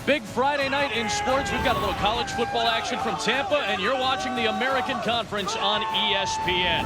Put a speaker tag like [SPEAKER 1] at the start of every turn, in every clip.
[SPEAKER 1] Big Friday night in sports. We've got a little college football action from Tampa, and you're watching the American Conference on ESPN.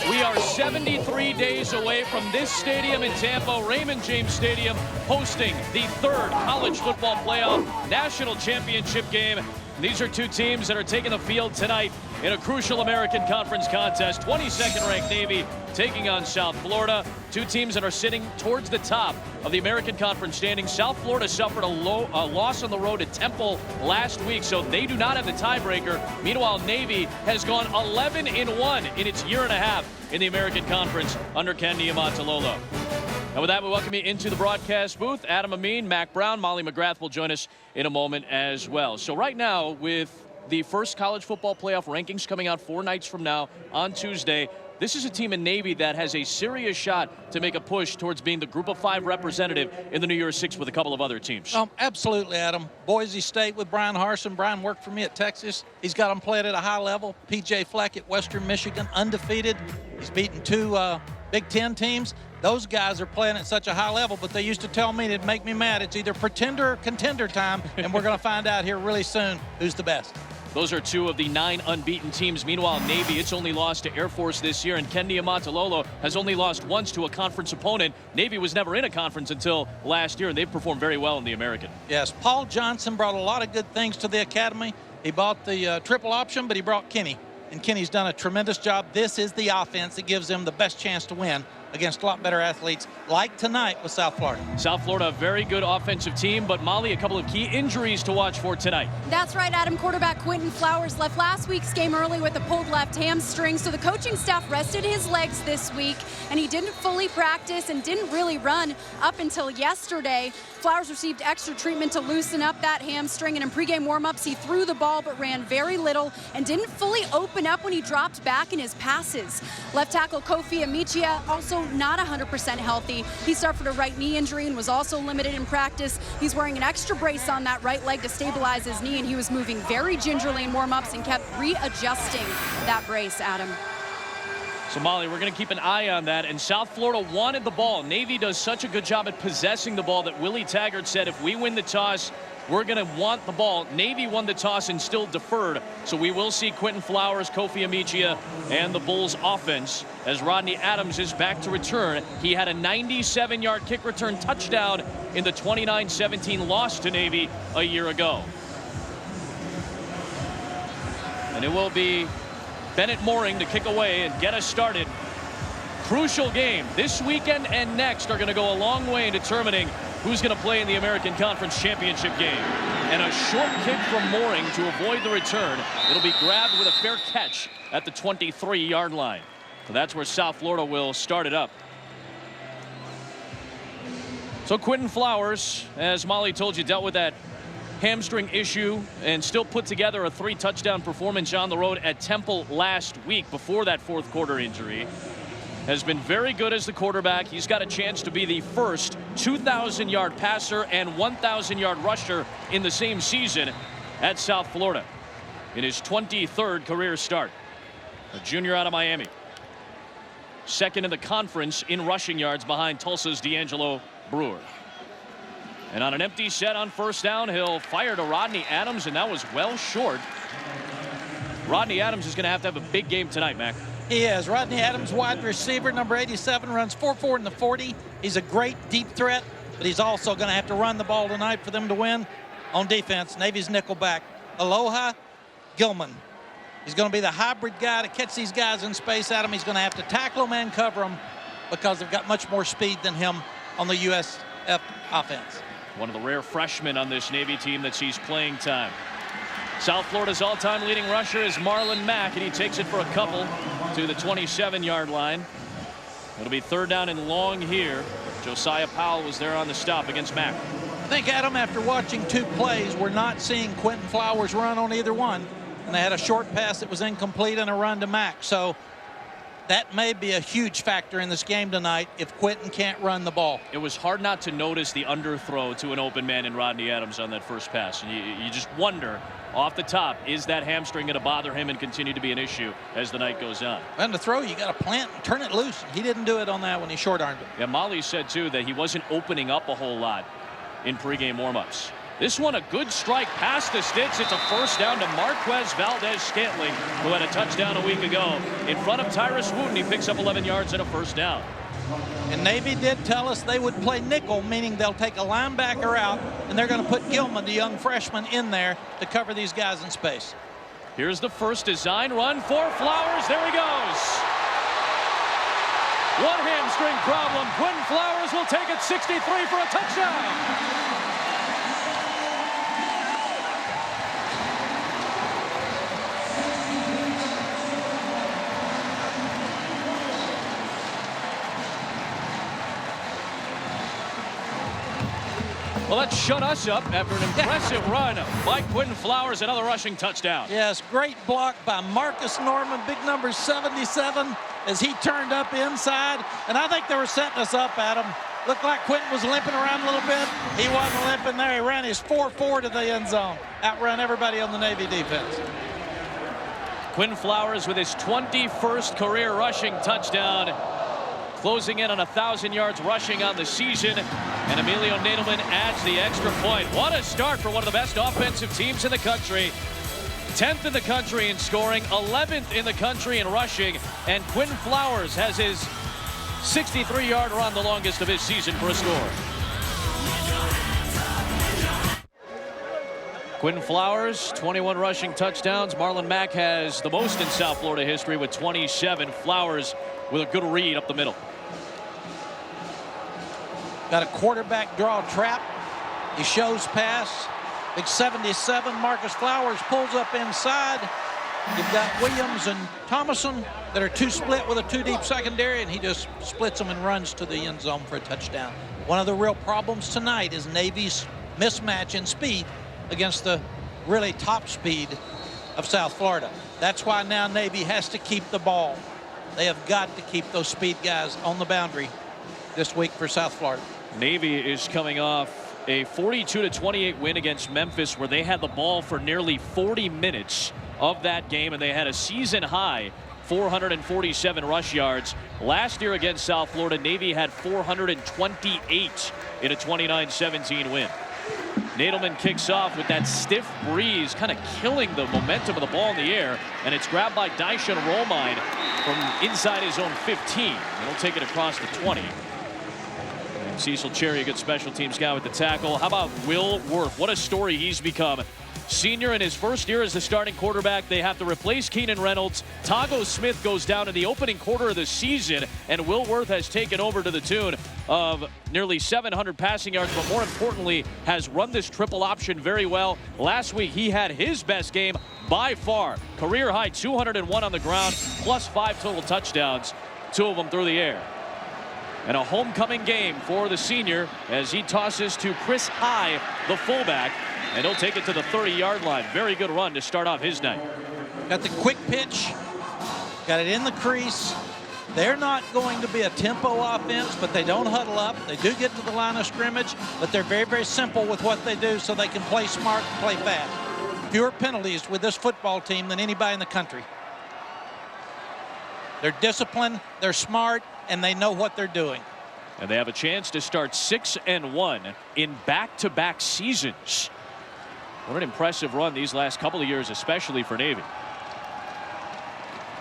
[SPEAKER 1] We are 73 days away from this stadium in Tampa, Raymond James Stadium, hosting the third college football playoff national championship game. These are two teams that are taking the field tonight in a crucial American Conference contest. 22nd ranked Navy taking on South Florida. Two teams that are sitting towards the top of the American Conference standings. South Florida suffered a loss on the road at Temple last week, so they do not have the tiebreaker. Meanwhile, Navy has gone 11-1 in its year and a half in the American Conference under Ken Niumatalolo. And with that, we welcome you into the broadcast booth. Adam Amin, Mac Brown, Molly McGrath will join us in a moment as well. So right now, with the first college football playoff rankings coming out 4 nights from now on Tuesday, this is a team in Navy that has a serious shot to make a push towards being the Group of 5 representative in the New Year's Six with a couple of other teams.
[SPEAKER 2] Absolutely, Adam. Boise State with Brian Harsin. Brian worked for me at Texas. He's got them playing at a high level. P.J. Fleck at Western Michigan, undefeated. He's beaten 2 Big Ten teams. Those guys are playing at such a high level, but they used to tell me it'd make me mad. It's either pretender or contender time, and we're going to find out here really soon who's the best.
[SPEAKER 1] Those are 2 of the 9 unbeaten teams. Meanwhile, Navy, it's only lost to Air Force this year, and Ken Niumatalolo has only lost once to a conference opponent. Navy was never in a conference until last year, and they've performed very well in the American.
[SPEAKER 2] Yes, Paul Johnson brought a lot of good things to the academy. He bought the triple option, but he brought Kenny, and Kenny's done a tremendous job. This is the offense that gives them the best chance to win against a lot better athletes like tonight with South Florida.
[SPEAKER 1] South Florida, a very good offensive team, but Molly, a couple of key injuries to watch for tonight.
[SPEAKER 3] That's right, Adam. Quarterback Quentin Flowers left last week's game early with a pulled left hamstring, so the coaching staff rested his legs this week, and he didn't fully practice and didn't really run up until yesterday. Flowers received extra treatment to loosen up that hamstring, and in pregame warmups, he threw the ball but ran very little and didn't fully open up when he dropped back in his passes. Left tackle Kofi Amichia also not 100% healthy. He suffered a right knee injury and was also limited in practice. He's wearing an extra brace on that right leg to stabilize his knee, and he was moving very gingerly in warm-ups and kept readjusting that brace, Adam.
[SPEAKER 1] So, Molly, we're going to keep an eye on that. And South Florida wanted the ball. Navy does such a good job at possessing the ball that Willie Taggart said, if we win the toss, we're going to want the ball. Navy won the toss and still deferred. So we will see Quentin Flowers, Kofi Amichia, and the Bulls offense as Rodney Adams is back to return. He had a 97-yard kick return touchdown in the 29-17 loss to Navy a year ago. And it will be Bennett Mooring to kick away and get us started. Crucial game this weekend and next are going to go a long way in determining who's going to play in the American Conference Championship game. And a short kick from Mooring to avoid the return. It'll be grabbed with a fair catch at the 23-yard line. So that's where South Florida will start it up. So Quentin Flowers, as Molly told you, dealt with that hamstring issue and still put together a 3-touchdown performance on the road at Temple last week before that fourth quarter injury. Has been very good as the quarterback. He's got a chance to be the first 2,000-yard passer and 1,000-yard rusher in the same season at South Florida in his 23rd career start. A junior out of Miami. Second in the conference in rushing yards behind Tulsa's D'Angelo Brewer. And on an empty set on first down, he'll fire to Rodney Adams, and that was well short. Rodney Adams is going to have a big game tonight, Mac.
[SPEAKER 2] He is. Rodney Adams, wide receiver, number 87, runs 4.4 in the 40. He's a great deep threat, but he's also going to have to run the ball tonight for them to win. On defense, Navy's nickelback, Aloha Gilman. He's going to be the hybrid guy to catch these guys in space, Adam. He's going to have to tackle them and cover them because they've got much more speed than him on the USF offense.
[SPEAKER 1] One of the rare freshmen on this Navy team that sees playing time. South Florida's all-time leading rusher is Marlon Mack, and he takes it for a couple to the 27-yard line. It'll be third down and long here. Josiah Powell was there on the stop against Mack.
[SPEAKER 2] I think, Adam, after watching 2 plays, we're not seeing Quentin Flowers run on either one. And they had a short pass that was incomplete and a run to Mack. So that may be a huge factor in this game tonight if Quentin can't run the ball.
[SPEAKER 1] It was hard not to notice the underthrow to an open man in Rodney Adams on that first pass. And you just wonder, off the top, is that hamstring going to bother him and continue to be an issue as the night goes on?
[SPEAKER 2] And the throw, you got to plant and turn it loose. He didn't do it on that when he short-armed it.
[SPEAKER 1] Yeah, Molly said, too, that he wasn't opening up a whole lot in pregame warmups. This one a good strike past the sticks. It's a first down to Marquez Valdez-Scantling, who had a touchdown a week ago. In front of Tyrus Wooten, he picks up 11 yards and a first down.
[SPEAKER 2] And Navy did tell us they would play nickel, meaning they'll take a linebacker out, and they're going to put Gilman, the young freshman, in there to cover these guys in space.
[SPEAKER 1] Here's the first design run for Flowers. There he goes. One hamstring problem. Quinn Flowers will take it 63 for a touchdown. Well, that shut us up after an impressive run by Quentin Flowers. Another rushing touchdown.
[SPEAKER 2] Yes, great block by Marcus Norman, big number 77, as he turned up inside. And I think they were setting us up, Adam. Looked like Quentin was limping around a little bit. He wasn't limping there. He ran his 4.4 to the end zone. Outrun everybody on the Navy defense.
[SPEAKER 1] Quentin Flowers with his 21st career rushing touchdown. Closing in on 1,000 yards rushing on the season. And Emilio Nadelman adds the extra point. What a start for one of the best offensive teams in the country. 10th in the country in scoring, 11th in the country in rushing. And Quentin Flowers has his 63-yard run, the longest of his season for a score. Quentin Flowers, 21 rushing touchdowns. Marlon Mack has the most in South Florida history with 27. Flowers with a good read up the middle.
[SPEAKER 2] Got a quarterback draw trap. He shows pass. Big 77. Marcus Flowers pulls up inside. You've got Williams and Thomason that are two split with a two deep secondary, and he just splits them and runs to the end zone for a touchdown. One of the real problems tonight is Navy's mismatch in speed against the really top speed of South Florida. That's why now Navy has to keep the ball. They have got to keep those speed guys on the boundary this week for South Florida.
[SPEAKER 1] Navy is coming off a 42-28 win against Memphis, where they had the ball for nearly 40 minutes of that game, and they had a season high 447 rush yards. Last year against South Florida, Navy had 428 in a 29-17 win. Nadelman kicks off with that stiff breeze, kind of killing the momentum of the ball in the air, and it's grabbed by Dyson Romine from inside his own 15. And he'll take it across the 20. And Cecil Cherry, a good special teams guy with the tackle. How about Will Worth? What a story he's become. Senior in his first year as the starting quarterback. They have to replace Keenan Reynolds. Tago Smith goes down in the opening quarter of the season, and Will Worth has taken over to the tune of nearly 700 passing yards, but more importantly, has run this triple option very well. Last week, he had his best game by far. Career high 201 on the ground, plus 5 total touchdowns, 2 of them through the air. And a homecoming game for the senior as he tosses to Chris High, the fullback, and he'll take it to the 30-yard line. Very good run to start off his night.
[SPEAKER 2] Got the quick pitch, got it in the crease. They're not going to be a tempo offense, but they don't huddle up. They do get to the line of scrimmage, but they're very, very simple with what they do, so they can play smart and play fast. Fewer penalties with this football team than anybody in the country. They're disciplined, they're smart, and they know what they're doing.
[SPEAKER 1] And they have a chance to start 6-1 in back-to-back seasons. What an impressive run these last couple of years, especially for Navy.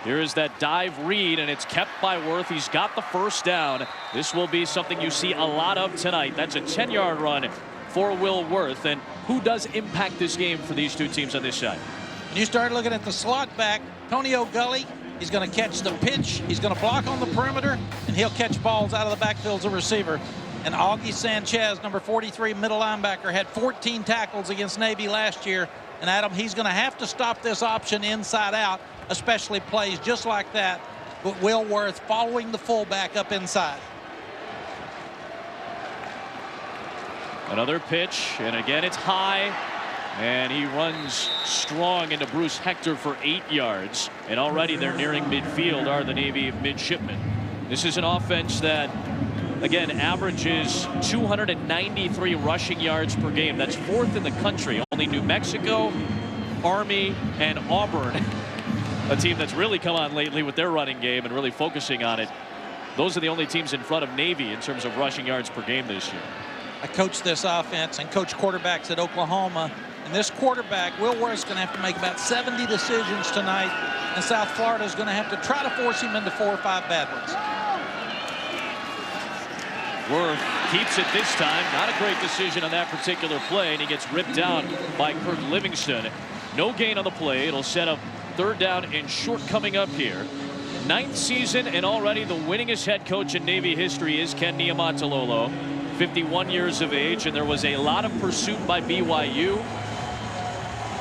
[SPEAKER 1] Here is that dive read, and it's kept by Worth. He's got the first down. This will be something you see a lot of tonight. That's a 10-yard run for Will Worth. And who does impact this game for these two teams on this side?
[SPEAKER 2] When you start looking at the slot back, Tony O'Gully, he's going to catch the pitch. He's going to block on the perimeter, and he'll catch balls out of the backfield as a receiver. And Augie Sanchez, number 43, middle linebacker, had 14 tackles against Navy last year. And Adam, he's going to have to stop this option inside out, especially plays just like that. But Will Worth following the fullback up inside.
[SPEAKER 1] Another pitch, and again it's high. And he runs strong into Bruce Hector for 8 yards. And already they're nearing midfield, are the Navy midshipmen. This is an offense that, again, averages 293 rushing yards per game. That's 4th in the country. Only New Mexico, Army, and Auburn, a team that's really come on lately with their running game and really focusing on it. Those are the only teams in front of Navy in terms of rushing yards per game this year.
[SPEAKER 2] I coach this offense and coach quarterbacks at Oklahoma. And this quarterback, Will Worth's going to have to make about 70 decisions tonight. And South Florida is going to have to try to force him into 4 or 5 bad ones.
[SPEAKER 1] Worth keeps it this time. Not a great decision on that particular play, and he gets ripped out by Kirk Livingston. No gain on the play. It'll set up 3rd down and short coming up here. 9th season, and already the winningest head coach in Navy history is Ken Niumatalolo, 51 years of age, and there was a lot of pursuit by BYU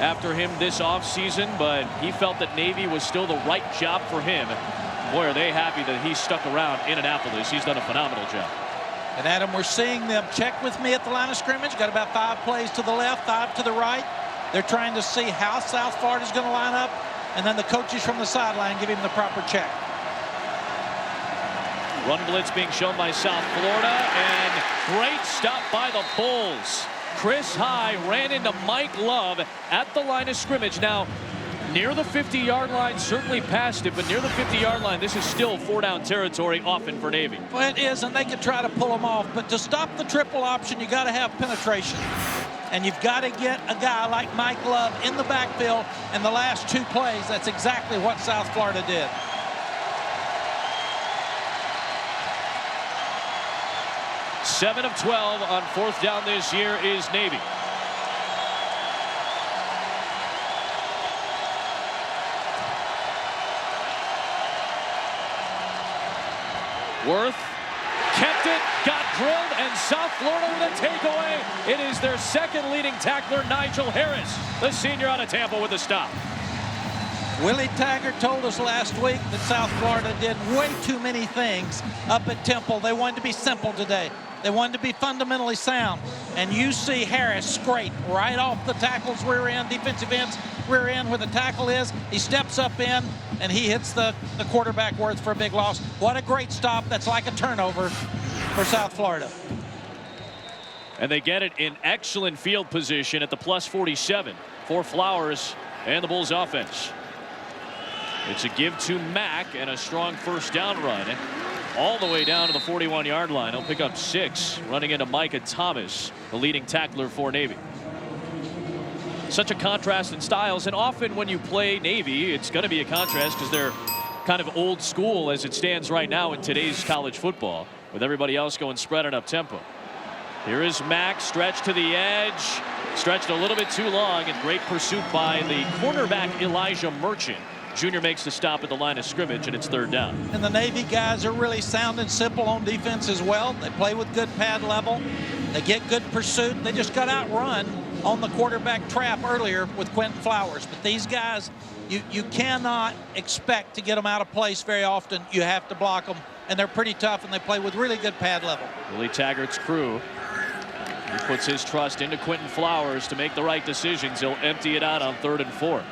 [SPEAKER 1] after him this offseason, but he felt that Navy was still the right job for him. Boy, are they happy that he stuck around in Annapolis. He's done a phenomenal job.
[SPEAKER 2] And Adam, we're seeing them check with me at the line of scrimmage. Got about 5 plays to the left, 5 to the right. They're trying to see how South Florida's going to line up, and then the coaches from the sideline give him the proper check.
[SPEAKER 1] Run blitz being shown by South Florida, and great stop by the Bulls. Chris High ran into Mike Love at the line of scrimmage. Now, near the 50-yard line, certainly past it, but near the 50-yard line, this is still 4-down territory often for Navy.
[SPEAKER 2] Well, it is, and they could try to pull him off, but to stop the triple option, you got to have penetration. And you've got to get a guy like Mike Love in the backfield, and the last 2 plays, that's exactly what South Florida did.
[SPEAKER 1] Seven of 12 on 4th down this year is Navy. Worth kept it, got drilled, and South Florida with a takeaway. It is their 2nd leading tackler, Nigel Harris, the senior out of Tampa, with a stop.
[SPEAKER 2] Willie Taggart told us last week that South Florida did way too many things up at Temple. They wanted to be simple today. They wanted to be fundamentally sound. And you see Harris scrape right off the tackle's rear end, defensive end's rear end where the tackle is. He steps up in, and he hits the quarterback Worth for a big loss. What a great stop. That's like a turnover for South Florida.
[SPEAKER 1] And they get it in excellent field position at the +47 for Flowers and the Bulls offense. It's a give to Mack and a strong 1st down run all the way down to the 41-yard line. He'll pick up 6, running into Micah Thomas, the leading tackler for Navy. Such a contrast in styles, and often when you play Navy, it's going to be a contrast because they're kind of old school as it stands right now in today's college football, with everybody else going spread up tempo. Here is Mack, stretched to the edge, stretched a little bit too long, and great pursuit by the cornerback Elijah Merchant. Junior makes the stop at the line of scrimmage, and it's 3rd down.
[SPEAKER 2] And the Navy guys are really sound and simple on defense as well. They play with good pad level. They get good pursuit. They just got outrun on the quarterback trap earlier with Quentin Flowers. But these guys, you cannot expect to get them out of place very often. You have to block them, and they're pretty tough, and they play with really good pad level.
[SPEAKER 1] Willie Taggart's crew, he puts his trust into Quentin Flowers to make the right decisions. He'll empty it out on 3rd and 4.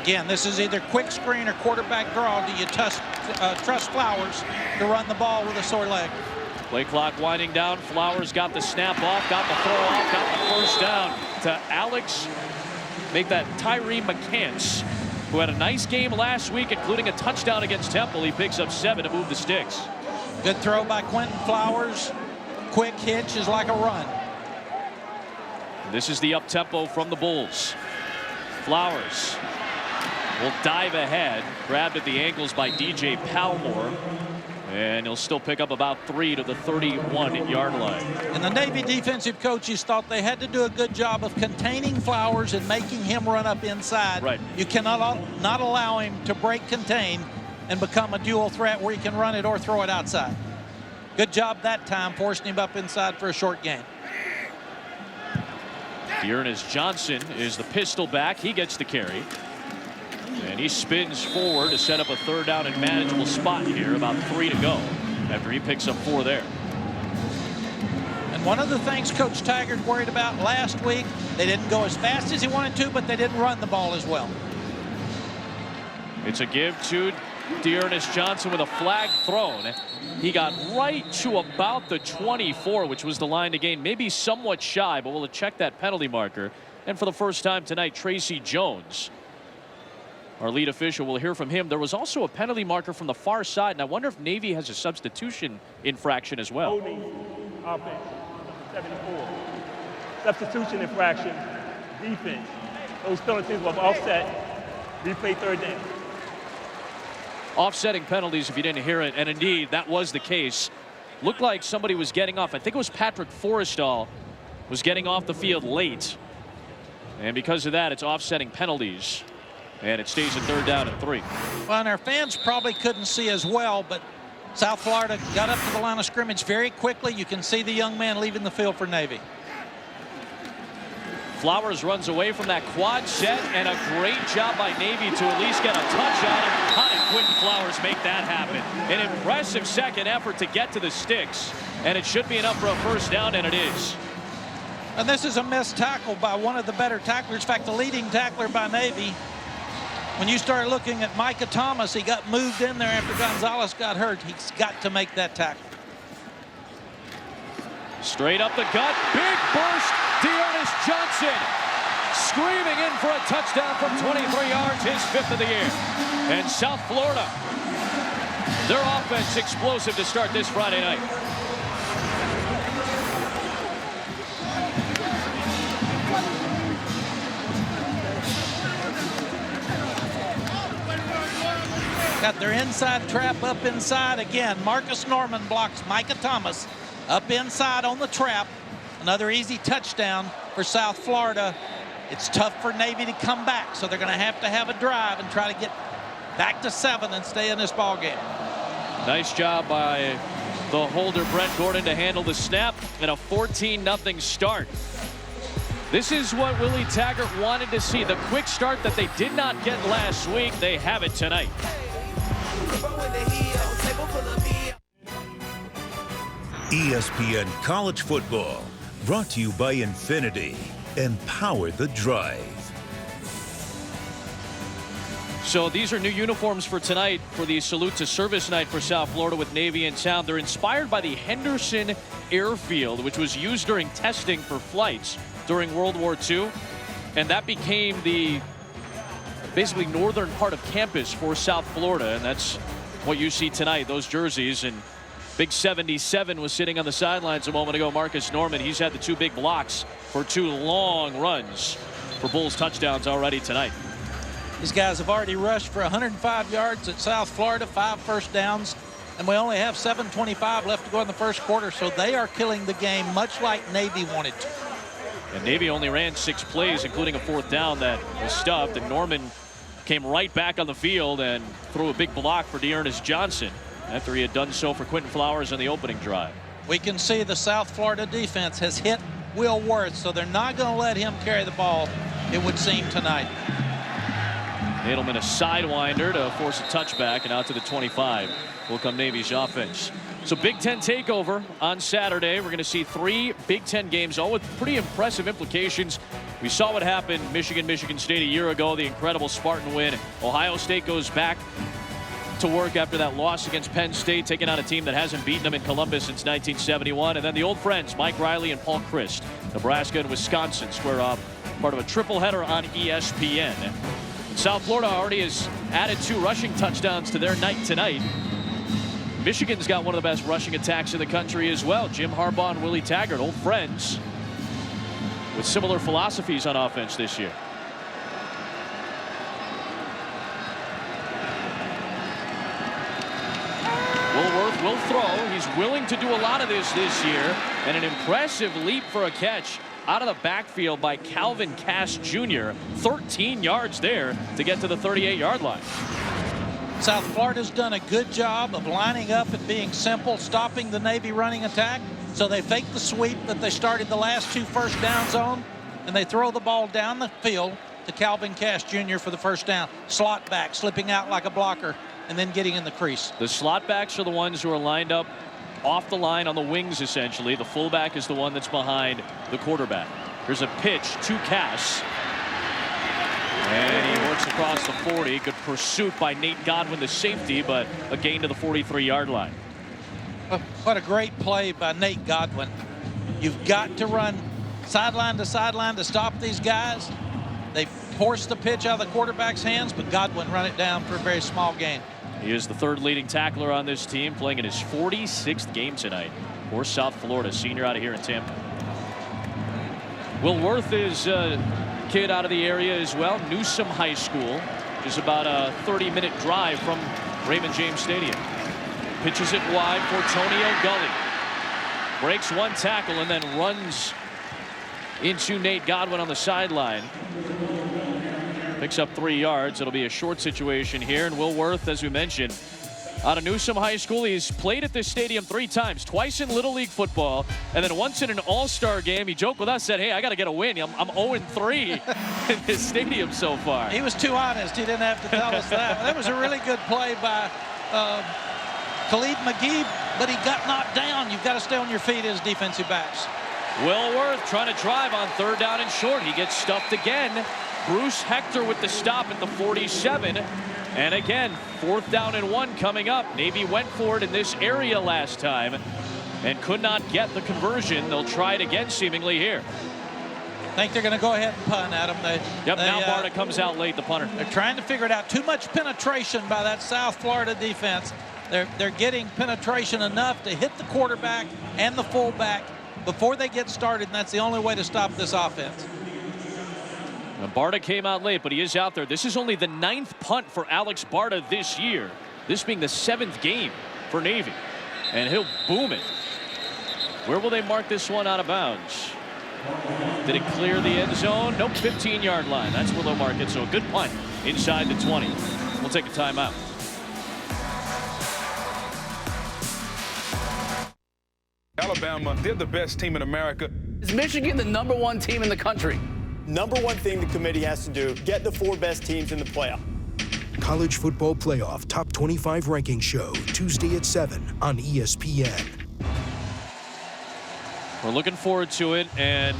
[SPEAKER 2] Again, this is either quick screen or quarterback draw. Do you trust Flowers to run the ball with a sore leg?
[SPEAKER 1] Play clock winding down. Flowers got the snap off, got the throw off, got the 1st down to Alex. Make that Tyree McCants, who had a nice game last week, including a touchdown against Temple. He picks up 7 to move the sticks.
[SPEAKER 2] Good throw by Quentin Flowers. Quick hitch is like a run.
[SPEAKER 1] This is the up-tempo from the Bulls. Flowers will dive ahead, grabbed at the ankles by DJ Palmore, and he'll still pick up about 3 to the 31-yard line.
[SPEAKER 2] And the Navy defensive coaches thought they had to do a good job of containing Flowers and making him run up inside.
[SPEAKER 1] Right.
[SPEAKER 2] You cannot not allow him to break contain and become a dual threat where he can run it or throw it outside. Good job that time, forcing him up inside for a short gain.
[SPEAKER 1] Dearness Johnson is the pistol back. He gets the carry. And he spins forward to set up a 3rd down and manageable spot here. About 3 to go after he picks up 4 there.
[SPEAKER 2] And one of the things Coach Taggart worried about last week, they didn't go as fast as he wanted to, but they didn't run the ball as well.
[SPEAKER 1] It's a give to Dearness Johnson with a flag thrown. He got right to about the 24, which was the line to gain, maybe somewhat shy, but we'll check that penalty marker. And for the first time tonight, Tracy Jones our lead official. We'll hear from him. There was also a penalty marker from the far side, and I wonder if Navy has a substitution infraction as well.
[SPEAKER 4] Holding offense, 74. Substitution infraction, defense. Those penalties will offset, replay third down.
[SPEAKER 1] Offsetting penalties, if you didn't hear it, and indeed that was the case. Looked like somebody was getting off. I think it was Patrick Forrestal was getting off the field late, and because of that, it's offsetting penalties, and it stays at 3rd down and 3.
[SPEAKER 2] Well, and our fans probably couldn't see as well, but South Florida got up to the line of scrimmage very quickly. You can see the young man leaving the field for Navy.
[SPEAKER 1] Flowers runs away from that quad set, and a great job by Navy to at least get a touch on him. How did Quentin Flowers make that happen? An impressive second effort to get to the sticks, and it should be enough for a first down, and it is.
[SPEAKER 2] And this is a missed tackle by one of the better tacklers. In fact, the leading tackler by Navy. When you start looking at Micah Thomas, he got moved in there after Gonzalez got hurt. He's got to make that tackle.
[SPEAKER 1] Straight up the gut, big burst. Dearness Johnson screaming in for a touchdown from 23 yards, his 5th of the year. And South Florida, their offense explosive to start this Friday night.
[SPEAKER 2] Got their inside trap up inside again. Marcus Norman blocks Micah Thomas up inside on the trap. Another easy touchdown for South Florida. It's tough for Navy to come back, so they're going to have a drive and try to get back to 7 and stay in this ball game.
[SPEAKER 1] Nice job by the holder, Brent Gordon, to handle the snap and a 14-0 start. This is what Willie Taggart wanted to see. The quick start that they did not get last week, they have it tonight.
[SPEAKER 5] ESPN College Football, brought to you by Infinity. Empower the drive.
[SPEAKER 1] So these are new uniforms for tonight for the Salute to Service night for South Florida with Navy in town. They're inspired by the Henderson Airfield, which was used during testing for flights during World War II. And that became the basically northern part of campus for South Florida. And that's what you see tonight, those jerseys. And Big 77 was sitting on the sidelines a moment ago. Marcus Norman, he's had the 2 big blocks for 2 long runs for Bulls touchdowns already tonight.
[SPEAKER 2] These guys have already rushed for 105 yards at South Florida, 5 first downs, and we only have 7:25 left to go in the first quarter, so they are killing the game much like Navy wanted to.
[SPEAKER 1] And Navy only ran 6 plays, including a 4th down that was stuffed, and Norman came right back on the field and threw a big block for Dearness Johnson after he had done so for Quentin Flowers on the opening drive.
[SPEAKER 2] We can see the South Florida defense has hit Will Worth, so they're not going to let him carry the ball, it would seem, tonight.
[SPEAKER 1] Nadelman a sidewinder to force a touchback, and out to the 25 will come Navy's offense. So Big Ten takeover on Saturday. We're going to see 3 Big Ten games, all with pretty impressive implications. We saw what happened Michigan State a year ago, the incredible Spartan win. Ohio State goes back to work after that loss against Penn State, taking on a team that hasn't beaten them in Columbus since 1971. And then the old friends, Mike Riley and Paul Christ. Nebraska and Wisconsin square off, part of a triple header on ESPN. And South Florida already has added 2 rushing touchdowns to their night tonight. Michigan's got one of the best rushing attacks in the country as well. Jim Harbaugh and Willie Taggart, old friends, with similar philosophies on offense this year. Woolworth will throw. He's willing to do a lot of this year. And an impressive leap for a catch out of the backfield by Calvin Cass Jr. 13 yards there to get to the 38-yard line.
[SPEAKER 2] South Florida's done a good job of lining up and being simple, stopping the Navy running attack. So they fake the sweep that they started the last 2 first downs on, and they throw the ball down the field to Calvin Cass Jr. for the first down. Slot back, slipping out like a blocker, and then getting in the crease.
[SPEAKER 1] The slot backs are the ones who are lined up off the line on the wings, essentially. The fullback is the one that's behind the quarterback. Here's a pitch to Cass. And he works across the 40. Good pursuit by Nate Godwin, the safety, but a gain to the 43-yard line.
[SPEAKER 2] What a great play by Nate Godwin. You've got to run sideline to stop these guys. They forced the pitch out of the quarterback's hands, but Godwin run it down for a very small gain.
[SPEAKER 1] He is the third leading tackler on this team, playing in his 46th game tonight for South Florida, senior out of here in Tampa. Will Worth is a kid out of the area as well. Newsom High School, just about a 30-minute drive from Raymond James Stadium. Pitches it wide for Tonio Gully. Breaks one tackle and then runs into Nate Godwin on the sideline. Picks up 3 yards. It'll be a short situation here. And Will Worth, as we mentioned, out of Newsom High School, he's played at this stadium 3 times, twice in Little League football, and then once in an all-star game. He joked with us, said, hey, I got to get a win. I'm 0-3 in this stadium so far.
[SPEAKER 2] He was too honest. He didn't have to tell us that. That was a really good play by Khalid McGee, but he got knocked down. You've got to stay on your feet as defensive backs.
[SPEAKER 1] Will Worth trying to drive on 3rd down and short. He gets stuffed again. Bruce Hector with the stop at the 47. And again, 4th down and 1 coming up. Navy went for it in this area last time and could not get the conversion. They'll try it again seemingly here.
[SPEAKER 2] I think they're going to go ahead and punt, Adam.
[SPEAKER 1] Now Barta comes out late, the punter.
[SPEAKER 2] They're trying to figure it out. Too much penetration by that South Florida defense. They're getting penetration enough to hit the quarterback and the fullback before they get started, and that's the only way to stop this offense.
[SPEAKER 1] Now Barta came out late, but he is out there. This is only the 9th punt for Alex Barta this year. This being the 7th game for Navy. And he'll boom it. Where will they mark this one out of bounds? Did it clear the end zone? Nope, 15-yard line. That's where they'll mark it. So a good punt inside the 20. We'll take a timeout.
[SPEAKER 6] Alabama, they're the best team in America.
[SPEAKER 7] Is Michigan the #1 team in the country?
[SPEAKER 8] Number one thing the committee has to do, get the 4 best teams in the playoff.
[SPEAKER 9] College Football Playoff Top 25 Ranking Show, Tuesday at 7 on ESPN.
[SPEAKER 1] We're looking forward to it, and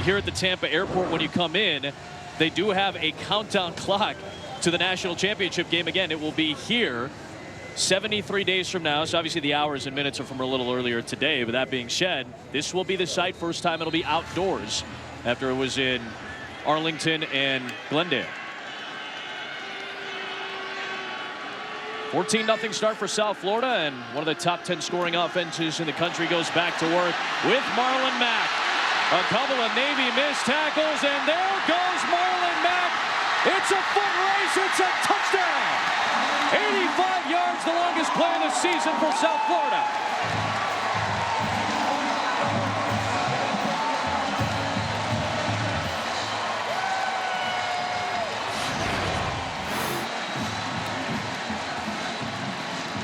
[SPEAKER 1] here at the Tampa airport when you come in, they do have a countdown clock to the national championship game. Again, it will be here 73 days from now, so obviously the hours and minutes are from a little earlier today. But that being said, this will be the site. First time it'll be outdoors after it was in Arlington and Glendale. 14-0 start for South Florida, and one of the top 10 scoring offenses in the country goes back to work with Marlon Mack. A couple of Navy missed tackles, and there goes Marlon Mack. It's a foot race. It's a touchdown. 85 yards, the longest play of the season for South Florida.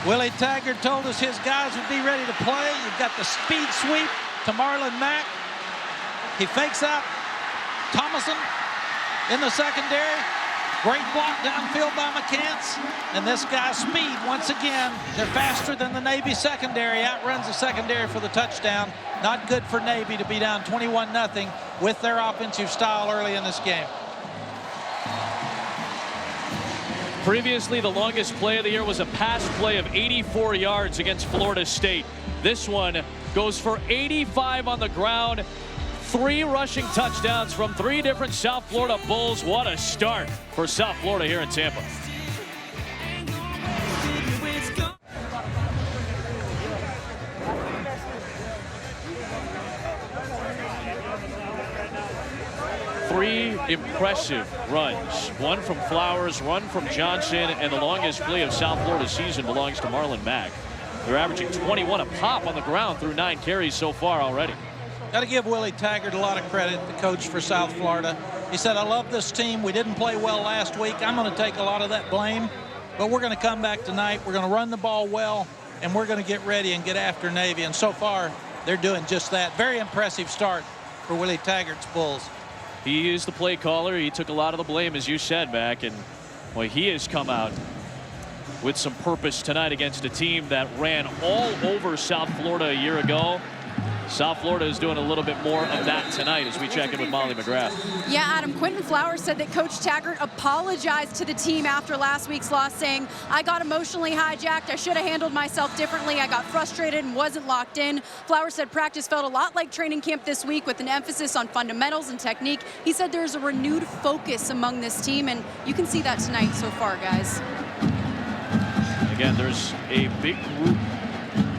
[SPEAKER 2] Willie Taggart told us his guys would be ready to play. You've got the speed sweep to Marlon Mack. He fakes out Thomason in the secondary. Great block downfield by McCants. And this guy's speed, once again, they're faster than the Navy secondary. Outruns the secondary for the touchdown. Not good for Navy to be down 21-0 with their offensive style early in this game.
[SPEAKER 1] Previously, the longest play of the year was a pass play of 84 yards against Florida State. This one goes for 85 on the ground. 3 rushing touchdowns from 3 different South Florida Bulls. What a start for South Florida here in Tampa. Three impressive runs. One from Flowers, one from Johnson, and the longest play of South Florida's season belongs to Marlon Mack. They're averaging 21 a pop on the ground through 9 carries so far already.
[SPEAKER 2] Got to give Willie Taggart a lot of credit, the coach for South Florida. He said, I love this team. We didn't play well last week. I'm going to take a lot of that blame, but we're going to come back tonight. We're going to run the ball well, and we're going to get ready and get after Navy. And so far, they're doing just that. Very impressive start for Willie Taggart's Bulls.
[SPEAKER 1] He is the play caller. He took a lot of the blame, as you said, Mac, and well, he has come out with some purpose tonight against a team that ran all over South Florida a year ago. South Florida is doing a little bit more of that tonight as we check in with Molly McGrath.
[SPEAKER 3] Yeah, Adam, Quentin Flowers said that Coach Taggart apologized to the team after last week's loss, saying, I got emotionally hijacked. I should have handled myself differently. I got frustrated and wasn't locked in. Flowers said practice felt a lot like training camp this week with an emphasis on fundamentals and technique. He said there's a renewed focus among this team, and you can see that tonight so far, guys.
[SPEAKER 1] Again, there's a big group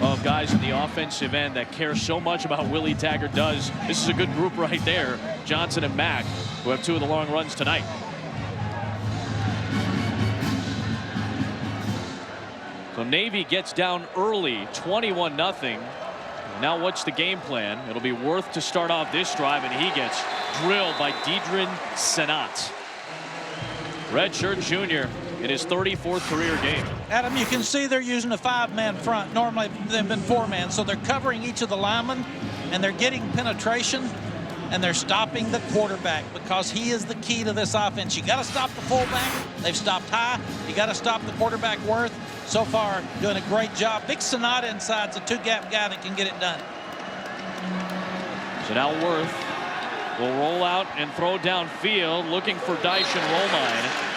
[SPEAKER 1] of guys in the offensive end that care so much about what Willie Taggart does. This is a good group right there. Johnson and Mack, who have 2 of the long runs tonight. So Navy gets down early, 21-0. Now what's the game plan? It'll be Worth to start off this drive, and he gets drilled by Deidrin Senat. Redshirt junior in his 34th career game.
[SPEAKER 2] Adam, you can see they're using a 5-man front. Normally they've been 4-man, so they're covering each of the linemen, and they're getting penetration, and they're stopping the quarterback because he is the key to this offense. You got to stop the fullback. They've stopped high. You got to stop the quarterback, Worth. So far, doing a great job. Big Sonata inside's a 2-gap guy that can get it done.
[SPEAKER 1] So now Worth will roll out and throw downfield, looking for Dyson Romine.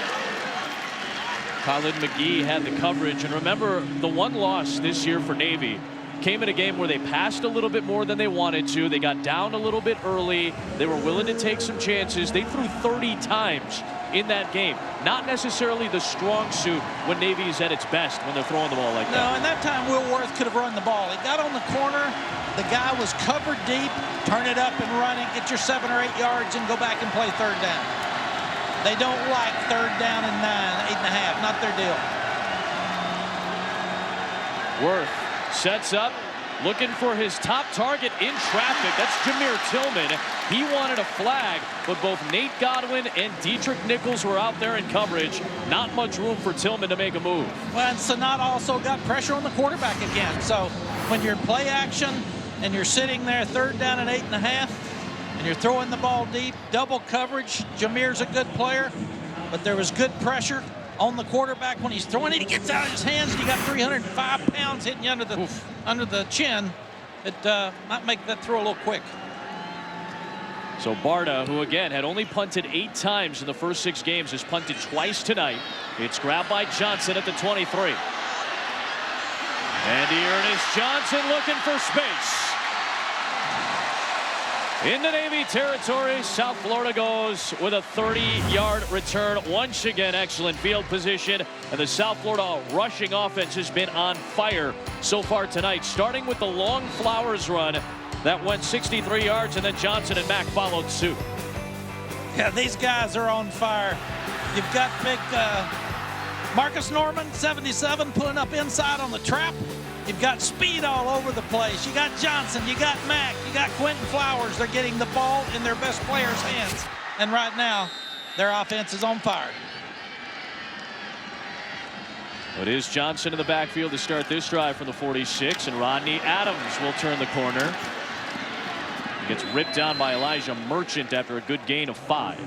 [SPEAKER 1] Khalid McGee had the coverage, and remember, the one loss this year for Navy came in a game where they passed a little bit more than they wanted to. They got down a little bit early. They were willing to take some chances. They threw 30 times in that game. Not necessarily the strong suit when Navy is at its best when they're throwing the ball like that.
[SPEAKER 2] No, and that time Will Worth could have run the ball. He got on the corner. The guy was covered deep. Turn it up and run it. Get your 7 or 8 yards and go back and play 3rd down. They don't like 3rd down and 9, 8.5. Not their deal.
[SPEAKER 1] Worth sets up, looking for his top target in traffic. That's Jameer Tillman. He wanted a flag, but both Nate Godwin and Dietrich Nichols were out there in coverage. Not much room for Tillman to make a move.
[SPEAKER 2] Well, and Sonata also got pressure on the quarterback again. So when you're in play action and you're sitting there 3rd down and 8.5, and you're throwing the ball deep, double coverage, Jameer's a good player, but there was good pressure on the quarterback when he's throwing it. He gets out of his hands, and you got 305 pounds hitting you under the chin. It might make that throw a little quick.
[SPEAKER 1] So Barta, who again had only punted 8 times in the first 6 games, has punted twice tonight. It's grabbed by Johnson at the 23. And here it is, Johnson looking for space. Into Navy territory, South Florida goes with a 30-yard return. Once again, excellent field position, and the South Florida rushing offense has been on fire so far tonight, starting with the long Flowers run that went 63 yards, and then Johnson and Mack followed suit.
[SPEAKER 2] Yeah, these guys are on fire. You've got big Marcus Norman, 77, pulling up inside on the trap. You've got speed all over the place. You got Johnson, you got Mack, you got Quentin Flowers. They're getting the ball in their best players' hands. And right now, their offense is on fire.
[SPEAKER 1] It is Johnson in the backfield to start this drive from the 46, and Rodney Adams will turn the corner. He gets ripped down by Elijah Merchant after a good gain of 5.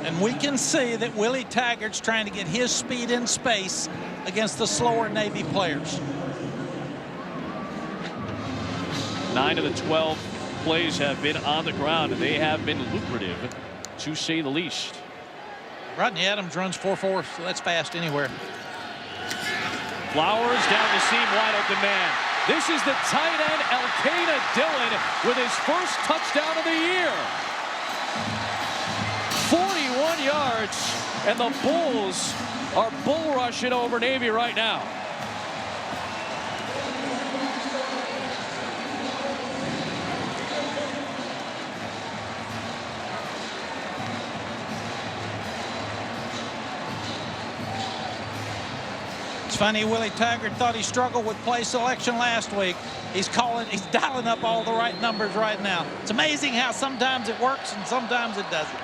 [SPEAKER 2] And we can see that Willie Taggart's trying to get his speed in space against the slower Navy players.
[SPEAKER 1] 9 of the 12 plays have been on the ground, and they have been lucrative, to say the least.
[SPEAKER 2] Rodney Adams runs 4.4, so that's fast anywhere.
[SPEAKER 1] Flowers down the seam, wide open man. This is the tight end, Elkaina Dillon, with his first touchdown of the year. 41 yards, and the Bulls are bull rushing over Navy right now.
[SPEAKER 2] It's funny, Willie Taggart thought he struggled with play selection last week. He's dialing up all the right numbers right now. It's amazing how sometimes it works and sometimes it doesn't.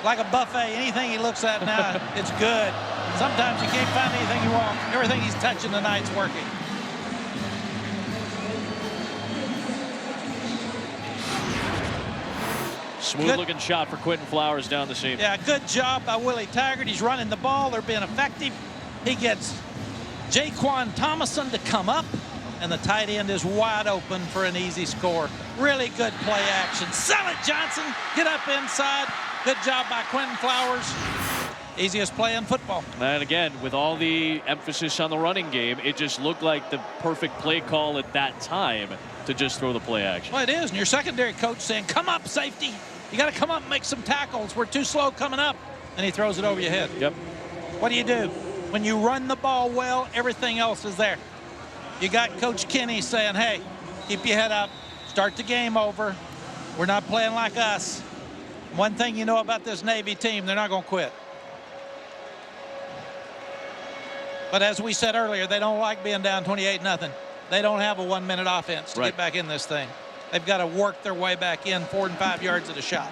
[SPEAKER 2] Like a buffet, anything he looks at now, it's good. Sometimes you can't find anything you want. Everything he's touching tonight's working.
[SPEAKER 1] Smooth looking shot for Quentin Flowers down the seam.
[SPEAKER 2] Yeah, good job by Willie Taggart. He's running the ball. They're being effective. He gets Jaquan Thomason to come up. and the tight end is wide open for an easy score. Really good play action. Sell it, Johnson. Get up inside. Good job by Quentin Flowers. Easiest play in football.
[SPEAKER 1] And again, with all the emphasis on the running game, it just looked like the perfect play call at that time to just throw the play action.
[SPEAKER 2] Well, it is. And your secondary coach saying, come up, safety. You got to come up and make some tackles. We're too slow coming up. And he throws it over your head.
[SPEAKER 1] Yep.
[SPEAKER 2] What do? When you run the ball well, everything else is there. You got Coach Kenny saying, hey, keep your head up. Start the game over. We're not playing like us. One thing you know about this Navy team, they're not going to quit. But as we said earlier, they don't like being down 28-0. They don't have a 1-minute offense to get back in this thing. They've got to work their way back in 4 and 5 yards at a shot.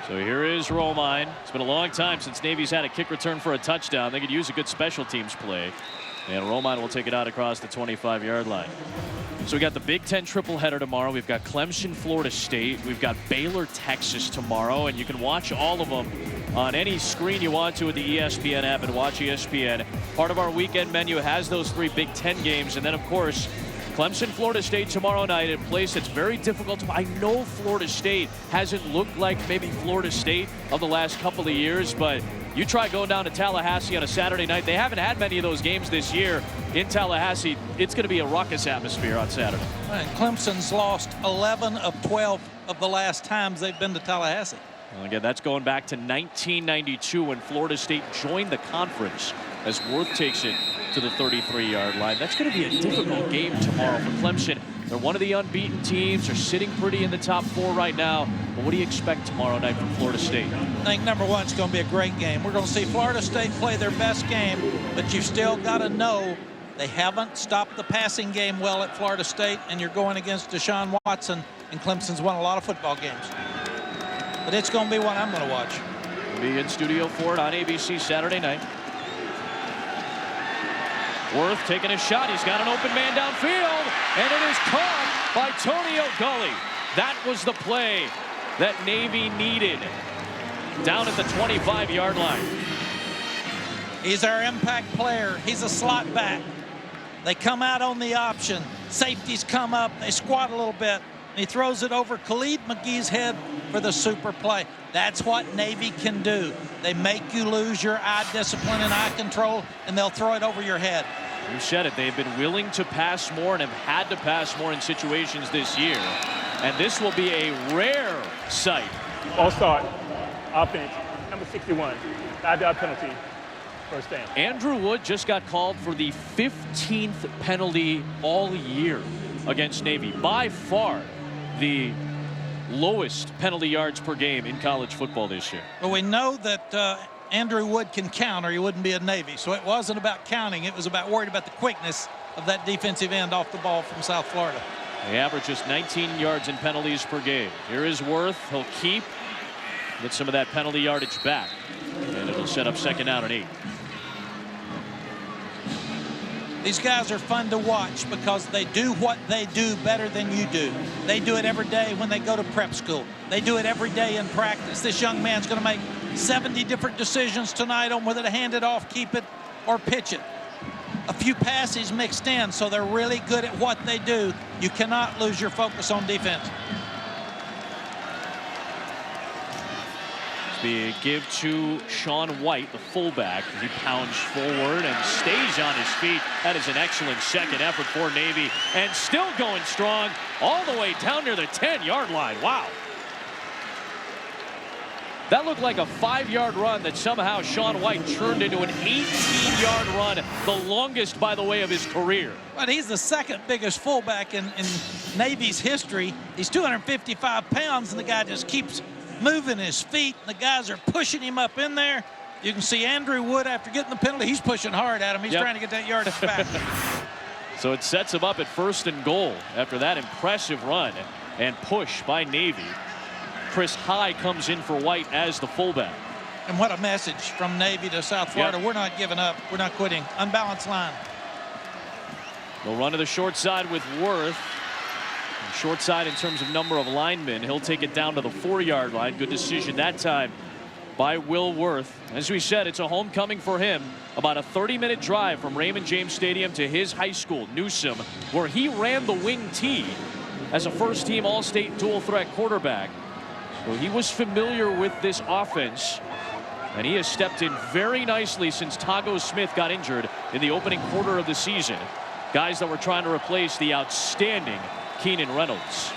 [SPEAKER 1] So here is Romine. It's been a long time since Navy's had a kick return for a touchdown. They could use a good special teams play. And Romine will take it out across the 25-yard line. So we got the Big Ten triple header tomorrow. We've got Clemson, Florida State. We've got Baylor, Texas tomorrow. And you can watch all of them on any screen you want to with the ESPN app and watch ESPN. Part of our weekend menu has those 3 Big Ten games. And then, of course, Clemson, Florida State tomorrow night in a place that's very difficult to. I know Florida State hasn't looked like maybe Florida State of the last couple of years, but you try going down to Tallahassee on a Saturday night. They haven't had many of those games this year in Tallahassee. It's going to be a ruckus atmosphere on Saturday.
[SPEAKER 2] And Clemson's lost 11 of 12 of the last times they've been to Tallahassee.
[SPEAKER 1] Well, again, that's going back to 1992 when Florida State joined the conference as Worth takes it to the 33-yard line. That's going to be a difficult game tomorrow for Clemson. They're one of the unbeaten teams. They're sitting pretty in the top 4 right now. But what do you expect tomorrow night from Florida State?
[SPEAKER 2] I think number one, it's going to be a great game. We're going to see Florida State play their best game, but you've still got to know they haven't stopped the passing game well at Florida State, and you're going against Deshaun Watson, and Clemson's won a lot of football games. But it's going to be one I'm going to watch.
[SPEAKER 1] We'll be in studio for it on ABC Saturday night. Worth taking a shot. He's got an open man downfield, and it is caught by Tony O'Gully. That was the play that Navy needed down at the 25-yard line.
[SPEAKER 2] He's our impact player. He's a slot back. They come out on the option. Safeties come up. They squat a little bit. And he throws it over Khalid McGee's head for the super play. That's what Navy can do. They make you lose your eye discipline and eye control, and they'll throw it over your head.
[SPEAKER 1] You said it. They've been willing to pass more and have had to pass more in situations this year. And this will be a rare sight.
[SPEAKER 4] All start. Offense. Number 61. 5-yard penalty. First down.
[SPEAKER 1] Andrew Wood just got called for the 15th penalty all year against Navy. By far the lowest penalty yards per game in college football this year.
[SPEAKER 2] Well, we know that Andrew Wood can count, or he wouldn't be in Navy. So it wasn't about counting. It was about worried about the quickness of that defensive end off the ball from South Florida.
[SPEAKER 1] They average just 19 yards in penalties per game. Here is Worth. He'll keep, get some of that penalty yardage back. And it'll set up second down and 8.
[SPEAKER 2] These guys are fun to watch because they do what they do better than you do. They do it every day when they go to prep school. They do it every day in practice. This young man's going to make 70 different decisions tonight on whether to hand it off, keep it, or pitch it. A few passes mixed in, so they're really good at what they do. You cannot lose your focus on defense.
[SPEAKER 1] The give to Sean White, the fullback. He pounds forward and stays on his feet. That is an excellent second effort for Navy. And still going strong all the way down near the 10-yard line. Wow. That looked like a 5-yard run that somehow Sean White turned into an 18-yard run, the longest, by the way, of his career.
[SPEAKER 2] But he's the second biggest fullback in Navy's history. He's 255 pounds, and the guy just keeps moving his feet. The guys are pushing him up in there. You can see Andrew Wood, after getting the penalty, he's pushing hard at him. He's trying to get that yardage back.
[SPEAKER 1] So it sets him up at 1st and goal after that impressive run and push by Navy. Chris High comes in for White as the fullback.
[SPEAKER 2] And what a message from Navy to South Florida. We're not giving up. We're not quitting. Unbalanced line.
[SPEAKER 1] They'll run to the short side with Worth. Short side in terms of number of linemen. He'll take it down to the 4-yard line. Good decision that time by Will Worth. As we said, it's a homecoming for him. About a 30-minute drive from Raymond James Stadium to his high school, Newsom, where he ran the wing T as a first-team All-State dual-threat quarterback. So he was familiar with this offense, and he has stepped in very nicely since Tago Smith got injured in the opening quarter of the season. Guys that were trying to replace the outstanding Keenan Reynolds.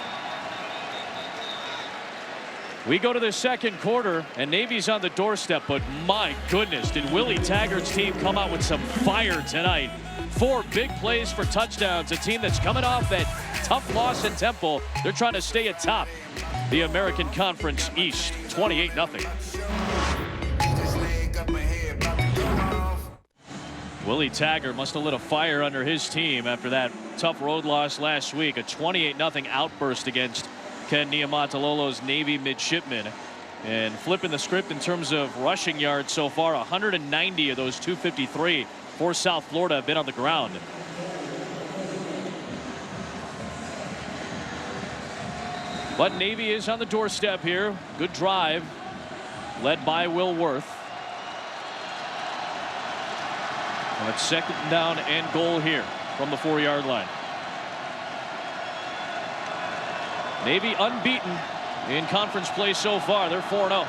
[SPEAKER 1] We go to the second quarter, and Navy's on the doorstep, but my goodness, did Willie Taggart's team come out with some fire tonight. 4 big plays for touchdowns. A team that's coming off that tough loss in Temple. They're trying to stay atop the American Conference East, 28-0. Willie Taggart must have lit a fire under his team after that tough road loss last week. A 28-0 outburst against Ken Niumatalolo's Navy Midshipmen. And flipping the script in terms of rushing yards so far, 190 of those 253 for South Florida have been on the ground. But Navy is on the doorstep here. Good drive led by Will Worth. And it's second down and goal here from the 4-yard line. Navy unbeaten in conference play so far. They're 4-0.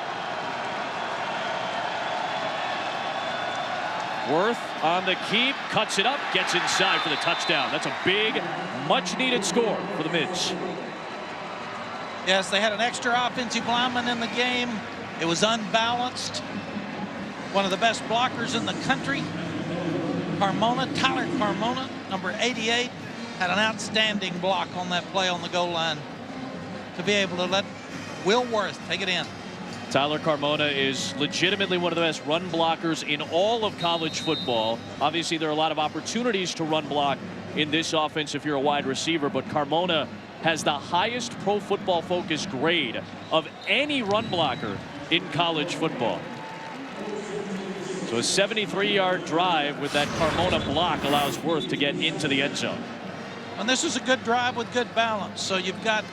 [SPEAKER 1] Worth on the keep, cuts it up, gets inside for the touchdown. That's a big, much-needed score for the Mids.
[SPEAKER 2] Yes, they had an extra offensive lineman in the game. It was unbalanced. One of the best blockers in the country, Tyler Carmona, number 88, had an outstanding block on that play on the goal line to be able to let Will Worth take it in.
[SPEAKER 1] Tyler Carmona is legitimately one of the best run blockers in all of college football. Obviously, there are a lot of opportunities to run block in this offense if you're a wide receiver, but Carmona has the highest Pro Football Focus grade of any run blocker in college football. So a 73-yard drive with that Carmona block allows Worth to get into the end zone.
[SPEAKER 2] And this is a good drive with good balance. So you've got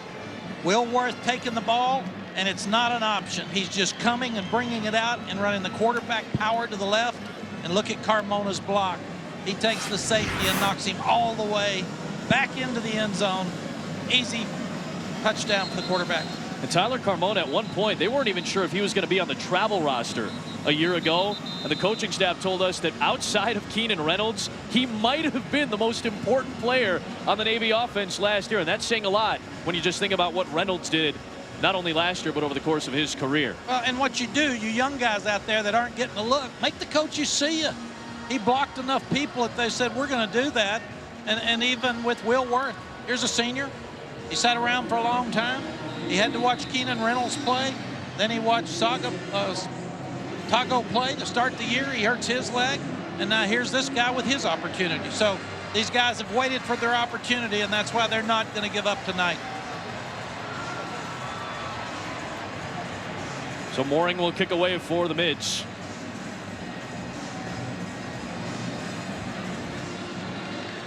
[SPEAKER 2] Will Worth taking the ball, and it's not an option. He's just coming and bringing it out and running the quarterback power to the left. And look at Carmona's block. He takes the safety and knocks him all the way back into the end zone. Easy touchdown for the quarterback.
[SPEAKER 1] And Tyler Carmona, at one point, they weren't even sure if he was going to be on the travel roster a year ago. And the coaching staff told us that outside of Keenan Reynolds, he might have been the most important player on the Navy offense last year. And that's saying a lot when you just think about what Reynolds did, not only last year, but over the course of his career.
[SPEAKER 2] Well, and what you do, you young guys out there that aren't getting a look, make the coaches see you. He blocked enough people that they said, we're going to do that. And even with Will Worth, here's a senior. He sat around for a long time. He had to watch Keenan Reynolds play. Then he watched Tago play to start the year. He hurts his leg. And now here's this guy with his opportunity. So these guys have waited for their opportunity, and that's why they're not going to give up tonight.
[SPEAKER 1] So Mooring will kick away for the Mids.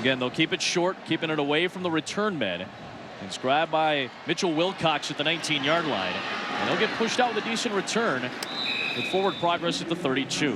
[SPEAKER 1] Again, they'll keep it short, keeping it away from the return men. It's grabbed by Mitchell Wilcox at the 19-yard line. And they'll get pushed out with a decent return with forward progress at the 32.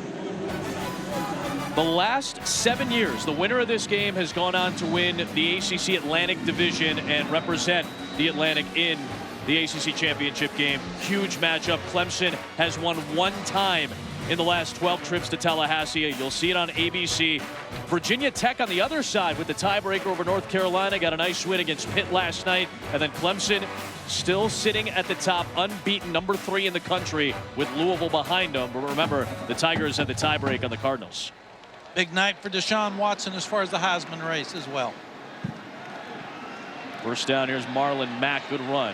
[SPEAKER 1] The last 7 years, the winner of this game has gone on to win the ACC Atlantic Division and represent the Atlantic in the ACC Championship game. Huge matchup. Clemson has won 1 time in the last 12 trips to Tallahassee. You'll see it on ABC. Virginia Tech on the other side with the tiebreaker over North Carolina. Got a nice win against Pitt last night. And then Clemson still sitting at the top, unbeaten, number 3 in the country with Louisville behind them. But remember, the Tigers had the tiebreak on the Cardinals.
[SPEAKER 2] Big night for Deshaun Watson as far as the Heisman race as well.
[SPEAKER 1] First down, here's Marlon Mack. Good run.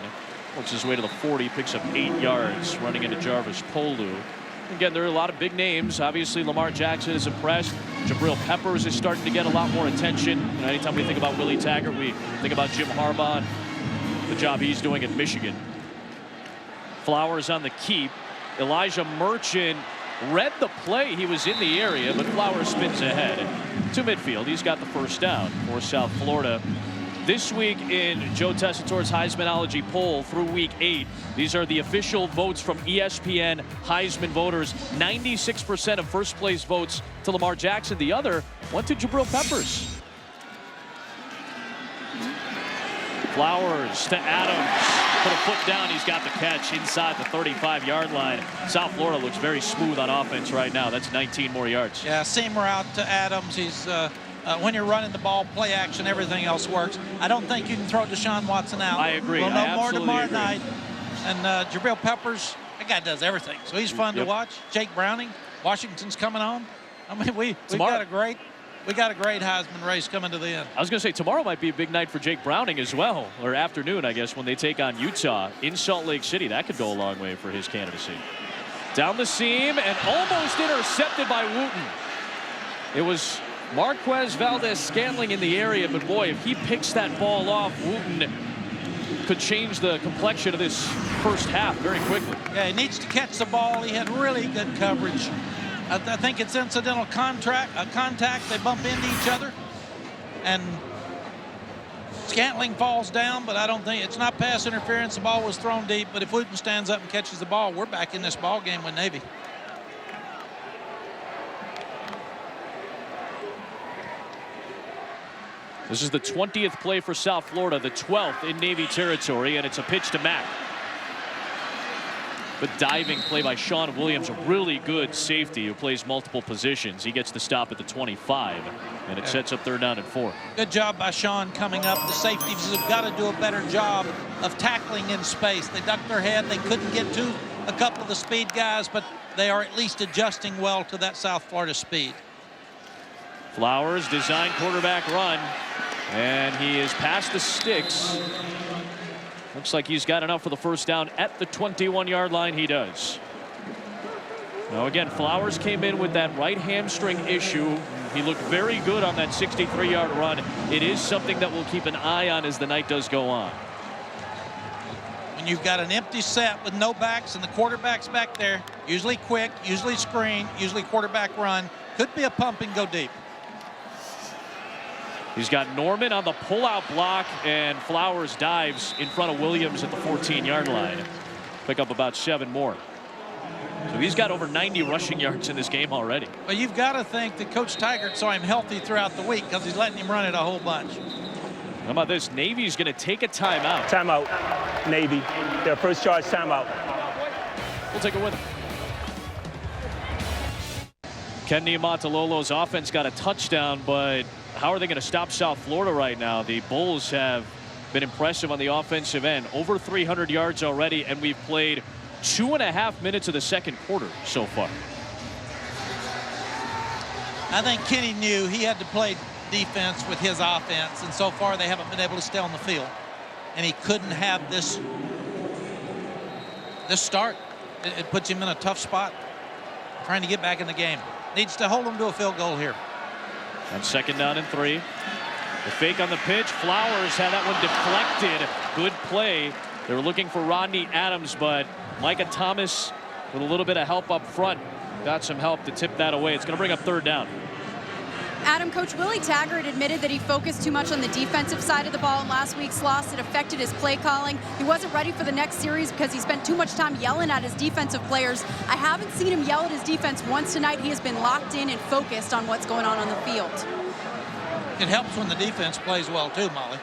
[SPEAKER 1] Works his way to the 40, picks up 8 yards, running into Jarvis Polu. Again, there are a lot of big names. Obviously, Lamar Jackson is impressed. Jabril Peppers is starting to get a lot more attention. You know, anytime we think about Willie Taggart, we think about Jim Harbaugh, the job he's doing at Michigan. Flowers on the keep. Elijah Merchant read the play. He was in the area, but Flowers spins ahead to midfield. He's got the first down for South Florida This week in Joe Tessitore's Heismanology poll through week 8, these are the official votes from ESPN Heisman voters. 96% of first place votes to Lamar Jackson. The other went to Jabril Peppers. Flowers to Adams. Put a foot down. He's got the catch inside the 35-yard line. South Florida looks very smooth on offense right now. That's 19 more yards.
[SPEAKER 2] Yeah, seam route to Adams. He's when you're running the ball, play action, everything else works. I don't think you can throw Deshaun Watson out.
[SPEAKER 1] I agree.
[SPEAKER 2] We'll know
[SPEAKER 1] I
[SPEAKER 2] more tomorrow
[SPEAKER 1] agree.
[SPEAKER 2] night. And Jabril Peppers, that guy does everything. So he's fun to watch. Jake Browning, Washington's coming on. I mean, we've got a great Heisman race coming to the end.
[SPEAKER 1] I was going to say tomorrow might be a big night for Jake Browning as well, or afternoon, I guess, when they take on Utah in Salt Lake City. That could go a long way for his candidacy. Down the seam and almost intercepted by Wooten. It was Marquez Valdez-Scantling in the area, but boy, if he picks that ball off, Wooten could change the complexion of this first half very quickly.
[SPEAKER 2] Yeah, he needs to catch the ball. He had really good coverage. I think it's incidental contact. They bump into each other, and Scantling falls down, but I don't think it's not pass interference. The ball was thrown deep, but if Wooten stands up and catches the ball, we're back in this ball game with Navy.
[SPEAKER 1] This is the 20th play for South Florida, the 12th in Navy territory, and it's a pitch to Mack. The diving play by Sean Williams, a really good safety who plays multiple positions. He gets the stop at the 25, and it sets up 3rd down and 4.
[SPEAKER 2] Good job by Sean coming up. The safeties have got to do a better job of tackling in space. They ducked their head. They couldn't get to a couple of the speed guys, but they are at least adjusting well to that South Florida speed.
[SPEAKER 1] Flowers, design quarterback run, and he is past the sticks. Looks like he's got enough for the first down at the 21-yard line. He does. Now again, Flowers came in with that right hamstring issue. He looked very good on that 63-yard run. It is something that we'll keep an eye on as the night does go on.
[SPEAKER 2] When you've got an empty set with no backs and the quarterback's back there, usually quick, usually screen, usually quarterback run, could be a pump and go deep.
[SPEAKER 1] He's got Norman on the pullout block, and Flowers dives in front of Williams at the 14-yard line. Pick up about 7 more. So he's got over 90 rushing yards in this game already.
[SPEAKER 2] Well, you've got to think that Coach Taggart saw him healthy throughout the week because he's letting him run it a whole bunch.
[SPEAKER 1] How about this? Navy's going to take a timeout.
[SPEAKER 4] Timeout, Navy. Their first charge timeout.
[SPEAKER 1] We'll take it with him. Ken Niumatalolo's offense got a touchdown, but how are they going to stop South Florida right now? The Bulls have been impressive on the offensive end. Over 300 yards already, and we've played 2.5 minutes of the second quarter so far.
[SPEAKER 2] I think Kenny knew he had to play defense with his offense, and so far they haven't been able to stay on the field. And he couldn't have this start. It puts him in a tough spot trying to get back in the game. Needs to hold him to a field goal here.
[SPEAKER 1] On 2nd down and 3. The fake on the pitch. Flowers had that one deflected. Good play. They were looking for Rodney Adams, but Micah Thomas with a little bit of help up front got some help to tip that away. It's going to bring up 3rd down.
[SPEAKER 3] Adam, Coach Willie Taggart admitted that he focused too much on the defensive side of the ball in last week's loss. It affected his play calling. He wasn't ready for the next series because he spent too much time yelling at his defensive players. I haven't seen him yell at his defense once tonight. He has been locked in and focused on what's going on the field.
[SPEAKER 2] It helps when the defense plays well too, Molly,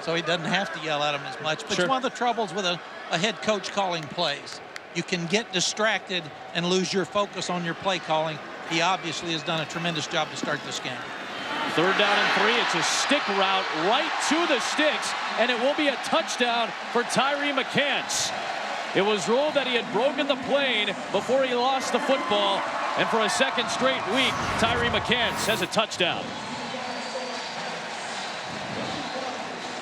[SPEAKER 2] so he doesn't have to yell at them as much. But It's one of the troubles with a head coach calling plays. You can get distracted and lose your focus on your play calling. He obviously has done a tremendous job to start this game.
[SPEAKER 1] 3rd down and 3. It's a stick route right to the sticks, and it will be a touchdown for Tyree McCants. It was ruled that he had broken the plane before he lost the football, and for a 2nd straight week, Tyree McCants has a touchdown.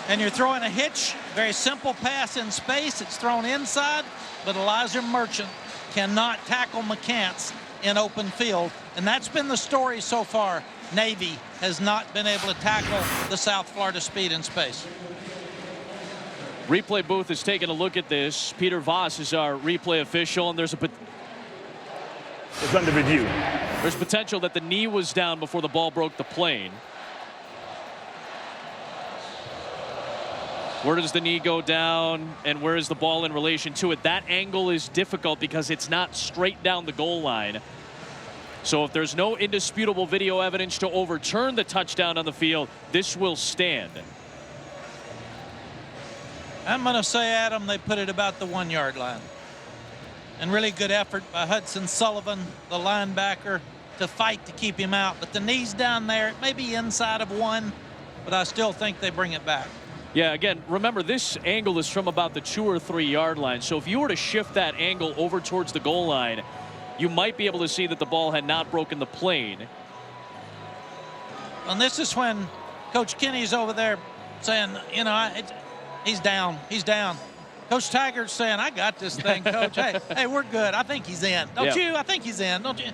[SPEAKER 2] And you're throwing a hitch, very simple pass in space. It's thrown inside, but Elijah Merchant cannot tackle McCants in open field, and that's been the story so far. Navy has not been able to tackle the South Florida speed in space.
[SPEAKER 1] Replay booth is taking a look at this. Peter Voss is our replay official, and it's
[SPEAKER 4] under review.
[SPEAKER 1] There's potential that the knee was down before the ball broke the plane. Where does the knee go down, and where is the ball in relation to it? That angle is difficult because it's not straight down the goal line. So if there's no indisputable video evidence to overturn the touchdown on the field, this will stand.
[SPEAKER 2] I'm going to say, Adam, they put it about the 1 yard line. And really good effort by Hudson Sullivan, the linebacker, to fight to keep him out. But the knee's down there. It may be inside of 1, but I still think they bring it back.
[SPEAKER 1] Yeah, again, remember, this angle is from about the 2 or 3 yard line. So if you were to shift that angle over towards the goal line, you might be able to see that the ball had not broken the plane.
[SPEAKER 2] And this is when Coach Kenny's over there saying, you know, he's down. He's down. Coach Taggart's saying, I got this thing, Coach. hey, we're good. I think he's in. Don't you? I think he's in. Don't you?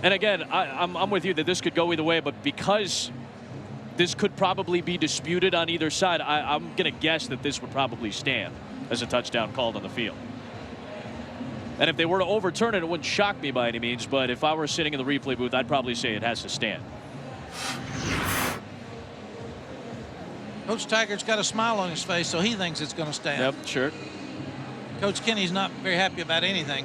[SPEAKER 1] And again, I'm with you that this could go either way, but because this could probably be disputed on either side, I'm going to guess that this would probably stand as a touchdown called on the field. And if they were to overturn it, it wouldn't shock me by any means, but if I were sitting in the replay booth, I'd probably say it has to stand.
[SPEAKER 2] Coach Taggart's got a smile on his face, so he thinks it's going to stand.
[SPEAKER 1] Yep, sure.
[SPEAKER 2] Coach Kenny's not very happy about anything.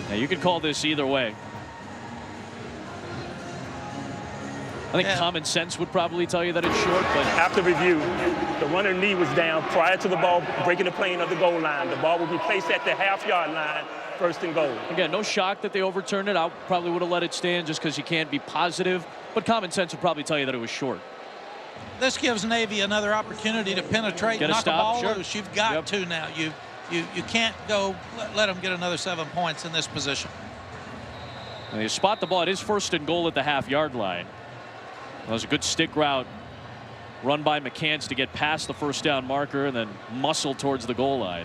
[SPEAKER 1] Now, you could call this either way. I think common sense would probably tell you that it's short, but
[SPEAKER 4] After review, the runner knee was down prior to the ball breaking the plane of the goal line. The ball will be placed at the half-yard line, 1st and goal.
[SPEAKER 1] again, no shock that they overturned it. I probably would have let it stand just because you can't be positive, but common sense would probably tell you that it was short.
[SPEAKER 2] This gives Navy another opportunity to penetrate,
[SPEAKER 1] Get a
[SPEAKER 2] knock the
[SPEAKER 1] stop,
[SPEAKER 2] ball
[SPEAKER 1] sure.
[SPEAKER 2] loose. You've got to now. You can't go let them get another 7 points in this position.
[SPEAKER 1] And they spot the ball. It is 1st and goal at the half-yard line. That was a good stick route run by McCants to get past the 1st down marker and then muscle towards the goal line.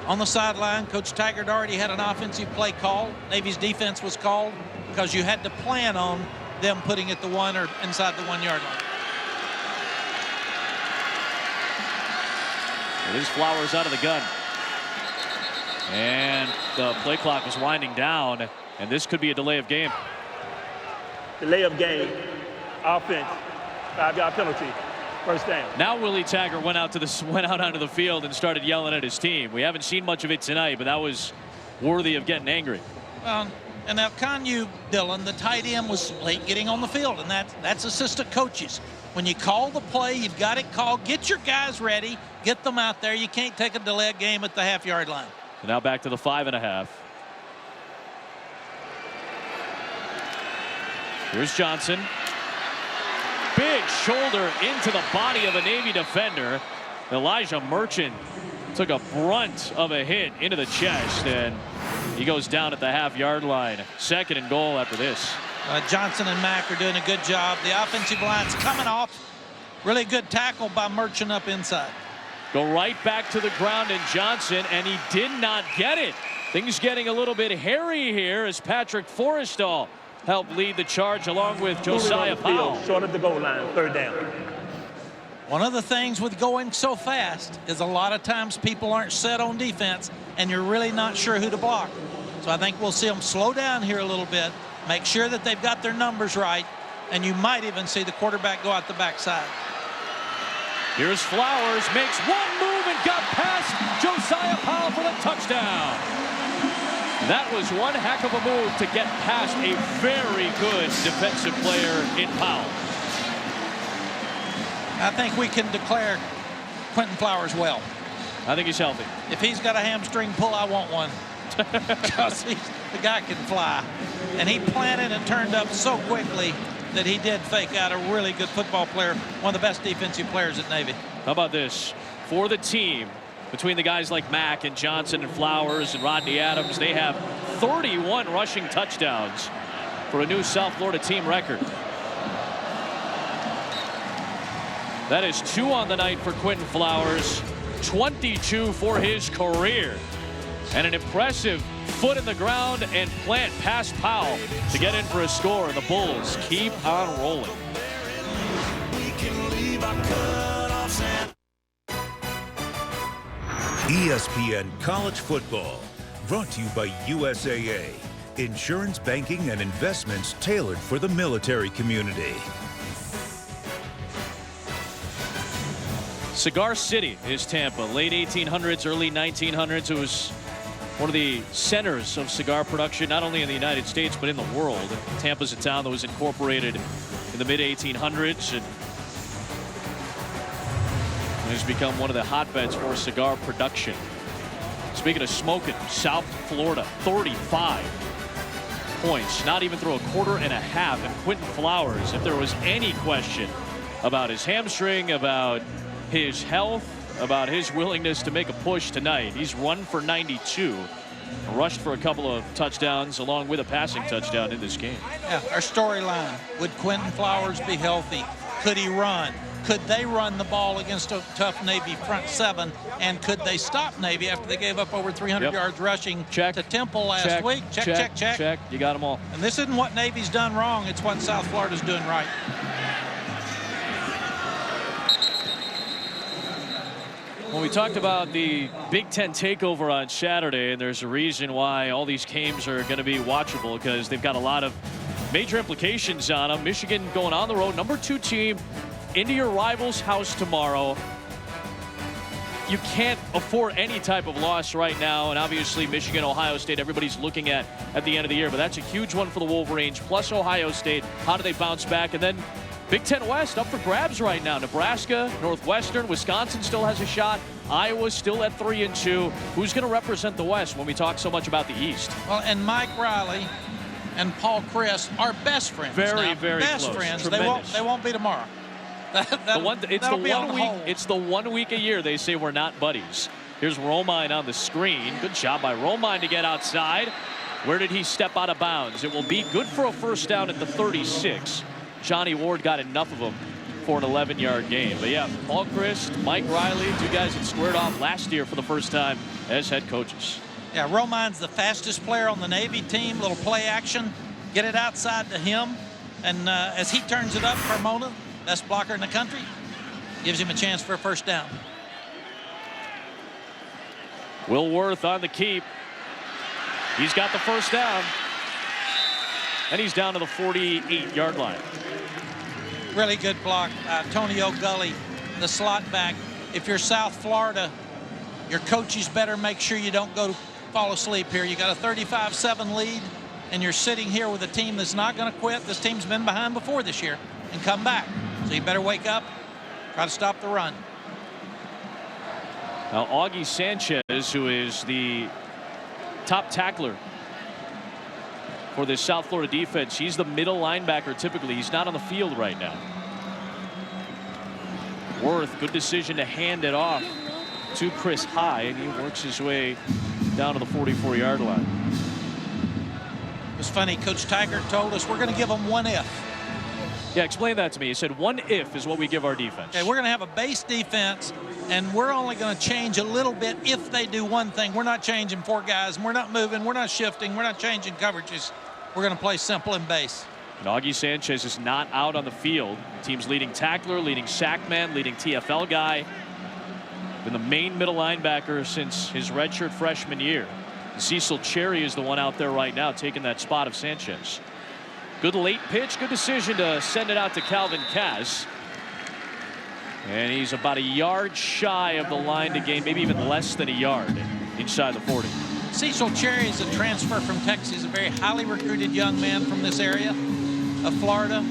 [SPEAKER 2] On the sideline, Coach Taggart already had an offensive play call. Navy's defense was called because you had to plan on them putting it the 1 or inside the 1 yard line.
[SPEAKER 1] It is Flowers out of the gun. And the play clock is winding down, and this could be a delay of game.
[SPEAKER 4] Delay of game, offense, 5-yard penalty, 1st down.
[SPEAKER 1] Now Willie Taggart went out onto the field and started yelling at his team. We haven't seen much of it tonight, but that was worthy of getting angry.
[SPEAKER 2] And now Conyu Dillon, the tight end, was late getting on the field, and that's assistant coaches. When you call the play, you've got it called. Get your guys ready. Get them out there. You can't take a delay game at the half-yard line.
[SPEAKER 1] And now back to the 5.5. Here's Johnson. Big shoulder into the body of a Navy defender. Elijah Merchant took a brunt of a hit into the chest, and he goes down at the half-yard line. 2nd and goal after this.
[SPEAKER 2] Johnson and Mack are doing a good job. The offensive line's coming off. Really good tackle by Merchant up inside.
[SPEAKER 1] Go right back to the ground in Johnson, and he did not get it. Things getting a little bit hairy here as Patrick Forrestal helped lead the charge along with Josiah Powell.
[SPEAKER 4] Short of the goal line, 3rd down.
[SPEAKER 2] One of the things with going so fast is a lot of times people aren't set on defense, and you're really not sure who to block. So I think we'll see them slow down here a little bit, make sure that they've got their numbers right, and you might even see the quarterback go out the backside.
[SPEAKER 1] Here's Flowers, makes one move and got past Josiah Powell for the touchdown. That was one heck of a move to get past a very good defensive player in Powell.
[SPEAKER 2] I think we can declare Quentin Flowers well.
[SPEAKER 1] I think he's healthy.
[SPEAKER 2] If he's got a hamstring pull, I want one. Because the guy can fly. And he planted and turned up so quickly that he did fake out a really good football player, one of the best defensive players at Navy.
[SPEAKER 1] How about this? For the team, between the guys like Mack and Johnson and Flowers and Rodney Adams, they have 31 rushing touchdowns for a new South Florida team record. That is 2 on the night for Quentin Flowers, 22 for his career. And an impressive foot in the ground and plant past Powell to get in for a score. And the Bulls keep on rolling.
[SPEAKER 5] ESPN College Football, brought to you by USAA. Insurance, banking, and investments tailored for the military community.
[SPEAKER 1] Cigar City is Tampa. Late 1800s, early 1900s. It was one of the centers of cigar production, not only in the United States, but in the world. Tampa's a town that was incorporated in the mid-1800s and has become one of the hotbeds for cigar production. Speaking of smoking, South Florida, 35 points, not even through a quarter and a half. And Quentin Flowers, if there was any question about his hamstring, about his health, about his willingness to make a push tonight, he's run for 92, rushed for a couple of touchdowns along with a passing touchdown in this game.
[SPEAKER 2] Yeah, our storyline, would Quentin Flowers be healthy? Could he run? Could they run the ball against a tough Navy front seven? And could they stop Navy after they gave up over 300 yards rushing to Temple last week? Check.
[SPEAKER 1] You got them all.
[SPEAKER 2] And this isn't what Navy's done wrong. It's what South Florida's doing right.
[SPEAKER 1] When we talked about the Big Ten takeover on Saturday, and there's a reason why all these games are going to be watchable, because they've got a lot of major implications on them. Michigan going on the road, #2 team, into your rival's house tomorrow. You can't afford any type of loss right now, and obviously Michigan, Ohio State, everybody's looking at the end of the year, but that's a huge one for the Wolverines, plus Ohio State. How do they bounce back? And then Big Ten West up for grabs right now. Nebraska, Northwestern, Wisconsin still has a shot. Iowa's still at 3-2. Who's going to represent the West when we talk so much about the East?
[SPEAKER 2] Well, and Mike Riley and Paul Chris are best friends.
[SPEAKER 1] Very
[SPEAKER 2] best
[SPEAKER 1] close.
[SPEAKER 2] friends.
[SPEAKER 1] Tremendous.
[SPEAKER 2] They won't be tomorrow.
[SPEAKER 1] It's the 1 week a year they say we're not buddies. Here's Romine on the screen. Good job by Romine to get outside. Where did he step out of bounds? It will be good for a first down at the 36. Johnny Ward got enough of them for an 11-yard gain. But yeah, Paul Chryst, Mike Riley, two guys that squared off last year for the first time as head coaches.
[SPEAKER 2] Yeah, Romine's the fastest player on the Navy team. Little play action. Get it outside to him. And as he turns it up, Carmona, best blocker in the country, gives him a chance for a first down.
[SPEAKER 1] Will Worth on the keep. He's got the first down. And he's down to the 48-yard line.
[SPEAKER 2] Really good block. Tony O'Gully, the slot back. If you're South Florida, your coaches better make sure you don't go to fall asleep here. You got a 35-7 lead, and you're sitting here with a team that's not going to quit. This team's been behind before this year and come back. So you better wake up, try to stop the run.
[SPEAKER 1] Now, Augie Sanchez, who is the top tackler for this South Florida defense, he's the middle linebacker typically. He's not on the field right now. Worth, good decision to hand it off to Chris High, and he works his way down to the 44-yard line.
[SPEAKER 2] It was funny, Coach Taggart told us we're going to give them one if.
[SPEAKER 1] Yeah, explain that to me. He said one if is what we give our defense.
[SPEAKER 2] Okay, we're going to have a base defense, and we're only going to change a little bit if they do one thing. We're not changing four guys, and we're not moving, we're not shifting, we're not changing coverages. We're going to play simple and base.
[SPEAKER 1] And Augie Sanchez is not out on the field. Team's leading tackler, leading sack man, leading TFL guy. Been the main middle linebacker since his redshirt freshman year. Cecil Cherry is the one out there right now taking that spot of Sanchez. Good late pitch, good decision to send it out to Calvin Cass. And he's about a yard shy of the line to gain, maybe even less than a yard inside the 40.
[SPEAKER 2] Cecil Cherry is a transfer from Texas, a very highly recruited young man from this area of Florida,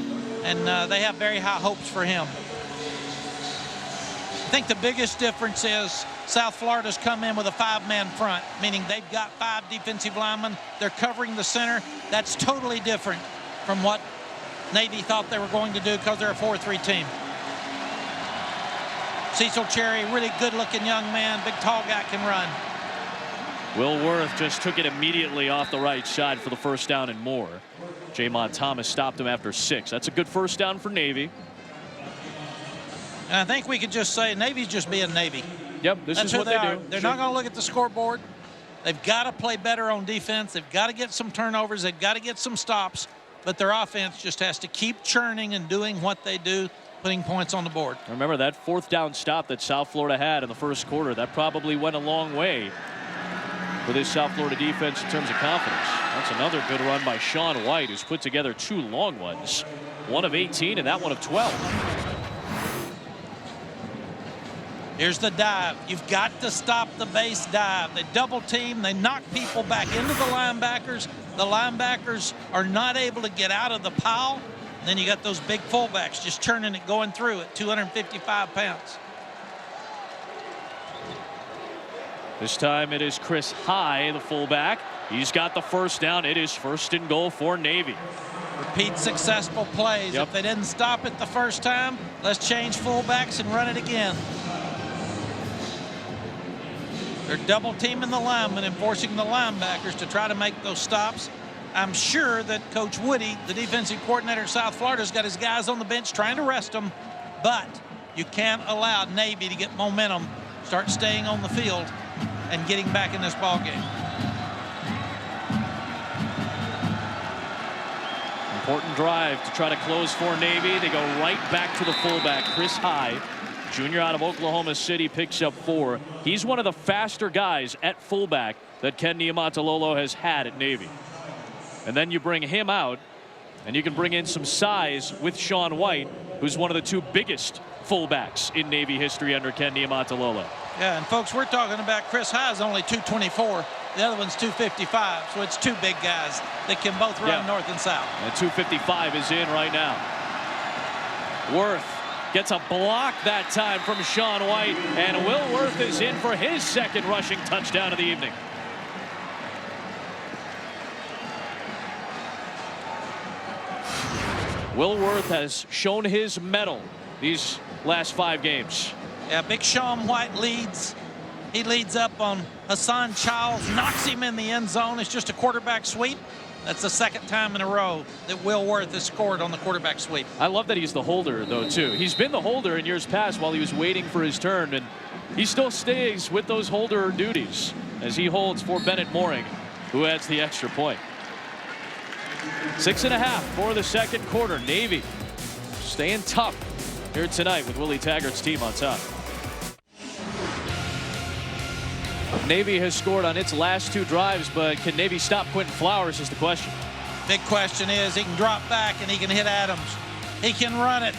[SPEAKER 2] and they have very high hopes for him. I think the biggest difference is South Florida's come in with a 5-man front, meaning they've got 5 defensive linemen. They're covering the center. That's totally different from what Navy thought they were going to do because they're a 4-3 team. Cecil Cherry, really good-looking young man, big tall guy, can run.
[SPEAKER 1] Will Worth just took it immediately off the right side for the first down and more. Jamon Thomas stopped him after 6. That's a good first down for Navy.
[SPEAKER 2] And I think we could just say Navy's just being Navy.
[SPEAKER 1] Yep, this is what they do.
[SPEAKER 2] They're not going to look at the scoreboard. They've got to play better on defense. They've got to get some turnovers. They've got to get some stops. But their offense just has to keep churning and doing what they do, putting points on the board.
[SPEAKER 1] Remember that 4th down stop that South Florida had in the first quarter. That probably went a long way for this South Florida defense in terms of confidence. That's another good run by Sean White, who's put together 2 long ones. One of 18 and that one of 12.
[SPEAKER 2] Here's the dive. You've got to stop the base dive. They double team. They knock people back into the linebackers. The linebackers are not able to get out of the pile. And then you got those big fullbacks just churning it, going through at 255 pounds.
[SPEAKER 1] This time it is Chris High, the fullback. He's got the first down. It is 1st and goal for Navy.
[SPEAKER 2] Repeat successful plays.
[SPEAKER 1] Yep.
[SPEAKER 2] If they didn't stop it the first time, let's change fullbacks and run it again. They're double teaming the linemen and forcing the linebackers to try to make those stops. I'm sure that Coach Woody, the defensive coordinator of South Florida, has got his guys on the bench trying to rest them, but you can't allow Navy to get momentum, start staying on the field and getting back in this ball game.
[SPEAKER 1] Important drive to try to close for Navy. They go right back to the fullback, Chris High. Junior out of Oklahoma City, picks up 4. He's one of the faster guys at fullback that Ken Niumatalolo has had at Navy. And then you bring him out, and you can bring in some size with Sean White, who's one of the 2 biggest fullbacks in Navy history under Ken Niumatalolo.
[SPEAKER 2] Yeah, and folks, we're talking about Chris High is only 224. The other one's 255, so it's 2 big guys that can both run north and south.
[SPEAKER 1] And 255 is in right now. Worth gets a block that time from Sean White, and Will Worth is in for his 2nd rushing touchdown of the evening. Will Worth has shown his mettle these last 5 games.
[SPEAKER 2] Yeah, big Sean White leads. He leads up on Hassan Childs, knocks him in the end zone. It's just a quarterback sweep. That's the 2nd time in a row that Will Worth has scored on the quarterback sweep.
[SPEAKER 1] I love that he's the holder, though, too. He's been the holder in years past while he was waiting for his turn, and he still stays with those holder duties as he holds for Bennett Mooring, who adds the extra point. 6.5 for the 2nd quarter. Navy staying tough here tonight with Willie Taggart's team on top. Navy has scored on its last 2 drives, but can Navy stop Quentin Flowers is the question.
[SPEAKER 2] Big question is he can drop back and he can hit Adams. He can run it.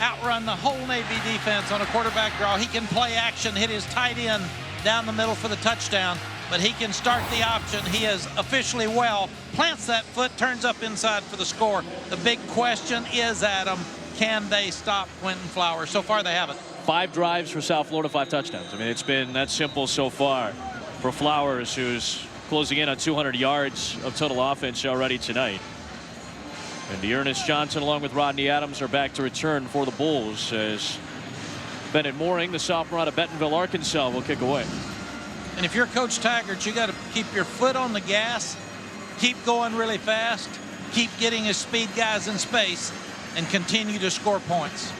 [SPEAKER 2] Outrun the whole Navy defense on a quarterback draw. He can play action, hit his tight end down the middle for the touchdown, but he can start the option. He is officially well, plants that foot, turns up inside for the score. The big question is, Adam, can they stop Quentin Flowers? So far they haven't.
[SPEAKER 1] 5 drives for South Florida, 5 touchdowns. I mean, it's been that simple so far for Flowers, who's closing in on 200 yards of total offense already tonight. And Dearness Johnson along with Rodney Adams are back to return for the Bulls as Bennett Mooring, the sophomore out of Bentonville, Arkansas, will kick away.
[SPEAKER 2] And if you're Coach Taggart, you got to keep your foot on the gas, keep going really fast, keep getting his speed guys in space, and continue to score points.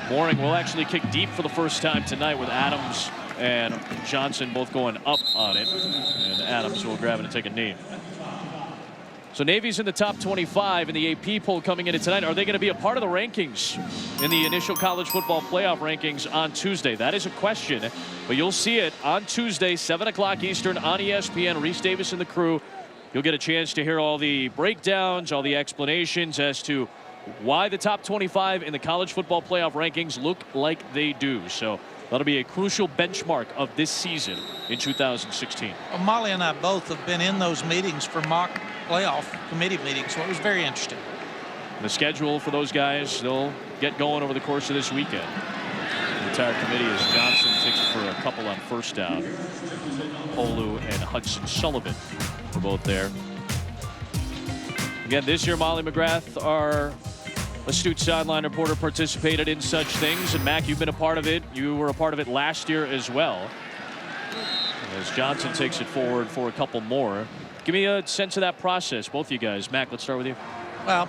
[SPEAKER 1] Mooring will actually kick deep for the first time tonight with Adams and Johnson both going up on it. And Adams will grab it and take a knee. So Navy's in the top 25 in the AP poll coming into tonight. Are they going to be a part of the rankings in the initial college football playoff rankings on Tuesday? That is a question, but you'll see it on Tuesday, 7 o'clock Eastern on ESPN. Reese Davis and the crew. You'll get a chance to hear all the breakdowns, all the explanations as to why the top 25 in the college football playoff rankings look like they do. So that'll be a crucial benchmark of this season in 2016.
[SPEAKER 2] Well, Molly and I both have been in those meetings for mock playoff committee meetings, so it was very interesting.
[SPEAKER 1] The schedule for those guys, they'll get going over the course of this weekend. The entire committee as Johnson takes it for a couple on first down. Olu and Hudson Sullivan were both there. Again, this year, Molly McGrath, our astute sideline reporter, participated in such things. And Mac, you've been a part of it. You were a part of it last year as well. As Johnson takes it forward for a couple more. Give me a sense of that process, both of you guys. Mac, let's start with you.
[SPEAKER 2] Well,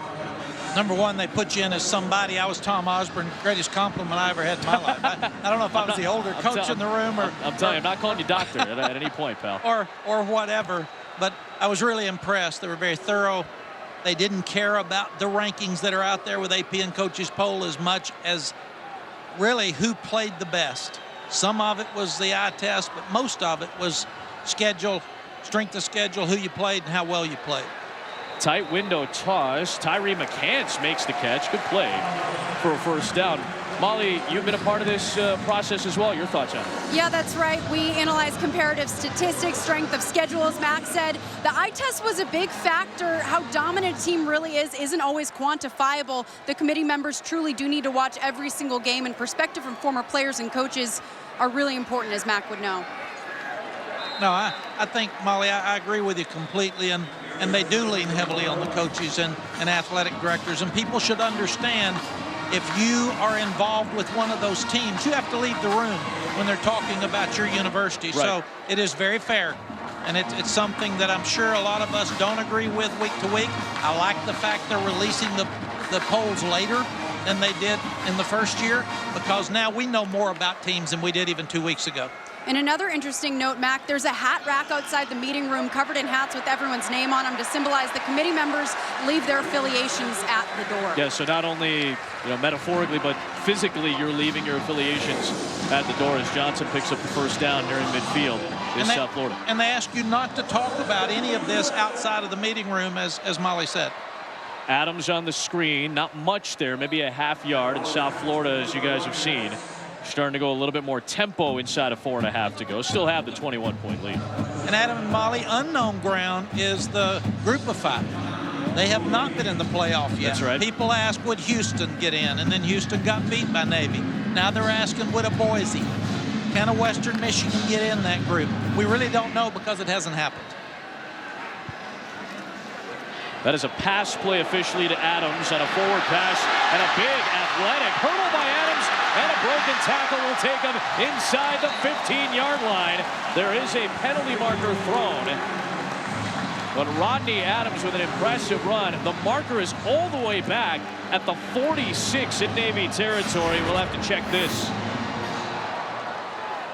[SPEAKER 2] number one, they put you in as somebody. I was Tom Osborne, greatest compliment I ever had in my life. I don't know if I was the older coach in the room or...
[SPEAKER 1] I'm telling you, I'm not calling you doctor at any point, pal.
[SPEAKER 2] Or whatever. But I was really impressed. They were very thorough. They didn't care about the rankings that are out there with AP and Coaches Poll as much as really who played the best. Some of it was the eye test, but most of it was schedule, strength of schedule, who you played, and how well you played.
[SPEAKER 1] Tight window toss. Tyree McCants makes the catch. Good play for a first down. Molly, you've been a part of this process as well. Your thoughts on it?
[SPEAKER 3] Yeah, that's right. We analyzed comparative statistics, strength of schedule, as Max said. The eye test was a big factor. How dominant a team really isn't always quantifiable. The committee members truly do need to watch every single game, and perspective from former players and coaches are really important, as Mac would know.
[SPEAKER 2] No, I think, Molly, I agree with you completely, and they do lean heavily on the coaches and athletic directors, and people should understand if you are involved with one of those teams, you have to leave the room when they're talking about your university. Right. So it is very fair, and it's something that I'm sure a lot of us don't agree with week to week. I like the fact they're releasing the polls later than they did in the first year, because now we know more about teams than we did even 2 weeks ago.
[SPEAKER 3] And another interesting note, Mac, there's a hat rack outside the meeting room covered in hats with everyone's name on them to symbolize the committee members leave their affiliations at the door.
[SPEAKER 1] Yeah, so not only metaphorically, but physically you're leaving your affiliations at the door as Johnson picks up the first down near midfield in South Florida.
[SPEAKER 2] And they ask you not to talk about any of this outside of the meeting room, as Molly said.
[SPEAKER 1] Adams on the screen, not much there, maybe a half yard in South Florida, as you guys have seen. Starting to go a little bit more tempo inside of 4.5 to go. Still have the 21-point lead.
[SPEAKER 2] And Adam and Molly, unknown ground is the group of 5. They have not been in the playoff yet.
[SPEAKER 1] That's right.
[SPEAKER 2] People ask, would Houston get in? And then Houston got beat by Navy. Now they're asking, would a Boise? Can a Western Michigan get in that group? We really don't know because it hasn't happened.
[SPEAKER 1] That is a pass play officially to Adams on a forward pass, and a big athletic hurdle by Adams, and a broken tackle will take him inside the 15-yard line. There is a penalty marker thrown. But Rodney Adams with an impressive run. The marker is all the way back at the 46 in Navy territory. We'll have to check this.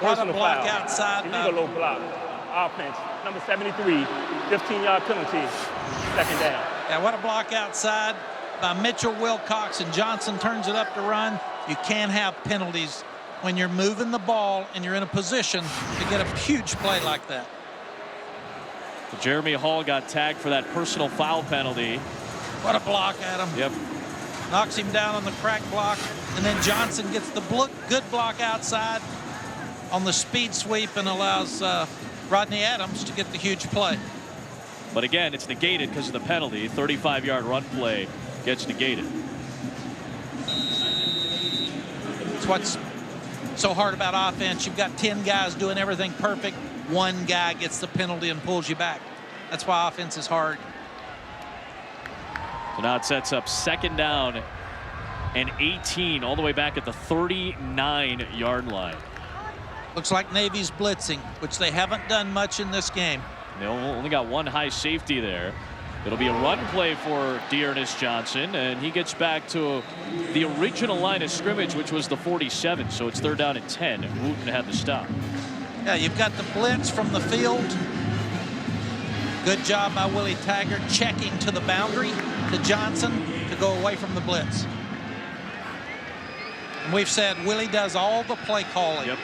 [SPEAKER 2] What a block outside.
[SPEAKER 4] Illegal low block. Offense, number 73, 15-yard penalty, second down.
[SPEAKER 2] Yeah, what a block outside by Mitchell Wilcox, and Johnson turns it up to run. You can't have penalties when you're moving the ball and you're in a position to get a huge play like that.
[SPEAKER 1] Jeremy Hall got tagged for that personal foul penalty.
[SPEAKER 2] What a block, Adam.
[SPEAKER 1] Yep.
[SPEAKER 2] Knocks him down on the crack block, and then Johnson gets the good block outside on the speed sweep and allows Rodney Adams to get the huge play.
[SPEAKER 1] But again, it's negated because of the penalty. 35-yard run play gets negated.
[SPEAKER 2] It's what's so hard about offense. You've got 10 guys doing everything perfect. One guy gets the penalty and pulls you back. That's why offense is hard.
[SPEAKER 1] So now it sets up second down and 18 all the way back at the 39-yard line.
[SPEAKER 2] Looks like Navy's blitzing, which they haven't done much in this game.
[SPEAKER 1] They only got one high safety there. It'll be a run play for Dearness Johnson, and he gets back to the original line of scrimmage, which was the 47. So it's third down and 10, and Wooten had the stop.
[SPEAKER 2] Yeah, you've got the blitz from the field. Good job by Willie Taggart checking to the boundary to Johnson to go away from the blitz. And we've said Willie does all the play calling.
[SPEAKER 1] Yep.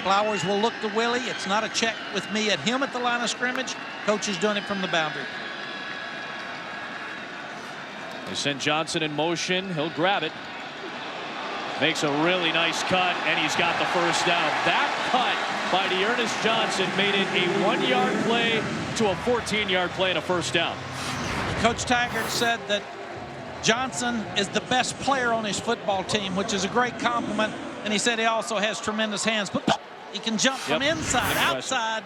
[SPEAKER 2] Flowers will look to Willie. It's not a check with me at him at the line of scrimmage. Coach is doing it from the boundary.
[SPEAKER 1] They send Johnson in motion. He'll grab it. Makes a really nice cut, and he's got the first down. That cut by Dearness Johnson made it a 1-yard play to a 14-yard play and a first down.
[SPEAKER 2] Coach Taggart said that Johnson is the best player on his football team, which is a great compliment. And he said he also has tremendous hands, but he can jump from inside, outside.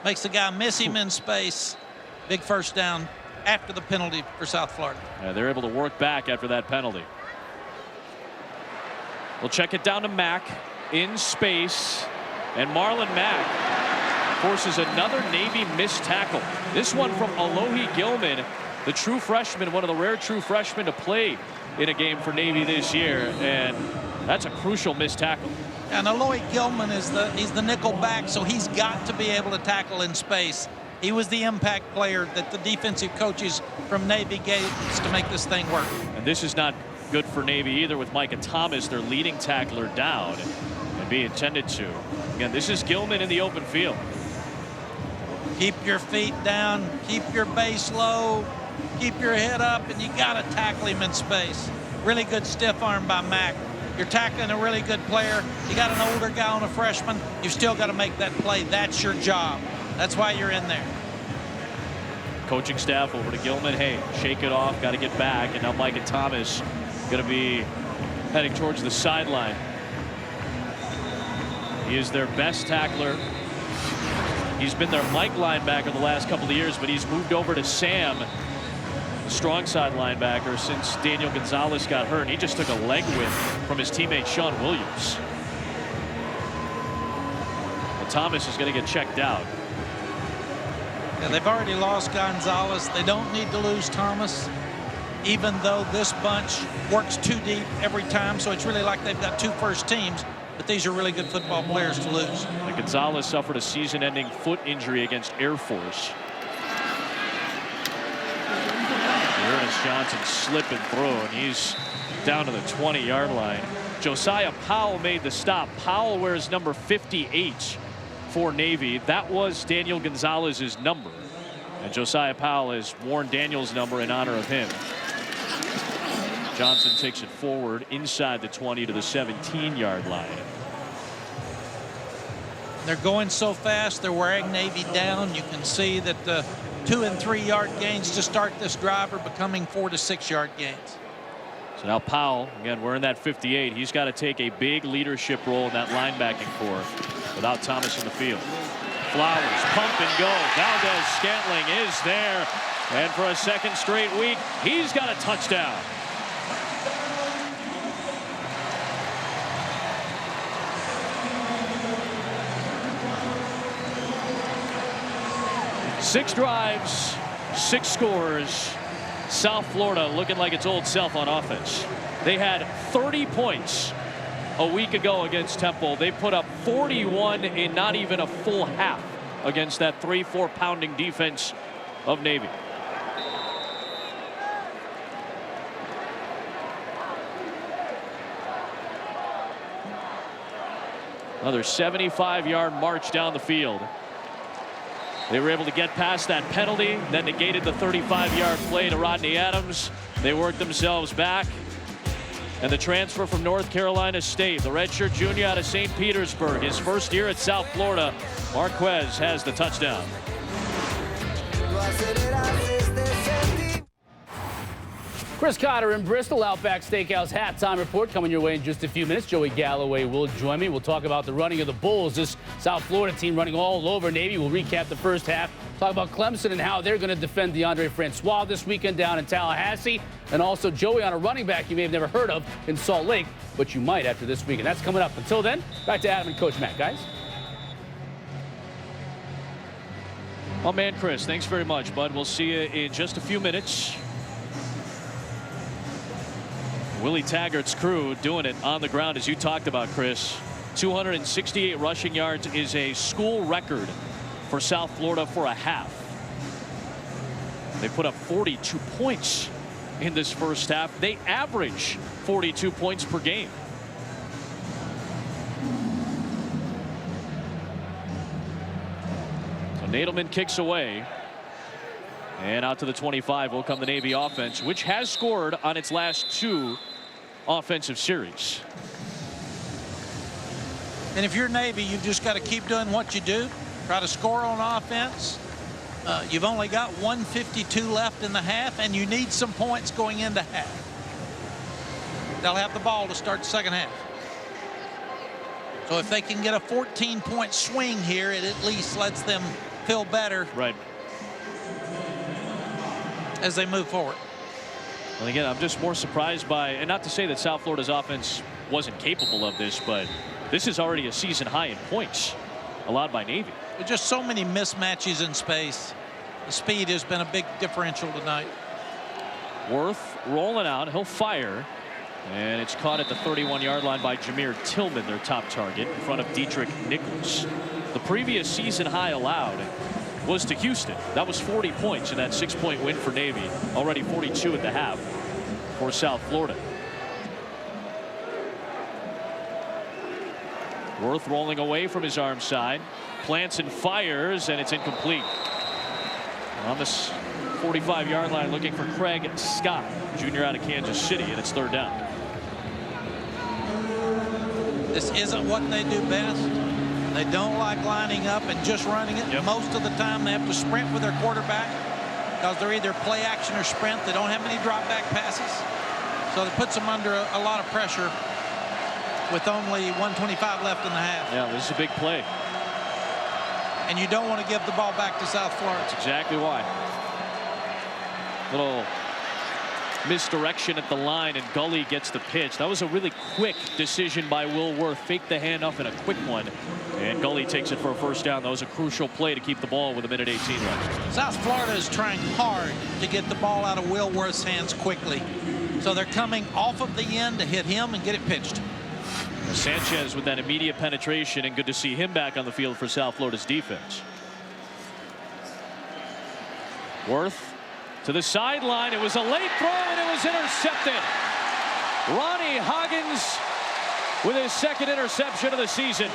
[SPEAKER 2] Makes the guy miss him in space. Big first down after the penalty for South Florida.
[SPEAKER 1] Yeah, they're able to work back after that penalty. We'll check it down to Mack in space, and Marlon Mack forces another Navy missed tackle. This one from Alohi Gilman, the true freshman, one of the rare true freshmen to play in a game for Navy this year, and that's a crucial missed tackle.
[SPEAKER 2] And Alohi Gilman is he's the nickel back, so he's got to be able to tackle in space. He was the impact player that the defensive coaches from Navy gave us to make this thing work.
[SPEAKER 1] And this is not good for Navy either with Micah Thomas, their leading tackler, down. and be intended to. Again, this is Gilman in the open field.
[SPEAKER 2] Keep your feet down, keep your base low, keep your head up, and you got to tackle him in space. Really good stiff arm by Mack. You're tackling a really good player. You got an older guy on a freshman. You've still got to make that play. That's your job. That's why you're in there.
[SPEAKER 1] Coaching staff over to Gilman. Hey, shake it off. Got to get back. And now Micah Thomas going to be heading towards the sideline. He is their best tackler. He's been their Mike linebacker the last couple of years, but he's moved over to Sam, the strong side linebacker, since Daniel Gonzalez got hurt. He just took a leg whip from his teammate Sean Williams. Well, Thomas is going to get checked out.
[SPEAKER 2] Yeah, they've already lost Gonzalez. They don't need to lose Thomas, even though this bunch works too deep every time. So it's really like they've got two first teams, but these are really good football players to lose.
[SPEAKER 1] And Gonzalez suffered a season-ending foot injury against Air Force. Ernest Johnson slipping through, and he's down to the 20-yard line. Josiah Powell made the stop. Powell wears number 58 for Navy. That was Daniel Gonzalez's number, and Josiah Powell has worn Daniel's number in honor of him. Johnson takes it forward inside the 20 to the 17-yard line.
[SPEAKER 2] They're going so fast, they're wearing Navy down. You can see that the 2- and 3-yard gains to start this drive are becoming 4- to 6-yard gains.
[SPEAKER 1] So now Powell, again, wearing that 58. He's got to take a big leadership role in that linebacking core without Thomas in the field. Flowers, pump and go. Valdez Scantling is there. And for a second straight week, he's got a touchdown. Six drives, 6 scores. South Florida looking like its old self on offense. They had 30 points a week ago against Temple. They put up 41 in not even a full half against that 3-4 pounding defense of Navy. Another 75-yard march down the field. They were able to get past that penalty, then negated the 35-yard play to Rodney Adams. They worked themselves back. And the transfer from North Carolina State, the redshirt junior out of St. Petersburg, his first year at South Florida, Marquez has the touchdown.
[SPEAKER 7] Chris Cotter in Bristol, Outback Steakhouse halftime report coming your way in just a few minutes. Joey Galloway will join me. We'll talk about the running of the Bulls. This South Florida team running all over Navy. We'll recap the first half. Talk about Clemson and how they're going to defend DeAndre Francois this weekend down in Tallahassee. And also Joey on a running back you may have never heard of in Salt Lake, but you might after this weekend. That's coming up. Until then, back to Adam and Coach Matt, guys.
[SPEAKER 1] Oh, man, Chris, thanks very much, bud. We'll see you in just a few minutes. Willie Taggart's crew doing it on the ground, as you talked about, Chris. 268 rushing yards is a school record for South Florida for a half. They put up 42 points in this first half. They average 42 points per game. So Nadelman kicks away. And out to the 25 will come the Navy offense, which has scored on its last 2 offensive series.
[SPEAKER 2] And if you're Navy, you've just got to keep doing what you do. Try to score on offense. You've only got 1:52 left in the half, and you need some points going into half. They'll have the ball to start the second half. So if they can get a 14-point swing here, it at least lets them feel better.
[SPEAKER 1] Right.
[SPEAKER 2] As they move forward.
[SPEAKER 1] Well, again, I'm just more surprised by, and not to say that South Florida's offense wasn't capable of this, but this is already a season high in points allowed by Navy.
[SPEAKER 2] There's just so many mismatches in space. The speed has been a big differential tonight.
[SPEAKER 1] Worth rolling out. He'll fire. And it's caught at the 31-yard line by Jameer Tillman, their top target, in front of Dietrich Nichols. The previous season high allowed was to Houston. That was 40 points in that 6-point win for Navy. Already 42 at the half for South Florida. Worth rolling away from his arm side. Plants and fires, and it's incomplete. On this 45-yard line, looking for Craig Scott, junior out of Kansas City, and it's 3rd down.
[SPEAKER 2] This isn't what they do best. They don't like lining up and just running it.
[SPEAKER 1] Yep.
[SPEAKER 2] Most of the time they have to sprint with their quarterback because they're either play action or sprint. They don't have many drop back passes. So it puts them under a lot of pressure with only 1:25 left in the half.
[SPEAKER 1] Yeah, this is a big play.
[SPEAKER 2] And you don't want to give the ball back to South Florida.
[SPEAKER 1] That's exactly why. Little misdirection at the line, and Gully gets the pitch. That was a really quick decision by Will Worth. Fake the handoff in a quick one, and Gully takes it for a 1st down. That was a crucial play to keep the ball with 1:18 left.
[SPEAKER 2] South Florida is trying hard to get the ball out of Will Worth's hands quickly. So they're coming off of the end to hit him and get it pitched.
[SPEAKER 1] Sanchez with that immediate penetration, and good to see him back on the field for South Florida's defense. Worth to the sideline. It was a late throw, and it was intercepted. Ronnie Hoggins with his 2nd interception of the season.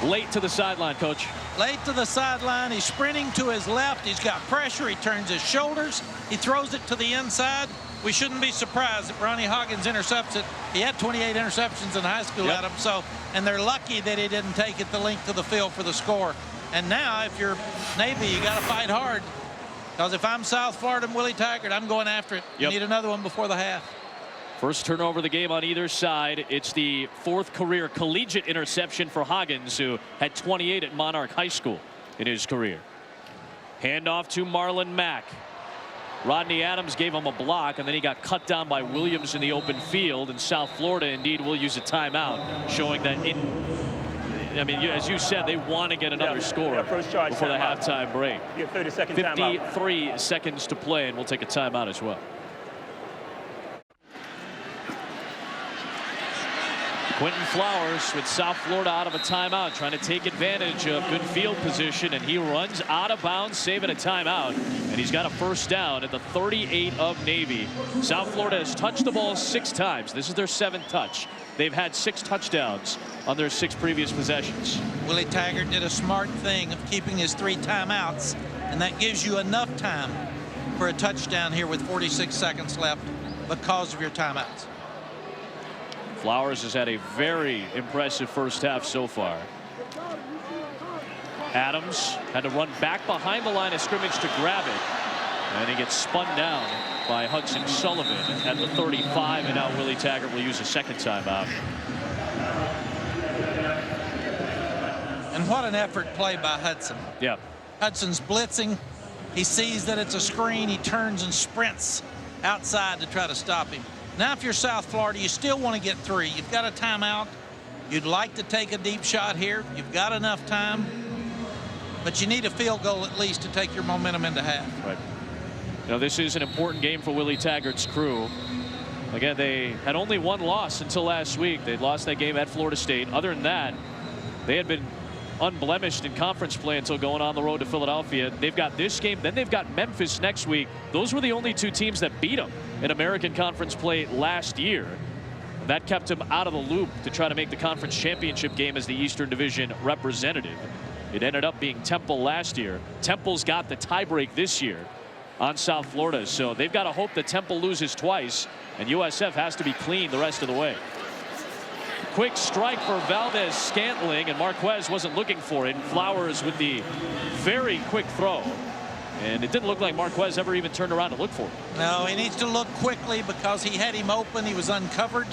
[SPEAKER 1] Late to the sideline, Coach.
[SPEAKER 2] Late to the sideline. He's sprinting to his left. He's got pressure. He turns his shoulders. He throws it to the inside. We shouldn't be surprised if Ronnie Hoggins intercepts it. He had 28 interceptions in high school, Adam. So, and they're lucky that he didn't take it the length of the field for the score. And now, if you're Navy, you got to fight hard. Because if I'm South Florida and Willie Taggart, I'm going after it. You need another one before the half.
[SPEAKER 1] First turnover of the game on either side. It's the 4th career collegiate interception for Hoggins, who had 28 at Monarch High School in his career. Handoff to Marlon Mack. Rodney Adams gave him a block, and then he got cut down by Williams in the open field, and South Florida indeed will use a timeout, showing that I mean, as you said, they want to get another score before the halftime break.
[SPEAKER 4] 30-second timeout.
[SPEAKER 1] 53 seconds to play, and we'll take a timeout as well. Quentin Flowers with South Florida out of a timeout, trying to take advantage of good field position, and he runs out of bounds, saving a timeout, and he's got a 1st down at the 38 of Navy. South Florida has touched the ball 6 times. This is their 7th touch. They've had 6 touchdowns on their 6 previous possessions.
[SPEAKER 2] Willie Taggart did a smart thing of keeping his 3 timeouts, and that gives you enough time for a touchdown here with 46 seconds left because of your timeouts.
[SPEAKER 1] Flowers has had a very impressive 1st half so far. Adams had to run back behind the line of scrimmage to grab it, and he gets spun down by Hudson Sullivan at the 35, and now Willie Taggart will use a 2nd timeout.
[SPEAKER 2] And what an effort play by Hudson.
[SPEAKER 1] Yeah.
[SPEAKER 2] Hudson's blitzing. He sees that it's a screen. He turns and sprints outside to try to stop him. Now, if you're South Florida, you still want to get 3. You've got a timeout. You'd like to take a deep shot here. You've got enough time. But you need a field goal at least to take your momentum into half.
[SPEAKER 1] Right. You know, this is an important game for Willie Taggart's crew. Again, they had only 1 loss until last week. They'd lost that game at Florida State. Other than that, they had been unblemished in conference play until going on the road to Philadelphia. They've got this game, then they've got Memphis next week. Those were the only 2 teams that beat them in American Conference play last year. That kept him out of the loop to try to make the conference championship game as the Eastern Division representative. It ended up being Temple last year. Temple's got the tiebreak this year on South Florida, so they've got to hope that Temple loses twice, and USF has to be clean the rest of the way. Quick strike for Valdez Scantling, and Marquez wasn't looking for it. Flowers with the very quick throw, and it didn't look like Marquez ever even turned around to look for it.
[SPEAKER 2] No, he needs to look quickly because he had him open. He was uncovered.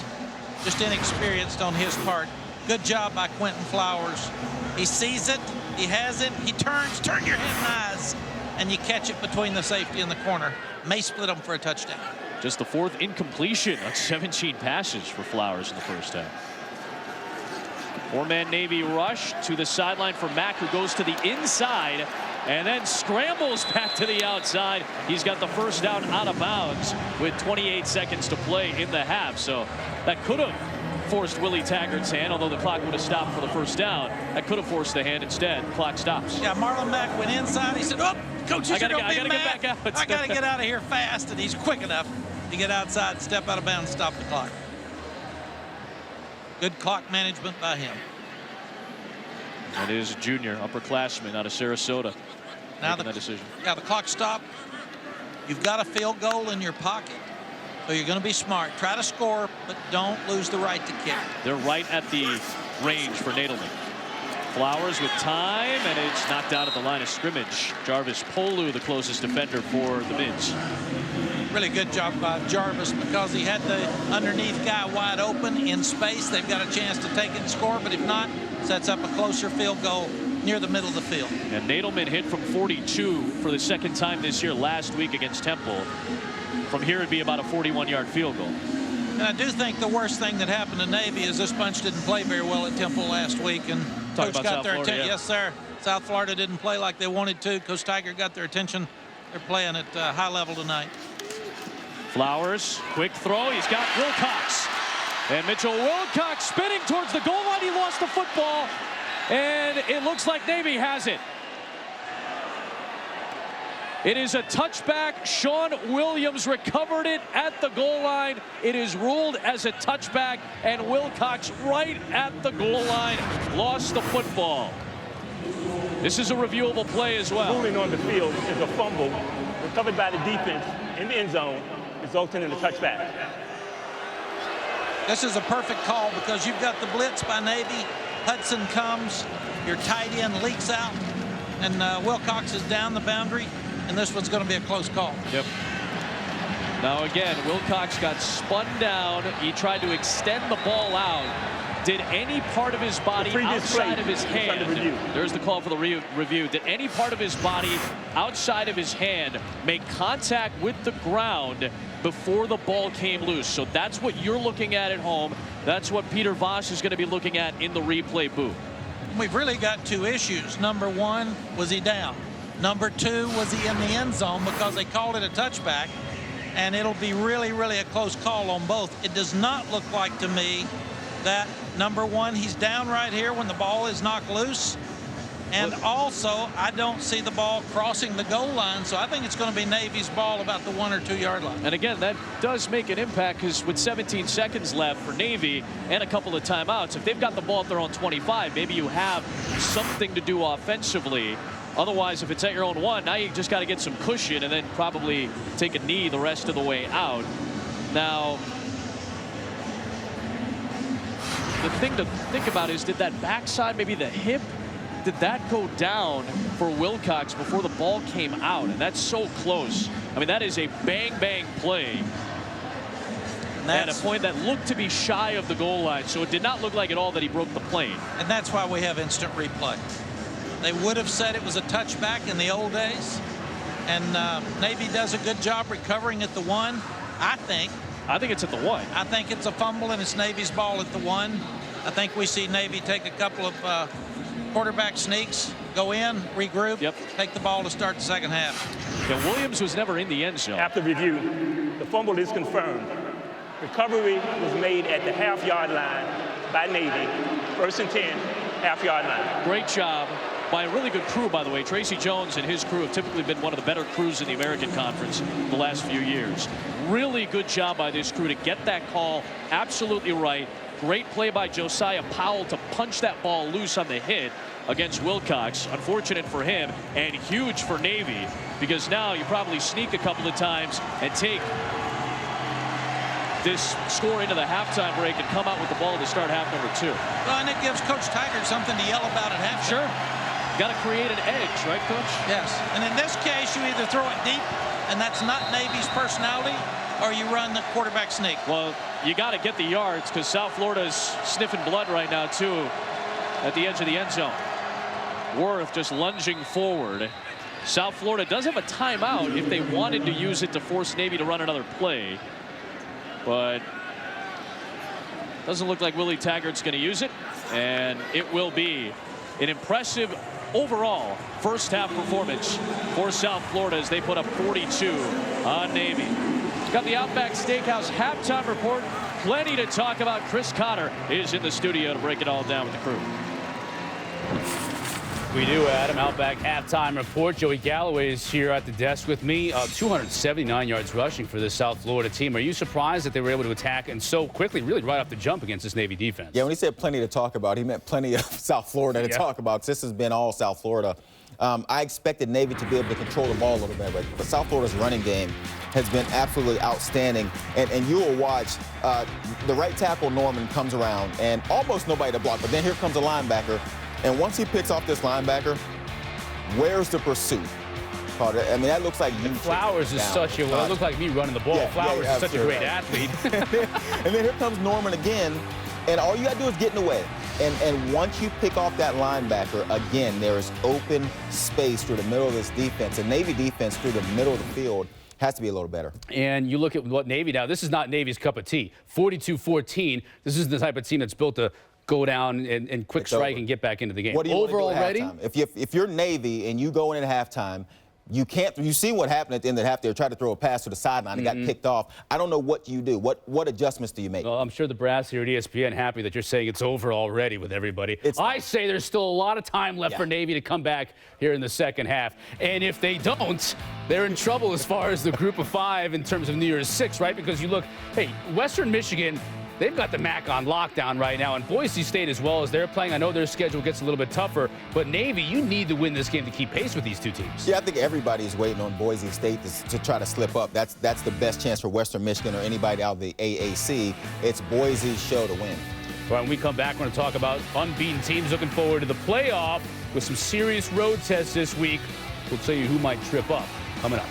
[SPEAKER 2] Just inexperienced on his part. Good job by Quentin Flowers. He sees it. He has it. He turns. Turn your head and eyes, and you catch it between the safety and the corner. May split them for a touchdown.
[SPEAKER 1] Just the 4th incompletion on 17 passes for Flowers in the 1st half. 4-man Navy rush to the sideline for Mack, who goes to the inside and then scrambles back to the outside. He's got the 1st down out of bounds with 28 seconds to play in the half. So that could have forced Willie Taggart's hand, although the clock would have stopped for the 1st down. That could have forced the hand. Instead, clock stops.
[SPEAKER 2] Yeah, Marlon Mack went inside. He said, oh, Coach,
[SPEAKER 1] I gotta get back out.
[SPEAKER 2] I got to get out of here fast, and he's quick enough to get outside, step out of bounds, stop the clock. Good clock management by him.
[SPEAKER 1] That is a junior upperclassman out of Sarasota.
[SPEAKER 2] Now
[SPEAKER 1] that decision.
[SPEAKER 2] Yeah, the clock stopped. You've got a field goal in your pocket, so you're going to be smart. Try to score, but don't lose the right to kick.
[SPEAKER 1] They're right at the range for Nadelman. Flowers with time, and it's knocked out at the line of scrimmage. Jarvis Polu, the closest defender for the Mids.
[SPEAKER 2] Really good job by Jarvis because he had the underneath guy wide open in space. They've got a chance to take it and score, but if not, sets up a closer field goal near the middle of the field.
[SPEAKER 1] And Nadelman hit from 42 for the second time this year last week against Temple. From here, it'd be about a 41-yard field goal.
[SPEAKER 2] And I do think the worst thing that happened to Navy is this bunch didn't play very well at Temple last week, and Coach got their attention. Yes, sir. South Florida didn't play like they wanted to. Coach Taggart got their attention. They're playing at high level tonight.
[SPEAKER 1] Flowers, quick throw. He's got Wilcox. And Mitchell Wilcox spinning towards the goal line. He lost the football, and it looks like Navy has it. It is a touchback. Sean Williams recovered it at the goal line. It is ruled as a touchback, and Wilcox right at the goal line lost the football. This is a reviewable play as well.
[SPEAKER 4] Ruling on the field is a fumble recovered by the defense in the end zone, resulting in a touchback.
[SPEAKER 2] This is a perfect call because you've got the blitz by Navy. Hudson comes, your tight end leaks out, and Wilcox is down the boundary. And this one's going to be a close call.
[SPEAKER 1] Yep. Now again, Wilcox got spun down. He tried to extend the ball out. Did any part of his body outside of his hand, there's the call for the review. Did any part of his body outside of his hand make contact with the ground before the ball came loose? So that's what you're looking at home. That's what Peter Voss is going to be looking at in the replay booth.
[SPEAKER 2] We've really got two issues. Number one, was he down? Number two, was he in the end zone, because they called it a touchback, and it'll be really, really a close call on both. It does not look like to me that, number one, he's down right here when the ball is knocked loose, and also I don't see the ball crossing the goal line, so I think it's going to be Navy's ball about the 1 or 2 yard line.
[SPEAKER 1] And again, that does make an impact, because with 17 seconds left for Navy and a couple of timeouts, if they've got the ball at their own 25, maybe you have something to do offensively. Otherwise, if it's at your own 1, now you just got to get some cushion and then probably take a knee the rest of the way out. Now, the thing to think about is, did that backside, maybe the hip, did that go down for Wilcox before the ball came out? And that's so close. I mean, that is a bang-bang play at a point that looked to be shy of the goal line. So it did not look like at all that he broke the plane.
[SPEAKER 2] And that's why we have instant replay. They would have said it was a touchback in the old days, and Navy does a good job recovering at the 1. I think
[SPEAKER 1] it's at the 1.
[SPEAKER 2] I think it's a fumble, and it's Navy's ball at the 1. I think we see Navy take a couple of quarterback sneaks, go in, regroup, take the ball to start the second half.
[SPEAKER 1] Yeah, Williams was never in the end zone.
[SPEAKER 4] After review, the fumble is confirmed. Recovery was made at the half-yard line by Navy. 1st and 10, half-yard line.
[SPEAKER 1] Great job by a really good crew, by the way. Tracy Jones and his crew have typically been one of the better crews in the American Conference the last few years. Really good job by this crew to get that call absolutely right. Great play by Josiah Powell to punch that ball loose on the hit against Wilcox. Unfortunate for him, and huge for Navy, because now you probably sneak a couple of times and take this score into the halftime break and come out with the ball to start half number 2.
[SPEAKER 2] Well, and it gives Coach Taggart something to yell about at halftime.
[SPEAKER 1] Sure. Got to create an edge, right, Coach?
[SPEAKER 2] Yes. And in this case, you either throw it deep, and that's not Navy's personality, or you run the quarterback sneak.
[SPEAKER 1] Well, you got to get the yards, because South Florida's sniffing blood right now, too, at the edge of the end zone. Worth just lunging forward. South Florida does have a timeout if they wanted to use it to force Navy to run another play. But doesn't look like Willie Taggart's going to use it, and it will be an impressive overall first half performance for South Florida as they put up 42 on Navy. Got the Outback Steakhouse halftime report. Plenty to talk about. Chris Cotter is in the studio to break it all down with the crew.
[SPEAKER 7] We do, Adam. Outback halftime report. Joey Galloway is here at the desk with me. 279 yards rushing for this South Florida team. Are you surprised that they were able to attack and so quickly, really right off the jump against this Navy defense?
[SPEAKER 10] Yeah, when he said plenty to talk about, he meant plenty of South Florida to talk about. This has been all South Florida. I expected Navy to be able to control the ball a little bit, but South Florida's running game has been absolutely outstanding. And you will watch the right tackle, Norman, comes around, and almost nobody to block. But then here comes a linebacker. And once he picks off this linebacker, where's the pursuit? I mean, that looks like you.
[SPEAKER 7] Flowers is such a, well, it looked like me running the ball.
[SPEAKER 10] Yeah,
[SPEAKER 7] Flowers is such a great athlete.
[SPEAKER 10] And then here comes Norman again, and all you got to do is get in the way. And once you pick off that linebacker, again, there is open space through the middle of this defense. And Navy defense through the middle of the field has to be a little better.
[SPEAKER 7] And you look at what Navy now, this is not Navy's cup of tea. 42-14, this is the type of team that's built to go down and quick strike and get back into the game.
[SPEAKER 10] What do you
[SPEAKER 7] over already?
[SPEAKER 10] If you're Navy and you go in at halftime, you can't. You see what happened at the end of the half. They tried to throw a pass to the sideline and got picked off. I don't know what you do. What adjustments do you make?
[SPEAKER 7] Well, I'm sure the brass here at ESPN happy that you're saying it's over already with everybody. I say there's still a lot of time left for Navy to come back here in the second half. And if they don't, they're in trouble as far as the group of five in terms of New Year's Six, right? Because you look, hey, Western Michigan, they've got the MAC on lockdown right now, and Boise State as well as they're playing. I know their schedule gets a little bit tougher, but Navy, you need to win this game to keep pace with these two teams.
[SPEAKER 10] Yeah, I think everybody's waiting on Boise State to try to slip up. That's the best chance for Western Michigan or anybody out of the AAC. It's Boise's show to win.
[SPEAKER 7] All right, when we come back, we're going to talk about unbeaten teams looking forward to the playoff with some serious road tests this week. We'll tell you who might trip up coming up.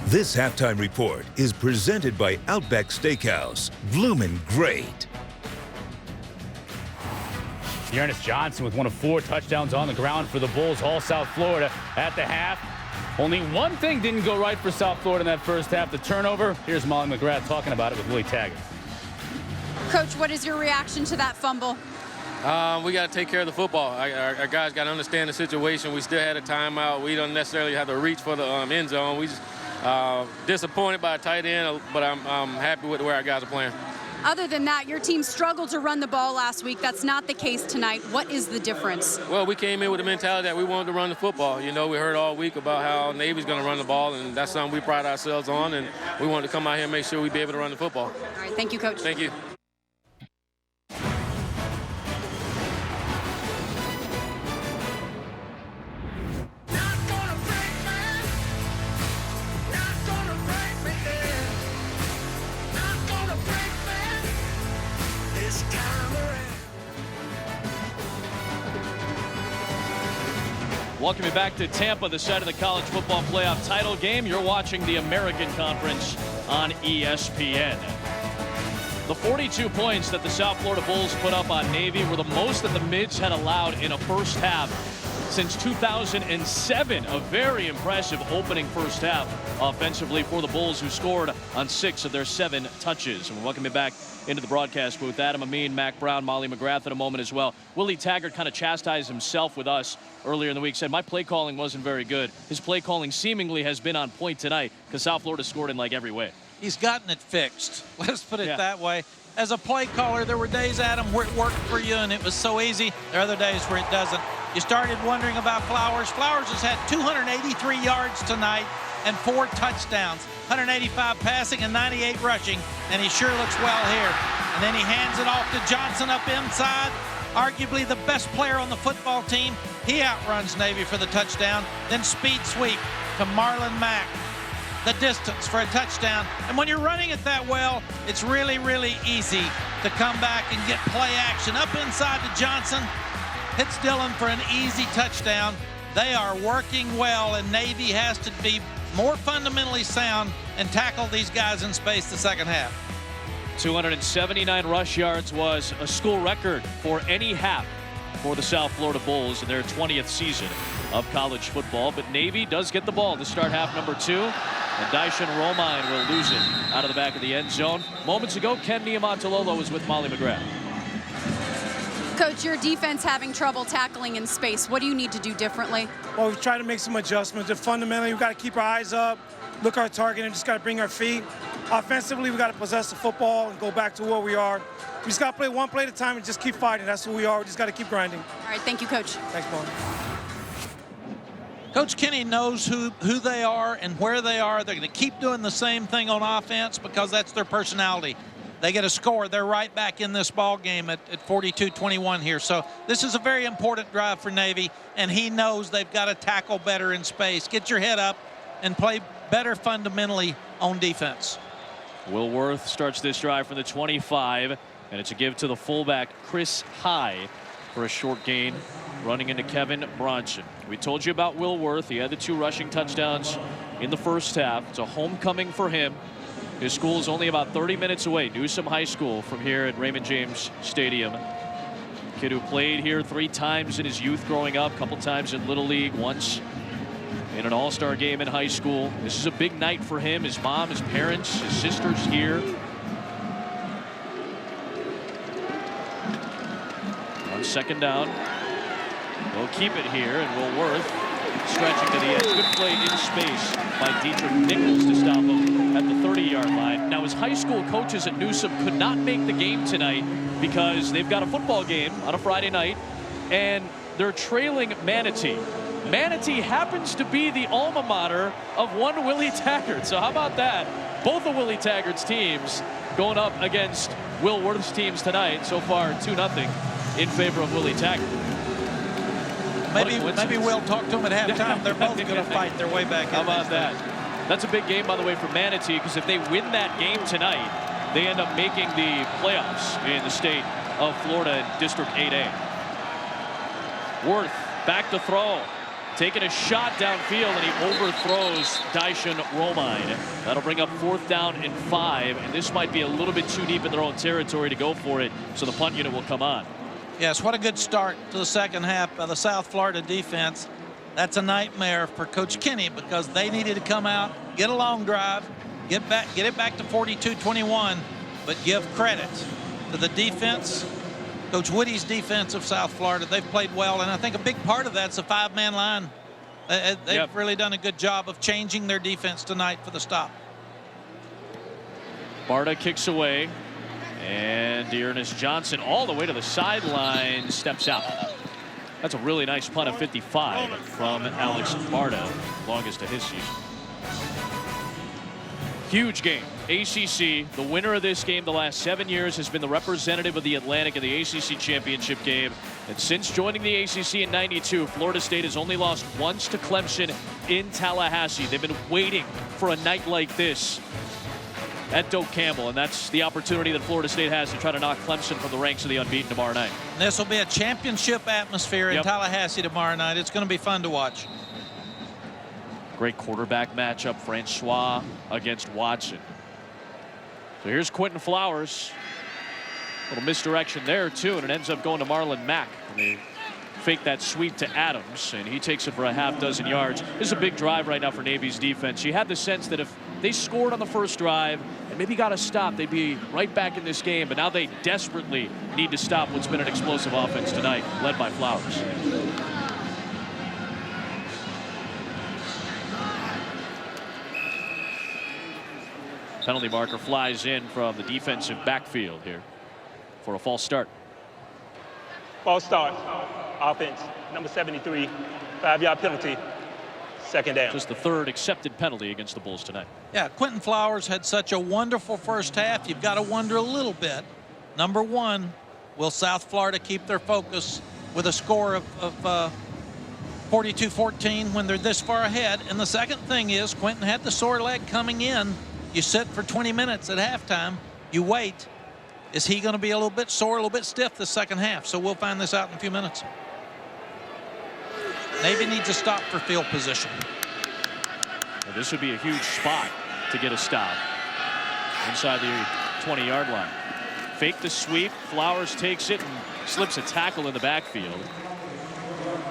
[SPEAKER 5] This halftime report is presented by Outback Steakhouse. Bloomin' great.
[SPEAKER 7] Ernest Johnson with one of 4 touchdowns on the ground for the Bulls, all South Florida at the half. Only one thing didn't go right for South Florida in that first half, the turnover. Here's Molly McGrath talking about it with Willie Taggart.
[SPEAKER 3] Coach, what is your reaction to that fumble?
[SPEAKER 11] We got to take care of the football. Our guys got to understand the situation. We still had a timeout. We don't necessarily have to reach for the end zone. We just disappointed by a tight end, but I'm happy with the way our guys are playing.
[SPEAKER 3] Other than that, your team struggled to run the ball last week. That's not the case tonight. What is the difference?
[SPEAKER 11] Well, we came in with the mentality that we wanted to run the football. You know, we heard all week about how Navy's going to run the ball, and that's something we pride ourselves on, and we wanted to come out here and make sure we'd be able to run the football.
[SPEAKER 3] All right, thank you, Coach.
[SPEAKER 11] Thank you.
[SPEAKER 1] Welcome you back to Tampa, the site of the college football playoff title game. You're watching the American Conference on ESPN. The 42 points that the South Florida Bulls put up on Navy were the most that the Mids had allowed in a first half since 2007. A very impressive opening first half offensively for the Bulls, who scored on 6 of their 7 touches. And we're welcoming back into the broadcast booth Adam Amin, Mac Brown, Molly McGrath in a moment as well. Willie Taggart kind of chastised himself with us earlier in the week, said my play calling wasn't very good. His play calling seemingly has been on point tonight because South Florida scored in like every way.
[SPEAKER 2] He's gotten it fixed. Let's put it that way. As a play caller, there were days, Adam, where it worked for you and it was so easy. There are other days where it doesn't. You started wondering about Flowers. Flowers has had 283 yards tonight and 4 touchdowns, 185 passing and 98 rushing, and he sure looks well here. And then he hands it off to Johnson up inside, arguably the best player on the football team. He outruns Navy for the touchdown. Then speed sweep to Marlon Mack. The distance for a touchdown. And when you're running it that well, it's really, really easy to come back and get play action. Up inside to Johnson, hits Dillon for an easy touchdown. They are working well, and Navy has to be more fundamentally sound and tackle these guys in space the second half.
[SPEAKER 1] 279 rush yards was a school record for any half for the South Florida Bulls in their 20th season of college football. But Navy does get the ball to start half number 2. And Dyson Romine will lose it out of the back of the end zone. Moments ago, Ken Niumatalolo was with Molly McGrath.
[SPEAKER 3] Coach, your defense having trouble tackling in space. What do you need to do differently?
[SPEAKER 12] Well, we've tried to make some adjustments. Fundamentally, we've got to keep our eyes up, look our target, and just got to bring our feet. offensively, we got to possess the football and go back to where we are. We just got to play one play at a time and just keep fighting. That's who we are. We just got to keep grinding.
[SPEAKER 3] All right, thank you, Coach.
[SPEAKER 12] Thanks, Paul.
[SPEAKER 2] Coach Kenny knows who they are and where they are. They're going to keep doing the same thing on offense because that's their personality. They get a score. They're right back in this ball game at 42-21 here. So this is a very important drive for Navy, and he knows they've got to tackle better in space. Get your head up and play better fundamentally on defense.
[SPEAKER 1] Will Worth starts this drive from the 25, and it's a give to the fullback, Chris High, for a short gain, running into Kevin Bronson. We told you about Will Worth. He had the 2 rushing touchdowns in the first half. It's a homecoming for him. His school is only about 30 minutes away, Newsome High School, from here at Raymond James Stadium. Kid who played here 3 times in his youth growing up, a couple times in Little League, once in an all-star game in high school. This is a big night for him. His mom, his parents, his sisters here. On second down, they'll keep it here, and Will Worth stretching to the edge. Good play in space by Dietrich Nichols to stop him at the 30-yard line. Now, his high school coaches at Newsome could not make the game tonight because they've got a football game on a Friday night, and they're trailing Manatee. Manatee happens to be the alma mater of one Willie Taggart. So how about that? Both of Willie Taggart's teams going up against Will Worth's teams tonight. So far, 2-0 in favor of Willie Taggart.
[SPEAKER 2] Maybe Will talk to him at halftime. They're both going to fight their way back.
[SPEAKER 1] How about that? That's a big game, by the way, for Manatee, because if they win that game tonight, they end up making the playoffs in the state of Florida in District 8A. Worth back to throw. Taking a shot downfield, and he overthrows Dyson Romine. That'll bring up 4th down and 5, and this might be a little bit too deep in their own territory to go for it, so the punt unit will come on.
[SPEAKER 2] Yes, what a good start to the second half by the South Florida defense. That's a nightmare for Coach Kenny because they needed to come out, get a long drive, get it back to 42-21, but give credit to the defense. Coach Woody's defense of South Florida. They've played well, and I think a big part of that's a 5-man line. They've really done a good job of changing their defense tonight for the stop.
[SPEAKER 1] Barta kicks away, and Dearness Johnson all the way to the sideline steps out. That's a really nice punt of 55 from Alex Barta, longest of his season. Huge game. ACC, the winner of this game the last 7 years has been the representative of the Atlantic in the ACC championship game. And since joining the ACC in '92, Florida State has only lost once to Clemson in Tallahassee. They've been waiting for a night like this at Doak Campbell, and that's the opportunity that Florida State has to try to knock Clemson from the ranks of the unbeaten tomorrow night.
[SPEAKER 2] This will be a championship atmosphere in Tallahassee tomorrow night. It's going to be fun to watch.
[SPEAKER 1] Great quarterback matchup, Francois against Watson. So here's Quentin Flowers. A little misdirection there, too, and it ends up going to Marlon Mack. And they fake that sweep to Adams, and he takes it for a half-dozen yards. This is a big drive right now for Navy's defense. You had the sense that if they scored on the first drive and maybe got a stop, they'd be right back in this game. But now they desperately need to stop what's been an explosive offense tonight, led by Flowers. Penalty marker flies in from the defensive backfield here for a false start.
[SPEAKER 4] False start. Offense, number 73, 5-yard penalty, second down.
[SPEAKER 1] Just the 3rd accepted penalty against the Bulls tonight.
[SPEAKER 2] Yeah, Quentin Flowers had such a wonderful first half. You've got to wonder a little bit. Number one, will South Florida keep their focus with a score of 42-14 when they're this far ahead? And the second thing is Quentin had the sore leg coming in. You sit for 20 minutes at halftime. You wait. Is he going to be a little bit sore, a little bit stiff the second half? So we'll find this out in a few minutes. Navy needs a stop for field position.
[SPEAKER 1] Well, this would be a huge spot to get a stop inside the 20-yard line. Fake the sweep. Flowers takes it and slips a tackle in the backfield.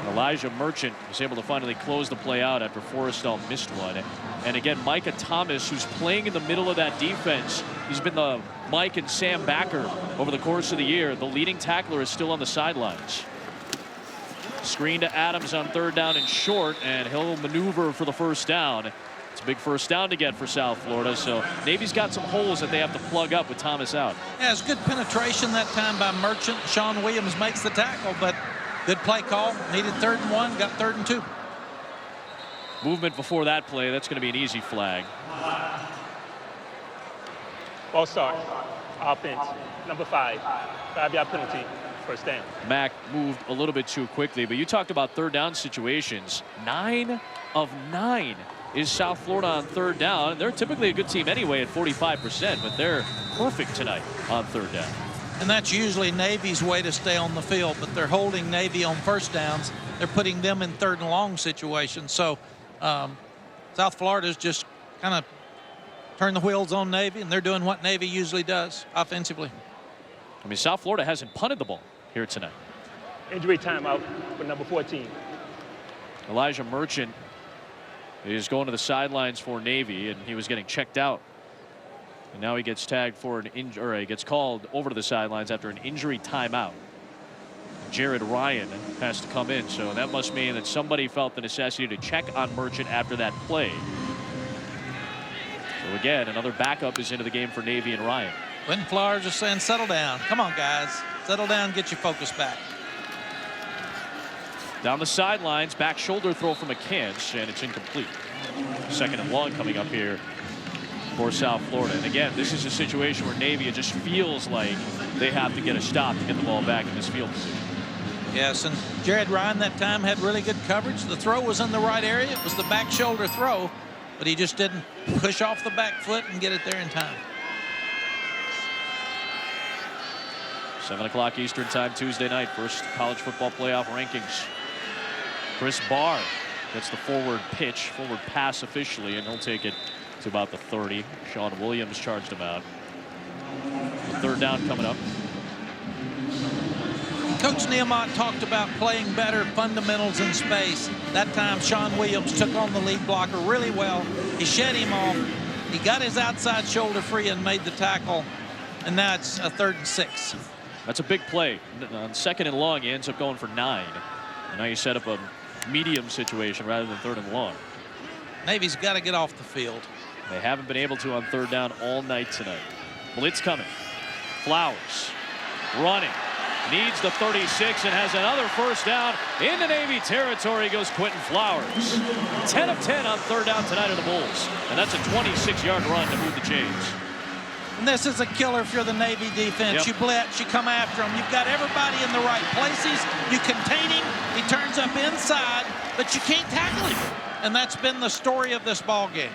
[SPEAKER 1] Elijah Merchant was able to finally close the play out after Forrestal missed one. And again, Micah Thomas, who's playing in the middle of that defense, he's been the Mike and Sam backer over the course of the year. The leading tackler is still on the sidelines. Screen to Adams on 3rd down and short, and he'll maneuver for the first down. It's a big first down to get for South Florida, so Navy's got some holes that they have to plug up with Thomas out.
[SPEAKER 2] Yeah, it's good penetration that time by Merchant. Sean Williams makes the tackle, but good play call. Needed 3rd and 1, got 3rd and 2.
[SPEAKER 1] Movement before that play, that's going to be an easy flag.
[SPEAKER 4] Ball start. Offense. Number 5. 5-yard penalty. First down.
[SPEAKER 1] Mack moved a little bit too quickly, but you talked about 3rd down situations. 9 of 9 is South Florida on 3rd down. They're typically a good team anyway at 45%, but they're perfect tonight on 3rd down.
[SPEAKER 2] And that's usually Navy's way to stay on the field, but they're holding Navy on 1st downs. They're putting them in 3rd and long situations. So South Florida's just kind of turned the wheels on Navy, and they're doing what Navy usually does offensively.
[SPEAKER 1] I mean, South Florida hasn't punted the ball here tonight.
[SPEAKER 4] Injury timeout for number 14.
[SPEAKER 1] Elijah Merchant is going to the sidelines for Navy, and he was getting checked out. And now he gets tagged for an injury, or he gets called over to the sidelines after an injury timeout. Jared Ryan has to come in, so that must mean that somebody felt the necessity to check on Merchant after that play. So again, another backup is into the game for Navy and Ryan.
[SPEAKER 2] Quentin Flowers is saying, settle down. Come on, guys. Settle down, get your focus back.
[SPEAKER 1] Down the sidelines, back shoulder throw from McCants, and it's incomplete. 2nd and long coming up here for South Florida. And again, this is a situation where Navy, it just feels like they have to get a stop to get the ball back in this field position.
[SPEAKER 2] Yes, and Jared Ryan that time had really good coverage. The throw was in the right area. It was the back shoulder throw, but he just didn't push off the back foot and get it there in time.
[SPEAKER 1] 7 o'clock Eastern time Tuesday night, first college football playoff rankings. Chris Barr gets the forward pitch, forward pass officially, and he'll take it to about the 30. Sean Williams charged him out. 3rd down coming up.
[SPEAKER 2] Coach Niumatalolo talked about playing better fundamentals in space. That time Sean Williams took on the lead blocker really well. He shed him off. He got his outside shoulder free and made the tackle. And now it's a 3rd and 6.
[SPEAKER 1] That's a big play. On 2nd and long, he ends up going for 9. And now you set up a medium situation rather than 3rd and long.
[SPEAKER 2] Navy's got to get off the field.
[SPEAKER 1] They haven't been able to on 3rd down all night tonight. Blitz coming. Flowers running. Needs the 36 and has another first down. Into Navy territory goes Quentin Flowers. 10 of 10 on 3rd down tonight of the Bulls. And that's a 26-yard run to move the chains.
[SPEAKER 2] And this is a killer if you're the Navy defense.
[SPEAKER 1] Yep.
[SPEAKER 2] You blitz, you come after him. You've got everybody in the right places. You contain him. He turns up inside, but you can't tackle him. And that's been the story of this ball game.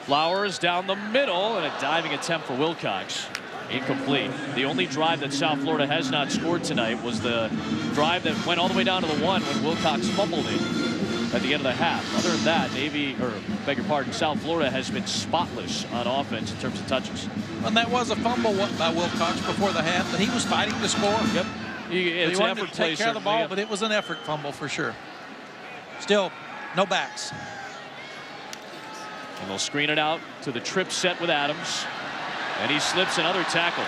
[SPEAKER 1] Flowers down the middle, and a diving attempt for Wilcox. Incomplete. The only drive that South Florida has not scored tonight was the drive that went all the way down to the 1 when Wilcox fumbled it at the end of the half. Other than that, Navy, or beg your pardon, South Florida has been spotless on offense in terms of touches.
[SPEAKER 2] And that was a fumble by Wilcox before the half, but he was fighting to score.
[SPEAKER 1] Yep.
[SPEAKER 2] He wanted to take care of the ball, but it was an effort fumble for sure. Still, no backs.
[SPEAKER 1] And they'll screen it out to the trip set with Adams. And he slips another tackle.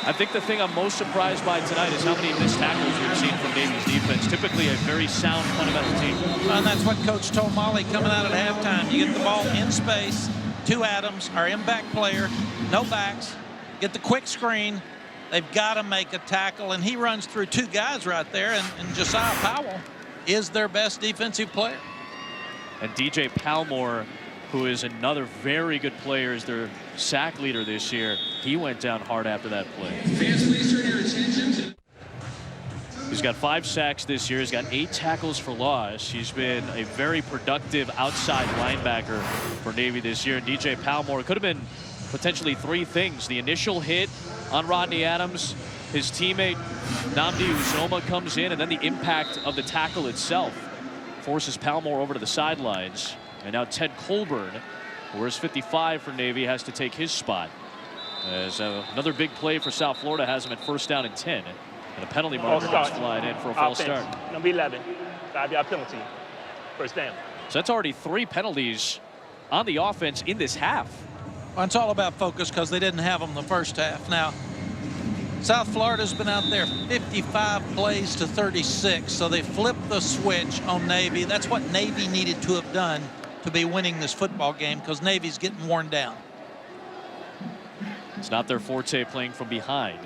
[SPEAKER 1] I think the thing I'm most surprised by tonight is how many missed tackles we've seen from Navy's defense. Typically a very sound fundamental team.
[SPEAKER 2] And that's what Coach told Molly coming out at halftime. You get the ball in space to Adams, our in-back player, no backs, get the quick screen. They've got to make a tackle, and he runs through 2 guys right there, and Josiah Powell is their best defensive player.
[SPEAKER 1] And DJ Palmore, who is another very good player, is their sack leader this year. He went down hard after that play. He's got 5 sacks this year. He's got 8 tackles for loss. He's been a very productive outside linebacker for Navy this year. And DJ Palmore could have been potentially 3 things. The initial hit on Rodney Adams, his teammate Nnamdi Uzoma comes in, and then the impact of the tackle itself forces Palmore over to the sidelines. And now Ted Colburn, who wears 55 for Navy, has to take his spot. As another big play for South Florida has him at 1st down and 10. And a penalty marker gets flying in for a false start.
[SPEAKER 4] Number 11, 5-yard penalty. First down.
[SPEAKER 1] So that's already 3 penalties on the offense in this half.
[SPEAKER 2] Well, it's all about focus because they didn't have them the first half. Now, South Florida's been out there 55 plays to 36, so they flipped the switch on Navy. That's what Navy needed to have done to be winning this football game, because Navy's getting worn down.
[SPEAKER 1] It's not their forte playing from behind.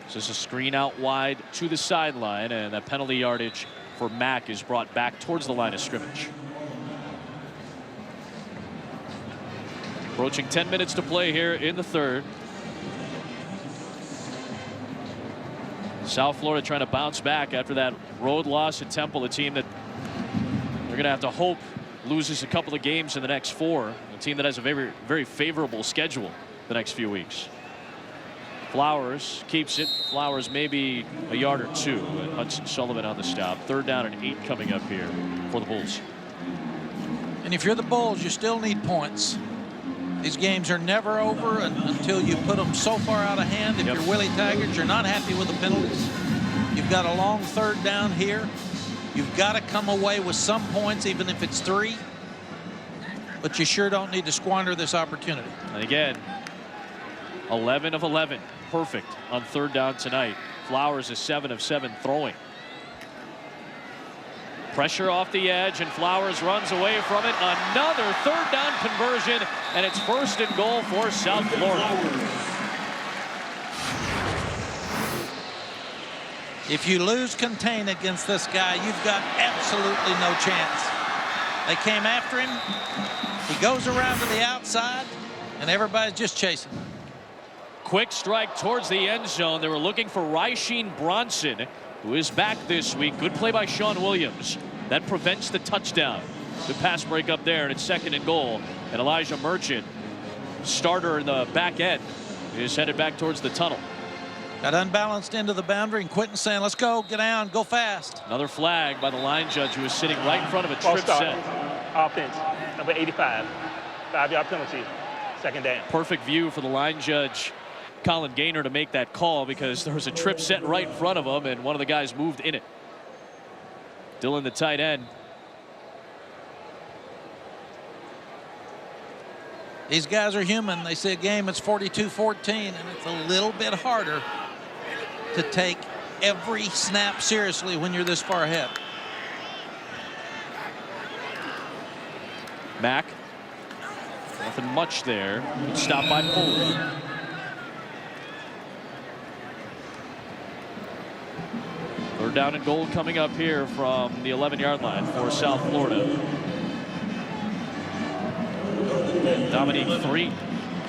[SPEAKER 1] So it's a screen out wide to the sideline, and that penalty yardage for Mack is brought back towards the line of scrimmage. Approaching 10 minutes to play here in the third. South Florida trying to bounce back after that road loss at Temple, a team that they're going to have to hope loses a couple of games in the next 4. A team that has a very, very favorable schedule the next few weeks. Flowers keeps it. Flowers maybe a yard or 2. And Hudson Sullivan on the stop. 3rd down and 8 coming up here for the Bulls.
[SPEAKER 2] And if you're the Bulls, you still need points. These games are never over until you put them so far out of hand. If you're Willie Taggart, you're not happy with the penalties. You've got a long 3rd down here. You've got to come away with some points, even if it's 3. But you sure don't need to squander this opportunity.
[SPEAKER 1] And again, 11 of 11. Perfect on 3rd down tonight. Flowers is 7 of 7 throwing. Pressure off the edge, and Flowers runs away from it. Another 3rd down conversion, and it's 1st and goal for South Florida.
[SPEAKER 2] If you lose contain against this guy, you've got absolutely no chance. They came after him. He goes around to the outside, and everybody's just chasing.
[SPEAKER 1] Quick strike towards the end zone. They were looking for Ryshean Bronson, who is back this week. Good play by Sean Williams. That prevents the touchdown. Good pass break up there, and it's 2nd and goal. And Elijah Merchant, starter in the back end, is headed back towards the tunnel.
[SPEAKER 2] Got unbalanced into the boundary, and Quentin saying, let's go, get down, go fast.
[SPEAKER 1] Another flag by the line judge, who is sitting right in front of a trip set.
[SPEAKER 4] Offense, number 85, 5-yard penalty, 2nd down.
[SPEAKER 1] Perfect view for the line judge, Colin Gaynor, to make that call, because there was a trip set right in front of him, and one of the guys moved in it. Dillon, the tight end.
[SPEAKER 2] These guys are human. They see a game, it's 42-14, and it's a little bit harder to take every snap seriously when you're this far ahead.
[SPEAKER 1] Mack, nothing much there. Stopped by Foley. Third down and goal coming up here from the 11-yard line for South Florida. Dominique Three,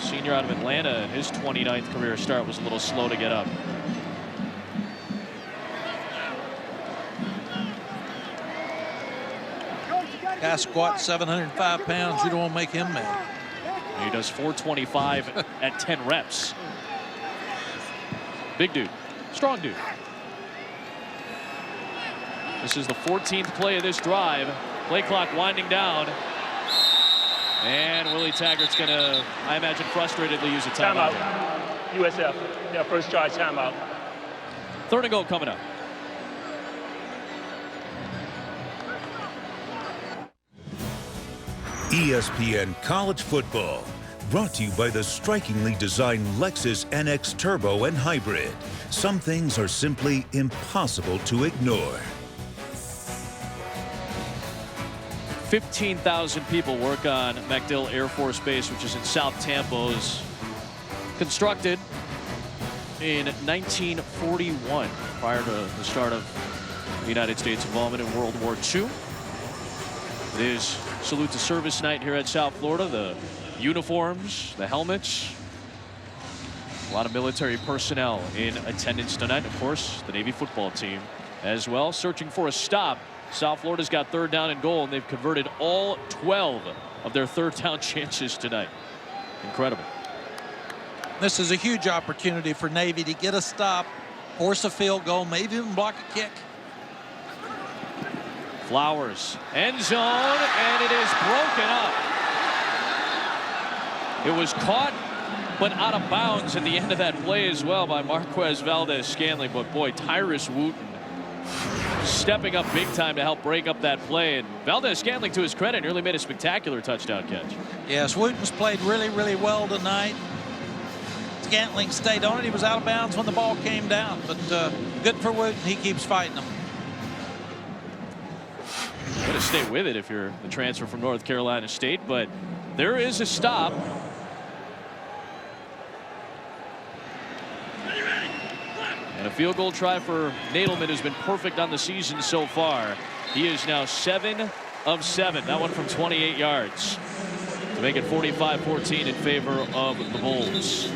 [SPEAKER 1] senior out of Atlanta, his 29th career start was a little slow to get up.
[SPEAKER 2] Guy squats 705 pounds. You don't want to make him mad.
[SPEAKER 1] He does 425 at 10 reps. Big dude, strong dude. This is the 14th play of this drive. Play clock winding down. And Willie Taggart's going to, I imagine, frustratedly use a timeout.
[SPEAKER 4] USF, their first charge timeout.
[SPEAKER 1] 3rd and goal coming up.
[SPEAKER 5] ESPN College Football, brought to you by the strikingly designed Lexus NX Turbo and Hybrid. Some things are simply impossible to ignore.
[SPEAKER 1] 15,000 people work on MacDill Air Force Base, which is in South Tampa. It was constructed in 1941, prior to the start of the United States involvement in World War II. It is salute to service night here at South Florida. The uniforms, the helmets, a lot of military personnel in attendance tonight. Of course, the Navy football team as well, searching for a stop. South Florida's got 3rd down and goal, and they've converted all 12 of their 3rd down chances tonight. Incredible.
[SPEAKER 2] This is a huge opportunity for Navy to get a stop, force a field goal, maybe even block a kick.
[SPEAKER 1] Flowers, end zone, and it is broken up. It was caught, but out of bounds at the end of that play as well by Marquez Valdez-Scantling. But boy, Tyrus Wooten stepping up big time to help break up that play. And Valdez-Scantling, to his credit, nearly made a spectacular touchdown catch.
[SPEAKER 2] Yes, Wooten's played really, really well tonight. He's Scantling stayed on it. He was out of bounds when the ball came down. But good for Wooten. He keeps fighting them.
[SPEAKER 1] You got to stay with it if you're the transfer from North Carolina State. But there is a stop. And a field goal try for Nadelman, who's been perfect on the season so far. He is now 7 of 7. That one from 28 yards to make it 45-14 in favor of the Bulls.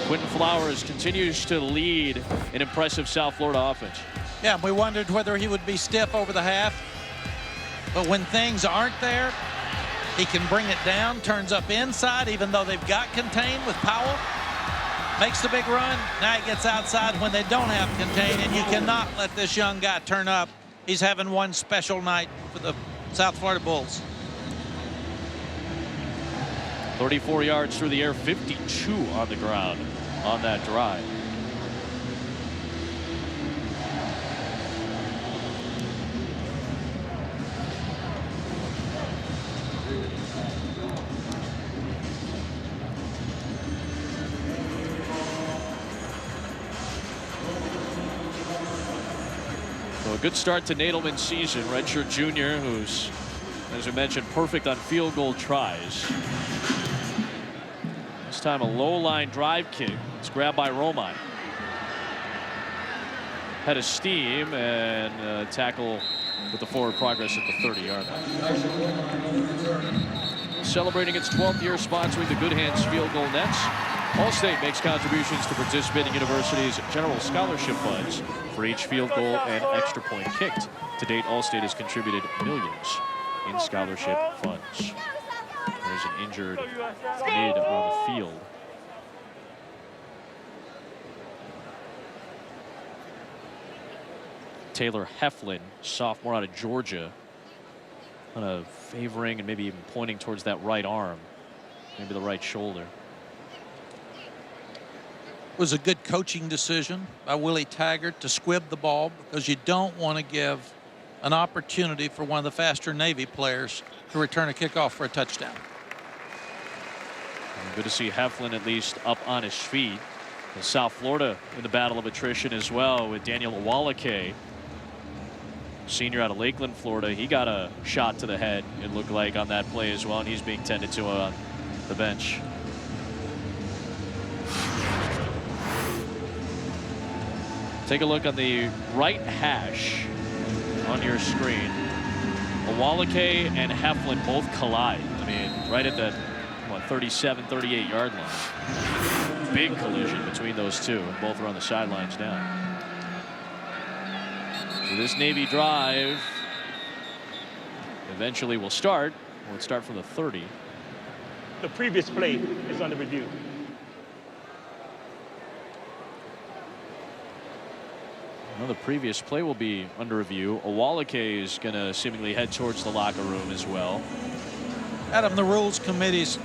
[SPEAKER 1] Quentin Flowers continues to lead an impressive South Florida offense.
[SPEAKER 2] Yeah, we wondered whether he would be stiff over the half. But when things aren't there, he can bring it down, turns up inside, even though they've got contained with Powell. Makes the big run. Now he gets outside when they don't have contain, and you cannot let this young guy turn up. He's having one special night for the South Florida Bulls.
[SPEAKER 1] 34 yards through the air, 52 on the ground on that drive. So a good start to Nadelman's season. Redshirt junior, who's, as we mentioned, perfect on field goal tries. This time a low line drive kick. It's grabbed by Romine. Head of steam and tackle with the forward progress at the 30-yard line. Celebrating its 12th year sponsoring the Good Hands Field Goal Nets, Allstate makes contributions to participating universities' general scholarship funds for each field goal and extra point kicked. To date, Allstate has contributed millions in scholarship funds. There's an injured mid on the field. Taylor Heflin, sophomore out of Georgia, kind of favoring and maybe even pointing towards that right arm, maybe the right shoulder.
[SPEAKER 2] It was a good coaching decision by Willie Taggart to squib the ball, because you don't want to give an opportunity for one of the faster Navy players to return a kickoff for a touchdown.
[SPEAKER 1] Good to see Heflin at least up on his feet. And South Florida in the battle of attrition as well, with Daniel Awalake, senior out of Lakeland, Florida. He got a shot to the head, it looked like, on that play as well, and he's being tended to on the bench. Take a look on the right hash on your screen. Awalake and Heflin both collide. I mean, right at the 37, 38 yard line. Big collision between those two, and both are on the sidelines now. So this Navy drive eventually will start. Will it start from the 30?
[SPEAKER 4] The previous play is under review.
[SPEAKER 1] Well, the previous play will be under review. Awalake is going to seemingly head towards the locker room as well.
[SPEAKER 2] Adam, the rules committee's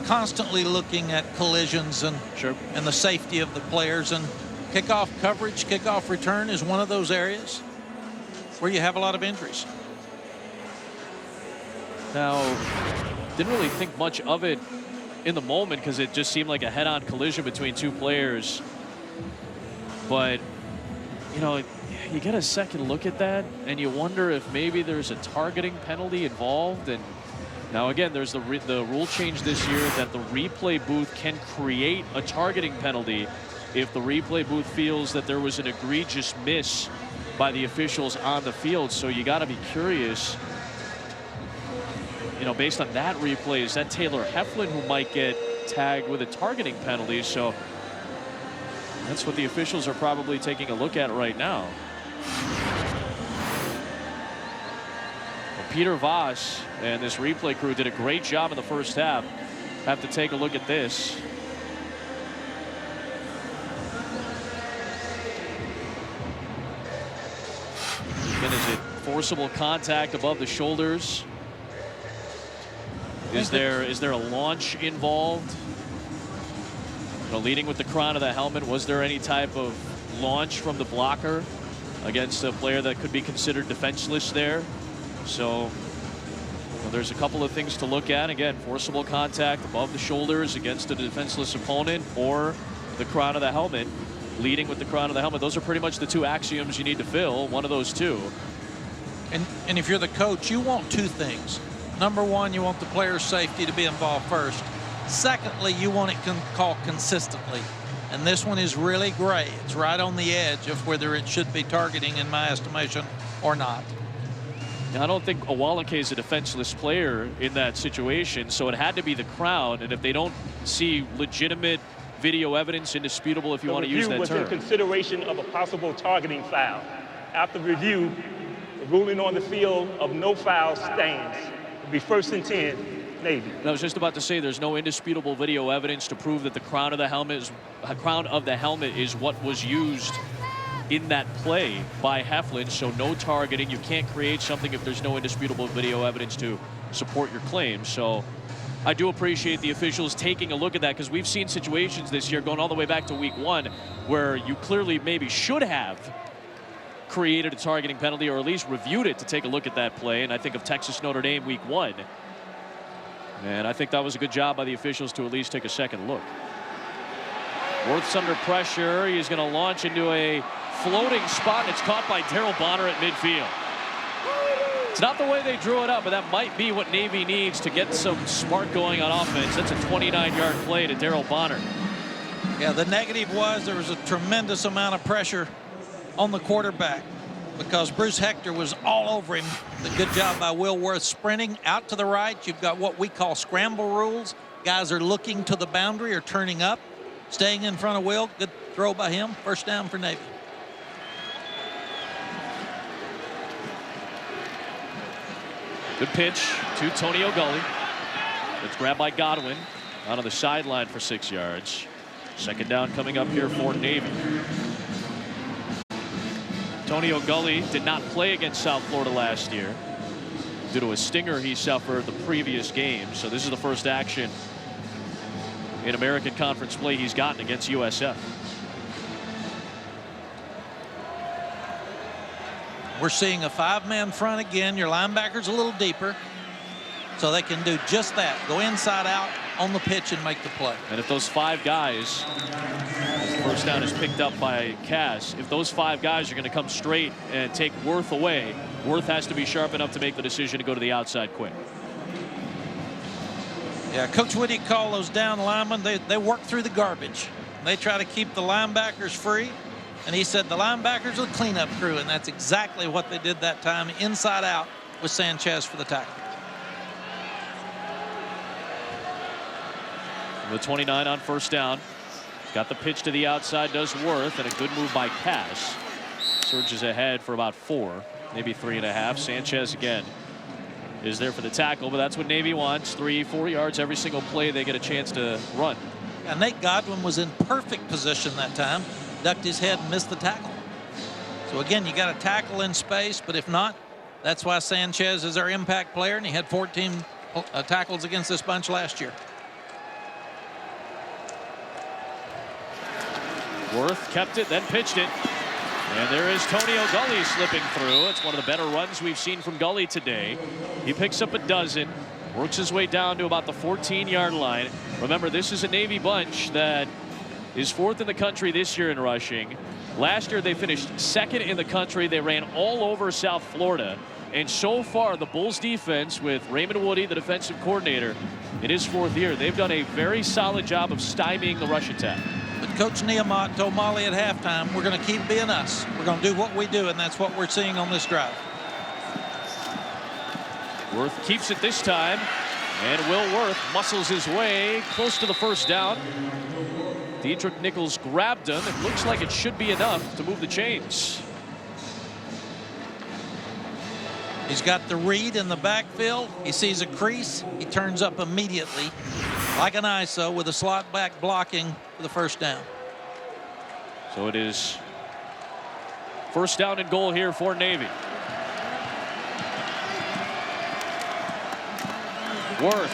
[SPEAKER 2] constantly looking at collisions and the safety of the players, and kickoff coverage, kickoff return is one of those areas where you have a lot of injuries.
[SPEAKER 1] Now, didn't really think much of it in the moment because it just seemed like a head-on collision between two players. But, you know, you get a second look at that and you wonder if maybe there's a targeting penalty involved. And now again, there's the rule change this year that the replay booth can create a targeting penalty if the replay booth feels that there was an egregious miss by the officials on the field. So you got to be curious, you know, based on that replay, is that Taylor Heflin who might get tagged with a targeting penalty? So that's what the officials are probably taking a look at right now. Well, Peter Voss and this replay crew did a great job in the first half. Have to take a look at this. Again, is it forcible contact above the shoulders? Is there a launch involved? You know, leading with the crown of the helmet, was there any type of launch from the blocker against a player that could be considered defenseless there? So Well, there's a couple of things to look at. Again, forcible contact above the shoulders against a defenseless opponent, or the crown of the helmet, leading with the crown of the helmet. Those are pretty much the two axioms you need to fill, one of those two.
[SPEAKER 2] And if you're the coach, you want two things. Number one, you want the player's safety to be involved first. Secondly, you want it called consistently. And this one is really gray. It's right on the edge of whether it should be targeting, in my estimation, or not.
[SPEAKER 1] Now, I don't think Awalake is a defenseless player in that situation, so it had to be the crown. And if they don't see legitimate video evidence, indisputable, if you want to use that term.
[SPEAKER 4] The review was in consideration of a possible targeting foul. After review, the ruling on the field of no foul stands. It'll be 1st and 10. Navy.
[SPEAKER 1] I was just about to say there's no indisputable video evidence to prove that the crown of the helmet is what was used in that play by Heflin, so no targeting. You can't create something if there's no indisputable video evidence to support your claim. So I do appreciate the officials taking a look at that, because we've seen situations this year going all the way back to week 1 where you clearly maybe should have created a targeting penalty, or at least reviewed it to take a look at that play. And I think of Texas Notre Dame week 1. And I think that was a good job by the officials to at least take a second look. Worth's under pressure. He's going to launch into a floating spot, and it's caught by Daryl Bonner at midfield. It's not the way they drew it up, but that might be what Navy needs to get some spark going on offense. That's a 29-yard play to Daryl Bonner.
[SPEAKER 2] Yeah, the negative was there was a tremendous amount of pressure on the quarterback, because Bruce Hector was all over him. The good job by Will Worth sprinting out to the right. You've got what we call scramble rules. Guys are looking to the boundary or turning up, staying in front of Will. Good throw by him. 1st down for Navy.
[SPEAKER 1] Good pitch to Tony O'Gully. It's grabbed by Godwin out on the sideline for 6 yards. 2nd down coming up here for Navy. Tony O'Gully did not play against South Florida last year due to a stinger he suffered the previous game. So this is the first action in American Conference play he's gotten against USF.
[SPEAKER 2] We're seeing a 5-man front again. Your linebackers a little deeper, so they can do just that. Go inside out on the pitch and make the play.
[SPEAKER 1] And if those 5 guys, 1st down is picked up by Cass, if those 5 guys are going to come straight and take Worth away, Worth has to be sharp enough to make the decision to go to the outside quick.
[SPEAKER 2] Yeah, Coach Whitty called those down linemen. They work through the garbage. They try to keep the linebackers free. And he said the linebackers are the cleanup crew, and that's exactly what they did that time, inside out with Sanchez for the tackle.
[SPEAKER 1] The 29 on 1st down. Got the pitch to the outside, does Worth, and a good move by Cass. Surges ahead for about 4, maybe 3.5. Sanchez again is there for the tackle, but that's what Navy wants. 3-4 yards every single play they get a chance to run.
[SPEAKER 2] And Nate Godwin was in perfect position that time. Ducked his head and missed the tackle. So again, you got to tackle in space, but if not, that's why Sanchez is our impact player, and he had 14 tackles against this bunch last year.
[SPEAKER 1] Worth kept it, then pitched it. And there is Tony O'Gully slipping through. It's one of the better runs we've seen from Gully today. He picks up a dozen, works his way down to about the 14-yard line. Remember, this is a Navy bunch that is 4th in the country this year in rushing. Last year they finished 2nd in the country. They ran all over South Florida. And so far, the Bulls defense with Raymond Woody, the defensive coordinator, in his 4th year, they've done a very solid job of stymieing the rush attack.
[SPEAKER 2] But Coach Niumatalolo told Molly at halftime, we're going to keep being us. We're going to do what we do, and that's what we're seeing on this drive.
[SPEAKER 1] Worth keeps it this time, and Will Worth muscles his way close to the 1st down. Dietrich Nichols grabbed him. It looks like it should be enough to move the chains.
[SPEAKER 2] He's got the read in the backfield. He sees a crease. He turns up immediately, like an ISO, with a slot back blocking for the 1st down.
[SPEAKER 1] So it is 1st down and goal here for Navy. Worth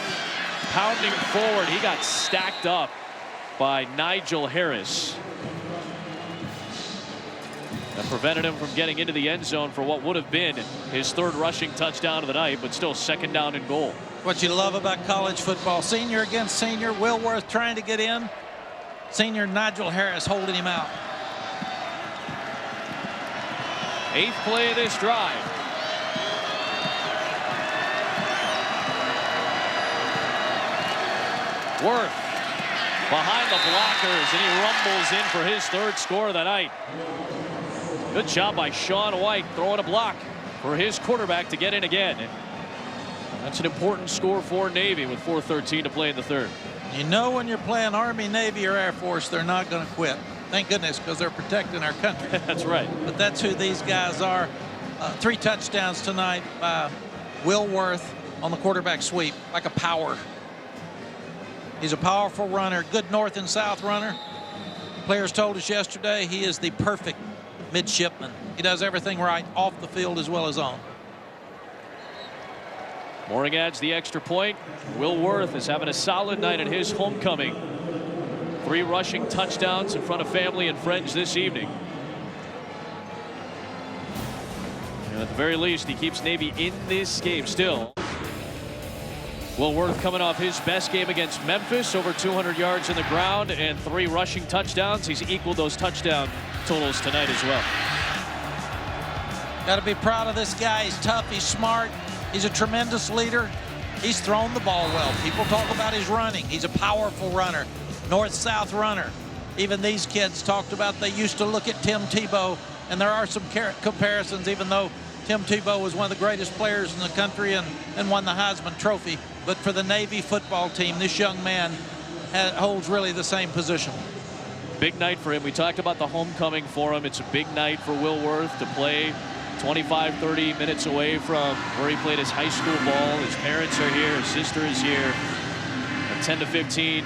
[SPEAKER 1] pounding forward. He got stacked up by Nigel Harris. That prevented him from getting into the end zone for what would have been his 3rd rushing touchdown of the night, but still 2nd down and goal.
[SPEAKER 2] What you love about college football, senior against senior, Wilworth trying to get in, senior Nigel Harris holding him out.
[SPEAKER 1] 8th play of this drive. Worth behind the blockers, and he rumbles in for his 3rd score of the night. Good job by Sean White throwing a block for his quarterback to get in again. And that's an important score for Navy with 4:13 to play in the 3rd.
[SPEAKER 2] You know when you're playing Army, Navy, or Air Force, they're not going to quit. Thank goodness, because they're protecting our country.
[SPEAKER 1] That's right.
[SPEAKER 2] But that's who these guys are. 3 touchdowns tonight by Will Worth on the quarterback sweep, like a power. He's a powerful runner, good north and south runner. Players told us yesterday he is the perfect midshipman. He does everything right off the field as well as on.
[SPEAKER 1] Mooring adds the extra point. Will Worth is having a solid night at his homecoming. 3 rushing touchdowns in front of family and friends this evening. And at the very least, he keeps Navy in this game still. Will Worth coming off his best game against Memphis, over 200 yards in the ground and 3 rushing touchdowns. He's equaled those touchdown totals tonight as well.
[SPEAKER 2] Got to be proud of this guy. He's tough, he's smart, he's a tremendous leader. He's thrown the ball well. People talk about his running. He's a powerful runner, north-south runner. Even these kids talked about they used to look at Tim Tebow, and there are some comparisons, even though Tim Tebow was one of the greatest players in the country and won the Heisman Trophy. But for the Navy football team, this young man holds really the same position.
[SPEAKER 1] Big night for him. We talked about the homecoming for him. It's a big night for Will Worth to play 25, 30 minutes away from where he played his high school ball. His parents are here. His sister is here. 10 to 15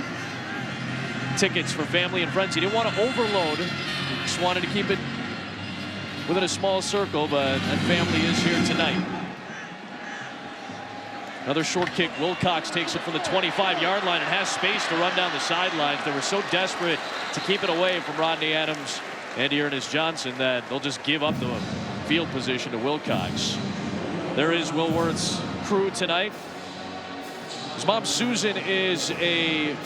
[SPEAKER 1] tickets for family and friends. He didn't want to overload. He just wanted to keep it within a small circle, but that family is here tonight. Another short kick. Wilcox takes it from the 25-yard line and has space to run down the sidelines. They were so desperate to keep it away from Rodney Adams and Ernest Johnson that they'll just give up the field position to Wilcox. There is Will Worth's crew tonight. His mom, Susan, is a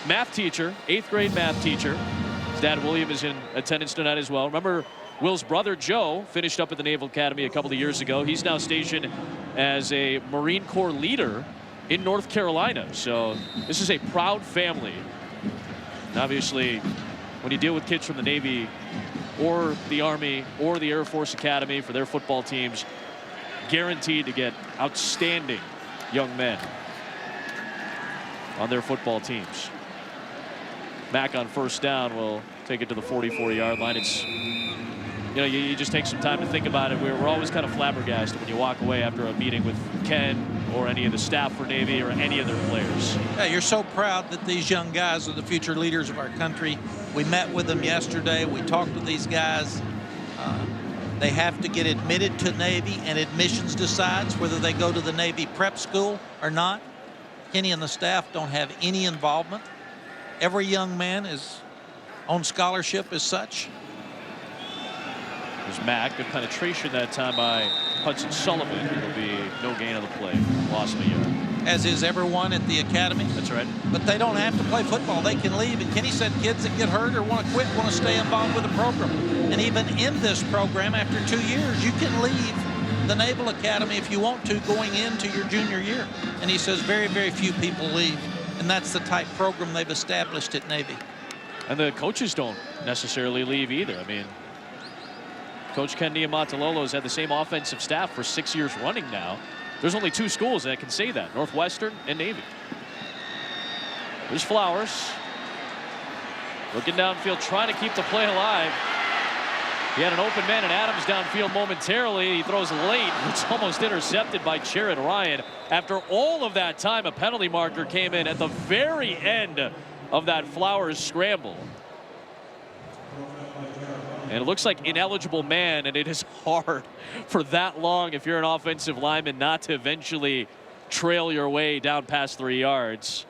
[SPEAKER 1] math teacher, 8th grade math teacher. His dad, William, is in attendance tonight as well. Remember, Will's brother, Joe, finished up at the Naval Academy a couple of years ago. He's now stationed as a Marine Corps leader in North Carolina. So this is a proud family. And obviously, when you deal with kids from the Navy or the Army or the Air Force Academy for their football teams, guaranteed to get outstanding young men on their football teams. Mack on 1st down will take it to the 44-yard line. It's, you know, you just take some time to think about it. We're always kind of flabbergasted when you walk away after a meeting with Ken or any of the staff for Navy or any of their players.
[SPEAKER 2] Yeah, you're so proud that these young guys are the future leaders of our country. We met with them yesterday. We talked with these guys. They have to get admitted to Navy, and admissions decides whether they go to the Navy prep school or not. Kenny and the staff don't have any involvement. Every young man is on scholarship as such.
[SPEAKER 1] There's Mack. Good penetration that time by Hudson Sullivan. It'll be no gain of the play. Loss of a yard.
[SPEAKER 2] As is everyone at the academy.
[SPEAKER 1] That's right.
[SPEAKER 2] But they don't have to play football. They can leave. And Kenny said kids that get hurt or want to quit want to stay involved with the program. And even in this program, after 2 years, you can leave the Naval Academy if you want to going into your junior year. And he says very, very few people leave. And that's the type program they've established at Navy.
[SPEAKER 1] And the coaches don't necessarily leave either. I mean, Coach Ken Niumatalolo has had the same offensive staff for 6 years running now. There's only 2 schools that can say that, Northwestern and Navy. There's Flowers. Looking downfield, trying to keep the play alive. He had an open man and Adams downfield momentarily. He throws late. It's almost intercepted by Jared Ryan. After all of that time, a penalty marker came in at the very end of that Flowers scramble. And it looks like ineligible man, and it is hard for that long if you're an offensive lineman not to eventually trail your way down past 3 yards.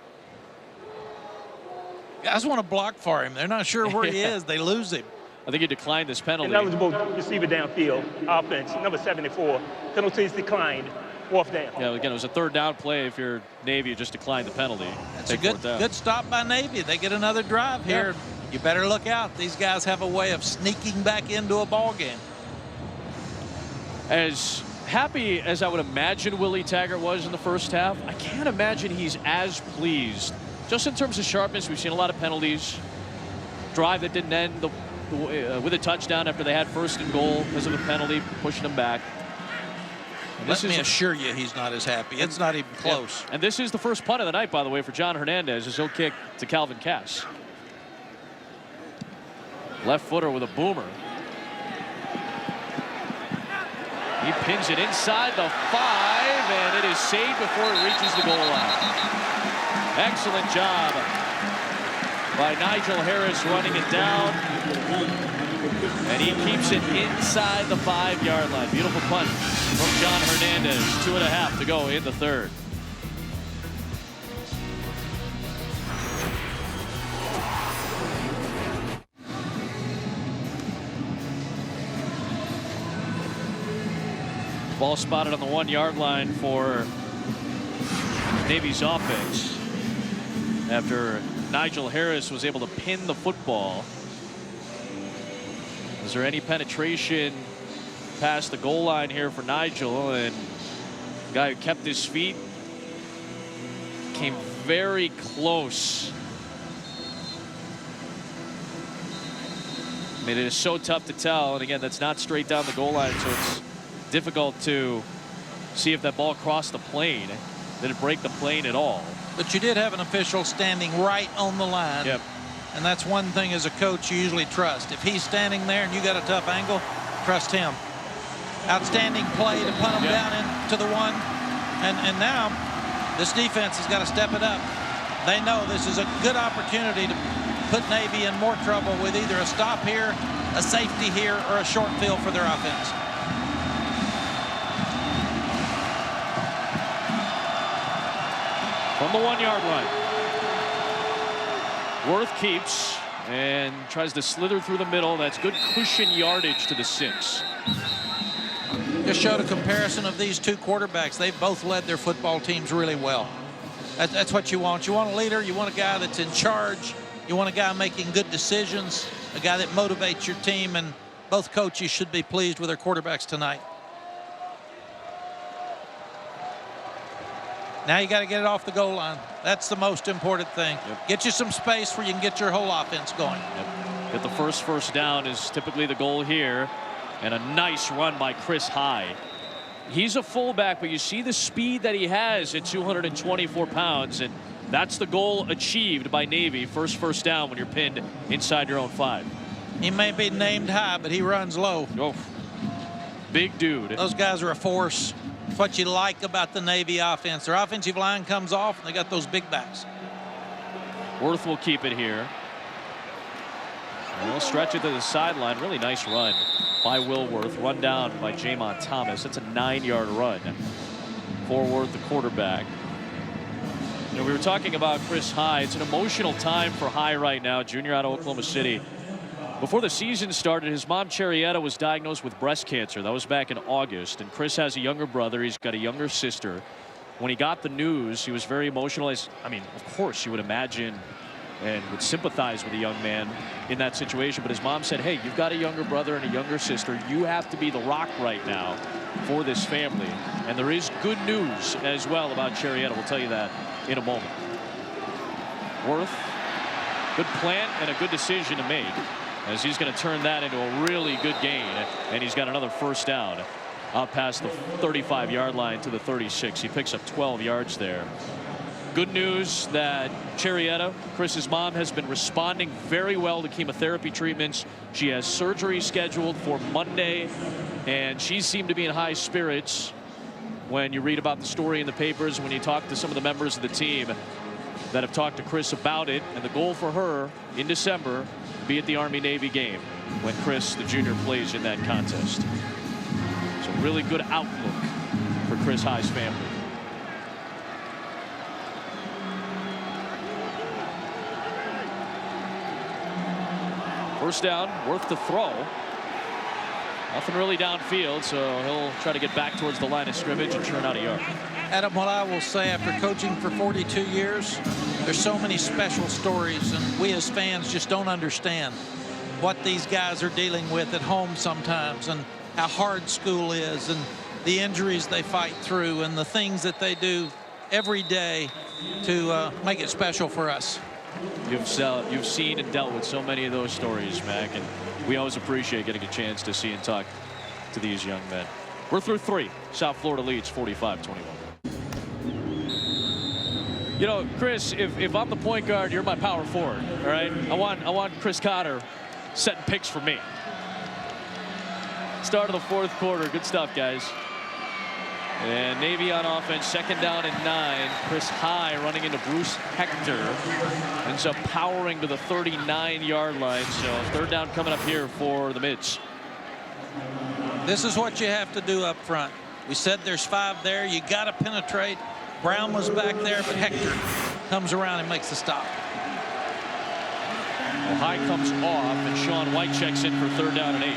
[SPEAKER 2] Guys want to block for him. They're not sure where he is. They lose him.
[SPEAKER 1] I think he declined this penalty.
[SPEAKER 4] Ineligible receiver downfield, offense, number 74. Penalties declined, 4th down.
[SPEAKER 1] Yeah, again, it was a 3rd down play. If you're Navy, you just declined the penalty.
[SPEAKER 2] That's a good stop by Navy. They get another drive here. You better look out. These guys have a way of sneaking back into a ball game.
[SPEAKER 1] As happy as I would imagine Willie Taggart was in the first half, I can't imagine he's as pleased. Just in terms of sharpness, we've seen a lot of penalties. Drive that didn't end with a touchdown after they had 1st and goal because of the penalty, pushing them back.
[SPEAKER 2] Let me assure you he's not as happy. It's not even close.
[SPEAKER 1] And this is the first punt of the night, by the way, for John Hernandez, as he'll kick to Calvin Cass. Left footer with a boomer. He pins it inside the 5, and it is saved before it reaches the goal line. Excellent job by Nigel Harris running it down. And he keeps it inside the 5-yard line. Beautiful punt from John Hernandez. 2.5 to go in the 3rd. Ball spotted on the 1-yard line for Navy's offense after Nigel Harris was able to pin the football. Is there any penetration past the goal line here for Nigel? And the guy who kept his feet came very close. I mean, it is so tough to tell. And again, that's not straight down the goal line, so it's difficult to see if that ball crossed the plane. Did it break the plane at all?
[SPEAKER 2] But you did have an official standing right on the line.
[SPEAKER 1] Yep.
[SPEAKER 2] And that's one thing as a coach you usually trust. If he's standing there and you got a tough angle, trust him. Outstanding play to punt him down into the 1. And now this defense has got to step it up. They know this is a good opportunity to put Navy in more trouble with either a stop here, a safety here, or a short field for their offense.
[SPEAKER 1] From the 1-yard line. Worth keeps and tries to slither through the middle. That's good cushion yardage to the 6.
[SPEAKER 2] Just showed a comparison of these two quarterbacks. They've both led their football teams really well. That's what you want. You want a leader. You want a guy that's in charge. You want a guy making good decisions, a guy that motivates your team, and both coaches should be pleased with their quarterbacks tonight. Now you got to get it off the goal line. That's the most important thing. Get you some space where you can get your whole offense going.
[SPEAKER 1] Get the first down is typically the goal here. And a nice run by Chris High. He's a fullback, but you see the speed that he has at 224 pounds, and that's the goal achieved by Navy. First down when you're pinned inside your own 5.
[SPEAKER 2] He may be named high, but he runs low.
[SPEAKER 1] Oh, big dude.
[SPEAKER 2] Those guys are a force. It's what you like about the Navy offense. Their offensive line comes off, and they got those big backs.
[SPEAKER 1] Worth will keep it here. And we'll stretch it to the sideline. Really nice run by Will Worth. Run down by Jamon Thomas. That's a 9-yard run for Worth, the quarterback. You know, we were talking about Chris High. It's an emotional time for High right now, junior out of Oklahoma City. Before the season started, his mom, Charietta, was diagnosed with breast cancer. That was back in August. And Chris has a younger brother. He's got a younger sister. When he got the news, he was very emotional. I mean, of course, you would imagine and would sympathize with a young man in that situation. But his mom said, hey, you've got a younger brother and a younger sister. You have to be the rock right now for this family. And there is good news as well about Charietta. We'll tell you that in a moment. Worth, good plan and a good decision to make, as he's going to turn that into a really good gain. And he's got another first down out past the 35-yard line to the 36. He picks up 12 yards there. Good news that Charietta, Chris's mom, has been responding very well to chemotherapy treatments. She has surgery scheduled for Monday, and she seemed to be in high spirits when you read about the story in the papers, when you talk to some of the members of the team that have talked to Chris about it. And the goal for her in December, be at the Army-Navy game when Chris, the junior, plays in that contest. So really good outlook for Chris High's family. First down, Worth to throw. Nothing really downfield, so he'll try to get back towards the line of scrimmage and churn out a yard.
[SPEAKER 2] Adam, what I will say after coaching for 42 years, there's so many special stories, and we as fans just don't understand what these guys are dealing with at home sometimes, and how hard school is, and the injuries they fight through, and the things that they do every day to make it special for us.
[SPEAKER 1] You've seen and dealt with so many of those stories, Mac, and we always appreciate getting a chance to see and talk to these young men. We're through 3. South Florida leads 45-21. You know, Chris, if I'm the point guard, you're my power forward, all right? I want Chris Cotter setting picks for me. Start of the 4th quarter. Good stuff, guys. And Navy on offense, 2nd down and 9. Chris High running into Bruce Hector. Ends up powering to the 39-yard line. So 3rd down coming up here for the Mids.
[SPEAKER 2] This is what you have to do up front. We said there's 5 there. You got to penetrate. Brown was back there, but Hector comes around and makes the stop.
[SPEAKER 1] Well, High comes off, and Sean White checks in for 3rd down and 8.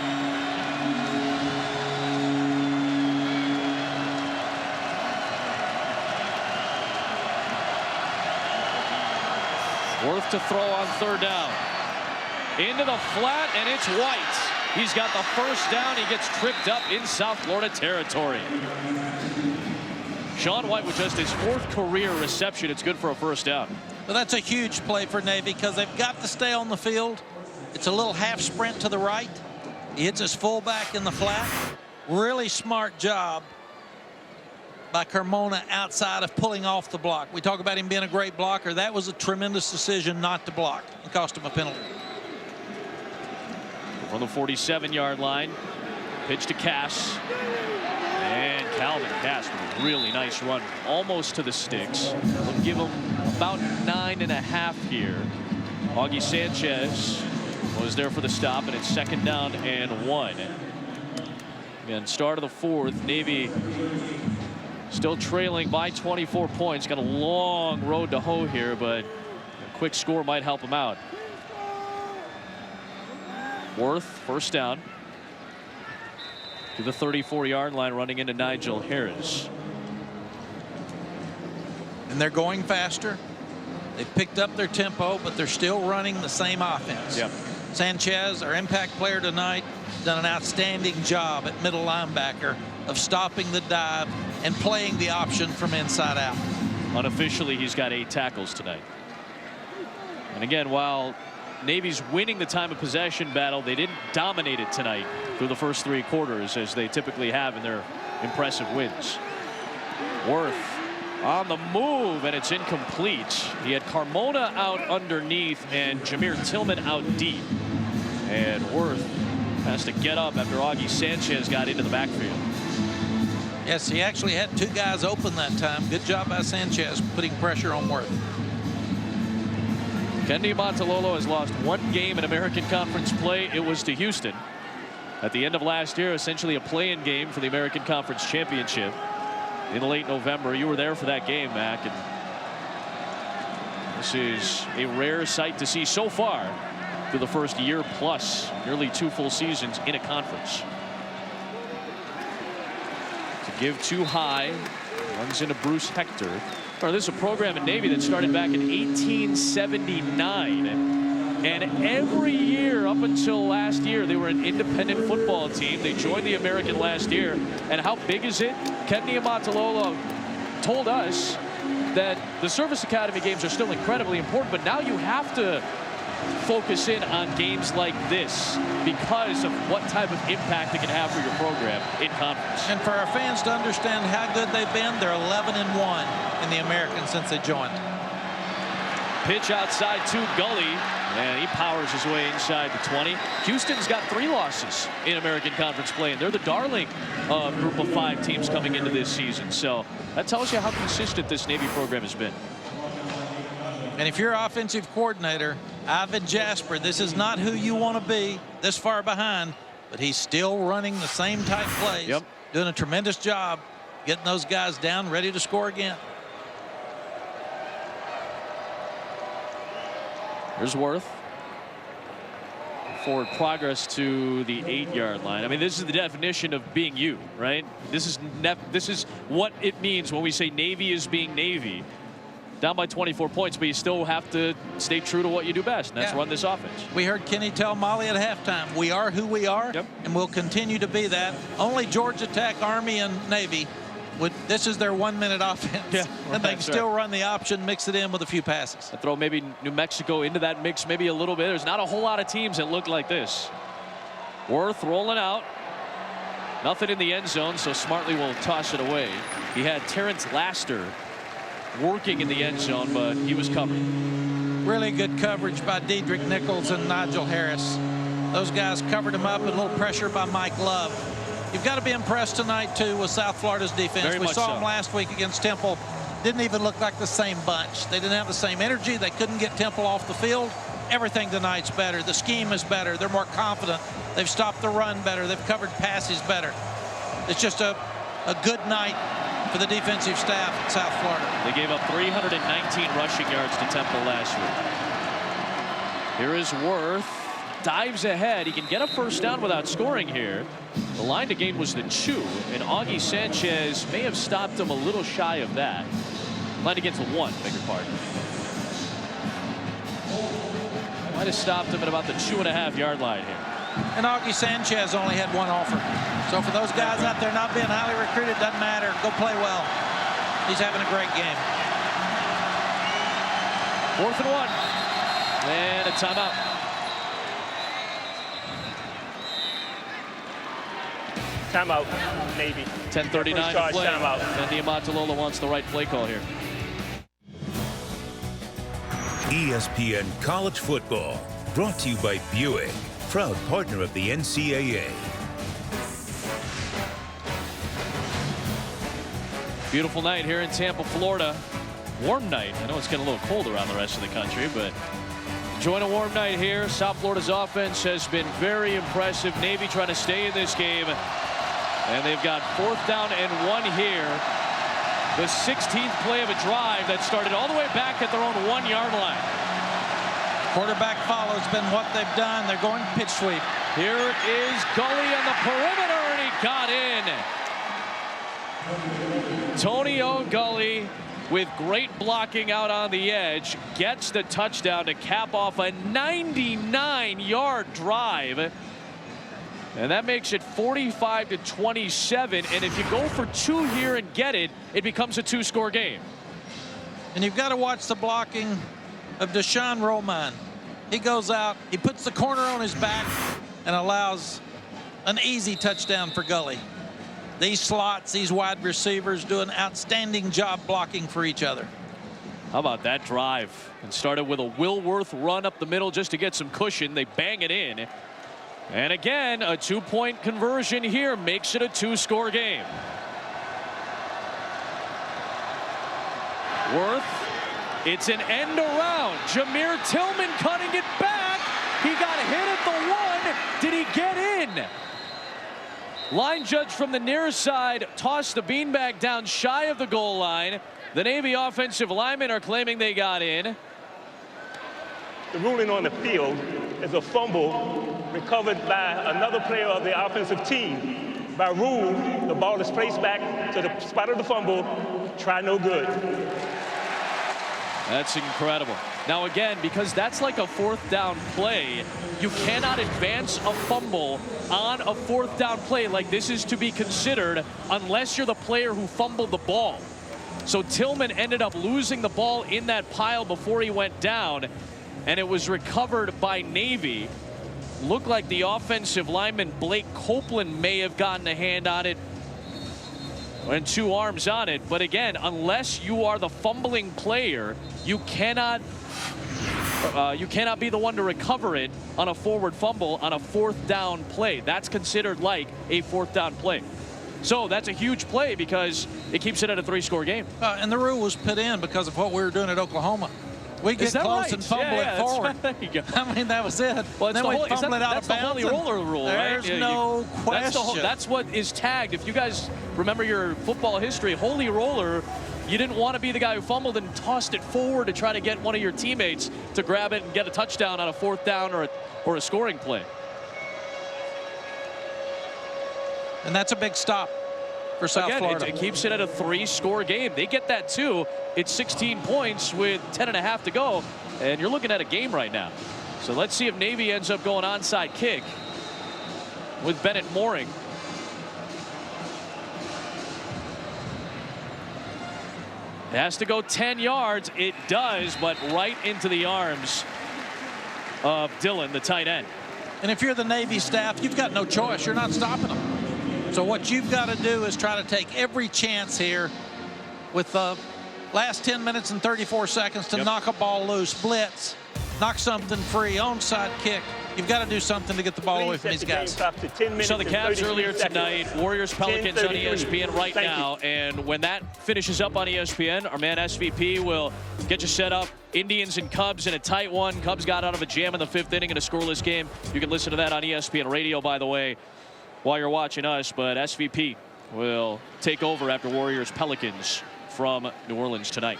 [SPEAKER 1] Worth to throw on 3rd down. Into the flat, and it's White. He's got the 1st down. He gets tripped up in South Florida territory. Sean White with just his 4th career reception. It's good for a 1st down.
[SPEAKER 2] Well, that's a huge play for Navy because they've got to stay on the field. It's a little half sprint to the right. He hits his fullback in the flat. Really smart job by Carmona outside of pulling off the block. We talk about him being a great blocker. That was a tremendous decision not to block. It cost him a penalty.
[SPEAKER 1] From the 47-yard line, pitch to Cass. And Calvin Cass with a really nice run, almost to the sticks. We'll give him about 9.5 here. Augie Sanchez was there for the stop, and it's 2nd down and 1. Again, start of the 4th. Navy still trailing by 24 points. Got a long road to hoe here, but a quick score might help them out. Worth, 1st down. To the 34-yard line, running into Nigel Harris.
[SPEAKER 2] And they're going faster. They picked up their tempo, but they're still running the same offense.
[SPEAKER 1] Yep.
[SPEAKER 2] Sanchez, our impact player tonight, done an outstanding job at middle linebacker of stopping the dive and playing the option from inside out.
[SPEAKER 1] Unofficially, he's got 8 tackles tonight. And again, while Navy's winning the time of possession battle, they didn't dominate it tonight through the first 3 quarters as they typically have in their impressive wins. Worth on the move, and it's incomplete. He had Carmona out underneath and Jameer Tillman out deep. And Worth has to get up after Augie Sanchez got into the backfield.
[SPEAKER 2] Yes, he actually had 2 guys open that time. Good job by Sanchez putting pressure on Worth.
[SPEAKER 1] Niumatalolo has lost 1 game in American Conference play. It was to Houston at the end of last year, essentially a play-in game for the American Conference Championship in late November. You were there for that game, Mac, and this is a rare sight to see so far through the first year plus, nearly 2 full seasons in a conference. To give too high, runs into Bruce Hector. This is a program in Navy that started back in 1879, and every year up until last year they were an independent football team. They joined the American last year, and how big is it? Ken Niumatalolo told us that the Service Academy games are still incredibly important, but now you have to focus in on games like this because of what type of impact it can have for your program in conference.
[SPEAKER 2] And for our fans to understand how good they've been, they're 11-1 in the American since they joined.
[SPEAKER 1] Pitch outside to Gully, and he powers his way inside the 20. Houston's got 3 losses in American Conference play, and they're the darling group of 5 teams coming into this season. So that tells you how consistent this Navy program has been.
[SPEAKER 2] And if you're offensive coordinator, Ivan Jasper, this is not who you want to be this far behind, but he's still running the same type plays.
[SPEAKER 1] Yep.
[SPEAKER 2] Doing a tremendous job getting those guys down, ready to score again.
[SPEAKER 1] Here's Worth. forward progress to the 8-yard line. I mean, this is the definition of being you, right? This is what it means when we say Navy is being Navy. Down by 24 points, but you still have to stay true to what you do best, and that's run this offense.
[SPEAKER 2] We heard Kenny tell Molly at halftime, we are who we are, and we'll continue to be that. Only Georgia Tech, Army, and Navy, this is their 1-minute offense. And they can still run the option, mix it in with a few passes.
[SPEAKER 1] I throw maybe New Mexico into that mix maybe a little bit. There's not a whole lot of teams that look like this. Worth rolling out. Nothing in the end zone, so Smartley will toss it away. He had Terrence Laster working in the end zone, but he was covered.
[SPEAKER 2] Really good coverage by Dedrick Nichols and Nigel Harris. Those guys covered him up, and a little pressure by Mike Love. You've got to be impressed tonight, too, with South Florida's defense. We saw them last week against Temple. Didn't even look like the same bunch. They didn't have the same energy. They couldn't get Temple off the field. Everything tonight's better. The scheme is better. They're more confident. They've stopped the run better. They've covered passes better. It's just a good night for the defensive staff at South Florida.
[SPEAKER 1] They gave up 319 rushing yards to Temple last week. Here is Worth. Dives ahead. He can get a first down without scoring here. The line to gain was the 2, and Augie Sanchez may have stopped him a little shy of that. Line against the 1, beg your pardon. Might have stopped him at about the 2.5-yard line here.
[SPEAKER 2] And Augie Sanchez only had 1 offer. So for those guys out there not being highly recruited, doesn't matter. Go play well. He's having a great game.
[SPEAKER 1] 4th and 1. And a timeout.
[SPEAKER 4] Timeout, Navy.
[SPEAKER 1] 10:39 to play.
[SPEAKER 4] Timeout.
[SPEAKER 1] And Niumatalolo wants the right play call here.
[SPEAKER 5] ESPN College Football, brought to you by Buick, proud partner of the NCAA.
[SPEAKER 1] Beautiful night here in Tampa, Florida. Warm night. I know it's getting a little cold around the rest of the country, but enjoying a warm night here. South Florida's offense has been very impressive. Navy trying to stay in this game. And they've got 4th down and 1 here. The 16th play of a drive that started all the way back at their own 1-yard line.
[SPEAKER 2] Quarterback follow has been what they've done. They're going pitch sweep.
[SPEAKER 1] Here is Gully on the perimeter, and he got in. Tony O'Gully, with great blocking out on the edge, gets the touchdown to cap off a 99-yard drive. And that makes it 45-27. And if you go for 2 here and get it, it becomes a 2-score game.
[SPEAKER 2] And you've got to watch the blocking of Deshaun Roman. He goes out, he puts the corner on his back, and allows an easy touchdown for Gully. These slots, these wide receivers do an outstanding job blocking for each other.
[SPEAKER 1] How about that drive? And started with a Will Worth run up the middle just to get some cushion. They bang it in. And again, a 2-point conversion here makes it a 2-score game. Worth, it's an end around. Jameer Tillman cutting it back. He got hit at the 1. Did he get in? Line judge from the near side tossed the beanbag down shy of the goal line. The Navy offensive linemen are claiming they got in.
[SPEAKER 4] The ruling on the field is a fumble recovered by another player of the offensive team. By rule, the ball is placed back to the spot of the fumble. Try no good.
[SPEAKER 1] That's incredible. Now again, because that's like a 4th down play, you cannot advance a fumble on a 4th down play like this is to be considered unless you're the player who fumbled the ball. So Tillman ended up losing the ball in that pile before he went down, and it was recovered by Navy. Looked like the offensive lineman Blake Copeland may have gotten a hand on it and 2 arms on it. But again, unless you are the fumbling player, you cannot be the one to recover it on a forward fumble on a 4th down play. That's considered like a 4th down play. So that's a huge play because it keeps it at a 3-score game.
[SPEAKER 2] And the rule was put in because of what we were doing at Oklahoma. We get close and fumble it forward.
[SPEAKER 1] Right. There you go.
[SPEAKER 2] I mean, that was it.
[SPEAKER 1] Well,
[SPEAKER 2] then we fumble it out of bounds.
[SPEAKER 1] That's the holy roller rule, right?
[SPEAKER 2] There's no question.
[SPEAKER 1] That's what is tagged. If you guys remember your football history, holy roller you didn't want to be the guy who fumbled and tossed it forward to try to get one of your teammates to grab it and get a touchdown on a 4th down or a scoring play.
[SPEAKER 2] And that's a big stop for South Florida.
[SPEAKER 1] It keeps it at a 3-score game. They get that too. It's 16 points with 10.5 to go, and you're looking at a game right now. So let's see if Navy ends up going onside kick with Bennett Mooring. It has to go 10 yards. It does, but right into the arms of Dillon, the tight end.
[SPEAKER 2] And if you're the Navy staff, you've got no choice. You're not stopping them. So what you've got to do is try to take every chance here with the last 10 minutes and 34 seconds to knock a ball loose, blitz, knock something free, onside kick. You've got to do something to get the ball away from these guys.
[SPEAKER 1] So the Cavs earlier tonight, Warriors Pelicans on ESPN right now, and when that finishes up on ESPN, our man SVP will get you set up. Indians and Cubs in a tight one. Cubs got out of a jam in the 5th inning in a scoreless game. You can listen to that on ESPN Radio, by the way, while you're watching us. But SVP will take over after Warriors Pelicans from New Orleans tonight.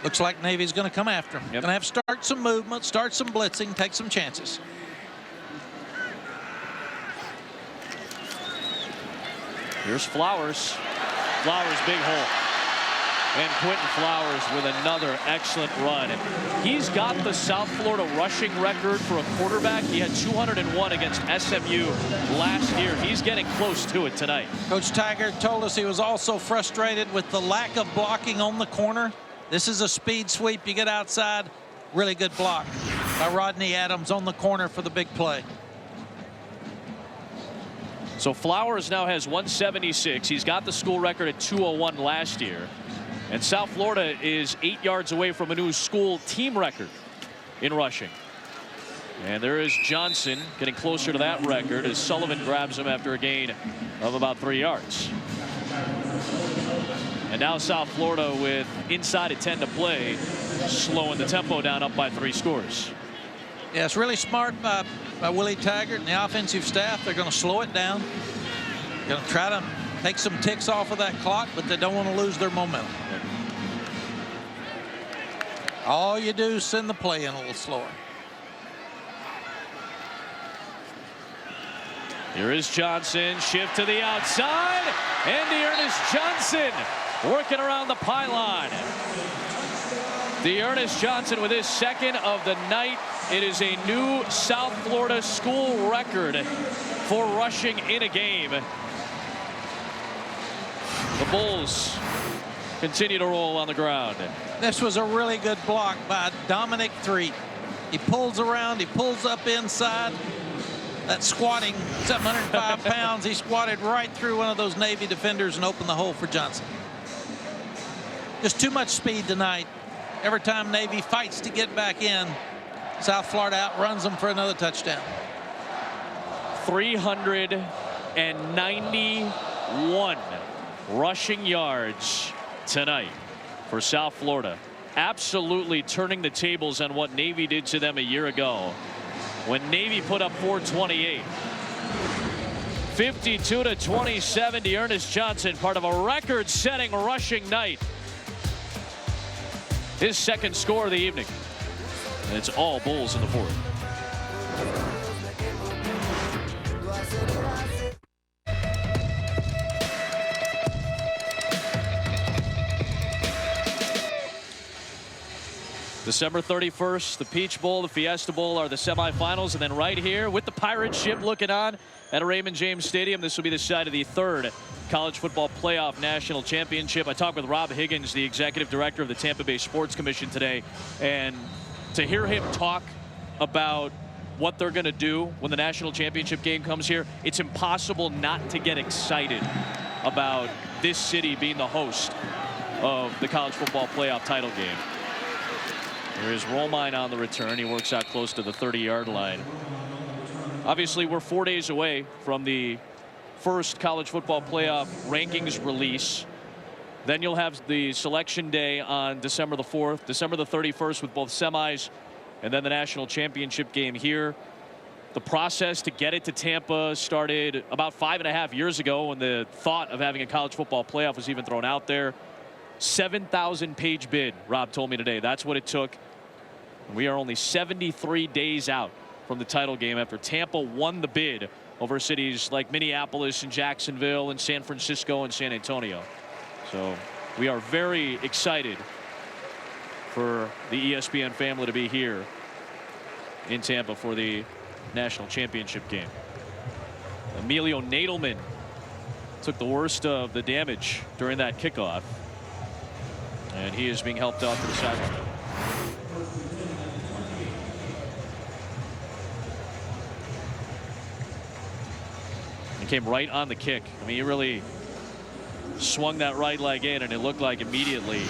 [SPEAKER 2] Looks like Navy's going to come after him. Going to have to start some movement, start some blitzing, take some chances.
[SPEAKER 1] Here's Flowers. Flowers, big hole. And Quentin Flowers with another excellent run. He's got the South Florida rushing record for a quarterback. He had 201 against SMU last year. He's getting close to it tonight.
[SPEAKER 2] Coach Taggart told us he was also frustrated with the lack of blocking on the corner. This is a speed sweep. You get outside. Really good block by Rodney Adams on the corner for the big play.
[SPEAKER 1] So Flowers now has 176. He's got the school record at 201 last year. And South Florida is 8 yards away from a new school team record in rushing. And there is Johnson getting closer to that record as Sullivan grabs him after a gain of about 3 yards. And now South Florida with inside of 10 to play, slowing the tempo down, up by 3 scores.
[SPEAKER 2] Yeah, it's really smart by Willie Taggart and the offensive staff. They're going to slow it down. They're going to try to take some ticks off of that clock, but they don't want to lose their momentum. All you do is send the play in a little slower.
[SPEAKER 1] Here is Johnson, shift to the outside, and Dearness Johnson working around the pylon. Dearness Johnson with his 2nd of the night. It is a new South Florida school record for rushing in a game. The Bulls continue to roll on the ground.
[SPEAKER 2] This was a really good block by Dominic Threet. He pulls around, he pulls up inside. That squatting 705 pounds, he squatted right through one of those Navy defenders and opened the hole for Johnson. Just too much speed tonight. Every time Navy fights to get back in, South Florida outruns them for another touchdown.
[SPEAKER 1] 391 rushing yards tonight for South Florida. Absolutely turning the tables on what Navy did to them a year ago when Navy put up 428. 52-27 to Dearness Johnson, part of a record-setting rushing night. His 2nd score of the evening. And it's all Bulls in the 4th. December 31st, the Peach Bowl, the Fiesta Bowl are the semifinals. And then right here with the pirate ship looking on at Raymond James Stadium, this will be the site of the 3rd College Football Playoff National Championship. I talked with Rob Higgins, the executive director of the Tampa Bay Sports Commission today. And to hear him talk about what they're going to do when the national championship game comes here, it's impossible not to get excited about this city being the host of the College Football Playoff title game. There is Romine on the return. He works out close to the 30-yard line. Obviously, we're 4 days away from the first College Football Playoff rankings release. Then you'll have the selection day on December the 4th, December the 31st with both semis, and then the national championship game here. The process to get it to Tampa started about 5.5 years ago when the thought of having a college football playoff was even thrown out there. 7,000-page bid, Rob told me today. That's what it took. We are only 73 days out from the title game after Tampa won the bid over cities like Minneapolis and Jacksonville and San Francisco and San Antonio. So we are very excited for the ESPN family to be here in Tampa for the national championship game. Emilio Nadelman took the worst of the damage during that kickoff, and he is being helped off to the sideline. He came right on the kick. I mean, he really swung that right leg in, and it looked like immediately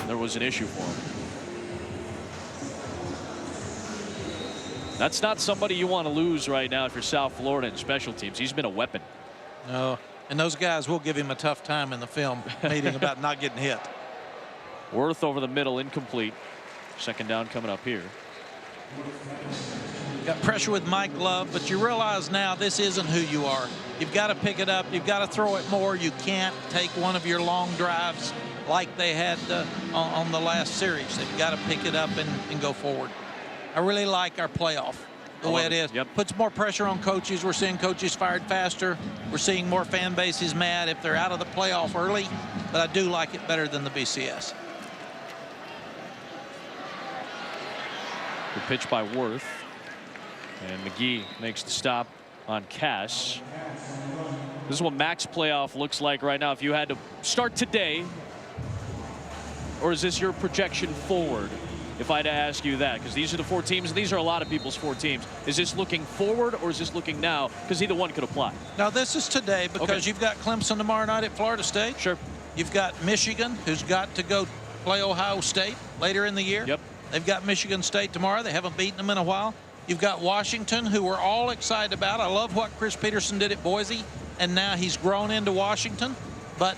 [SPEAKER 1] there was an issue for him. That's not somebody you want to lose right now if you're South Florida in special teams. He's been a weapon.
[SPEAKER 2] No, and those guys will give him a tough time in the film meeting about not getting hit.
[SPEAKER 1] Worth over the middle, incomplete. Second down coming up here.
[SPEAKER 2] Got pressure with Mike Love, but you realize now this isn't who you are. You've got to pick it up. You've got to throw it more. You can't take one of your long drives like they had on the last series. They've got to pick it up and go forward. I really like our playoff the way it is.
[SPEAKER 1] Yep.
[SPEAKER 2] Puts more pressure on coaches. We're seeing coaches fired faster. We're seeing more fan bases mad if they're out of the playoff early, but I do like it better than the BCS.
[SPEAKER 1] The pitch by Worth, and McGee makes the stop on Cass. This is what max playoff looks like right now. If you had to start today, or is this your projection forward? If I had to ask you that, because these are the 4 teams, and these are a lot of people's 4 teams. Is this looking forward, or is this looking now? Because either one could apply.
[SPEAKER 2] Now, this is today because you've got Clemson tomorrow night at Florida State.
[SPEAKER 1] Sure.
[SPEAKER 2] You've got Michigan, who's got to go play Ohio State later in the year.
[SPEAKER 1] Yep.
[SPEAKER 2] They've got Michigan State tomorrow. They haven't beaten them in a while. You've got Washington, who we're all excited about. I love what Chris Peterson did at Boise, and now he's grown into Washington, but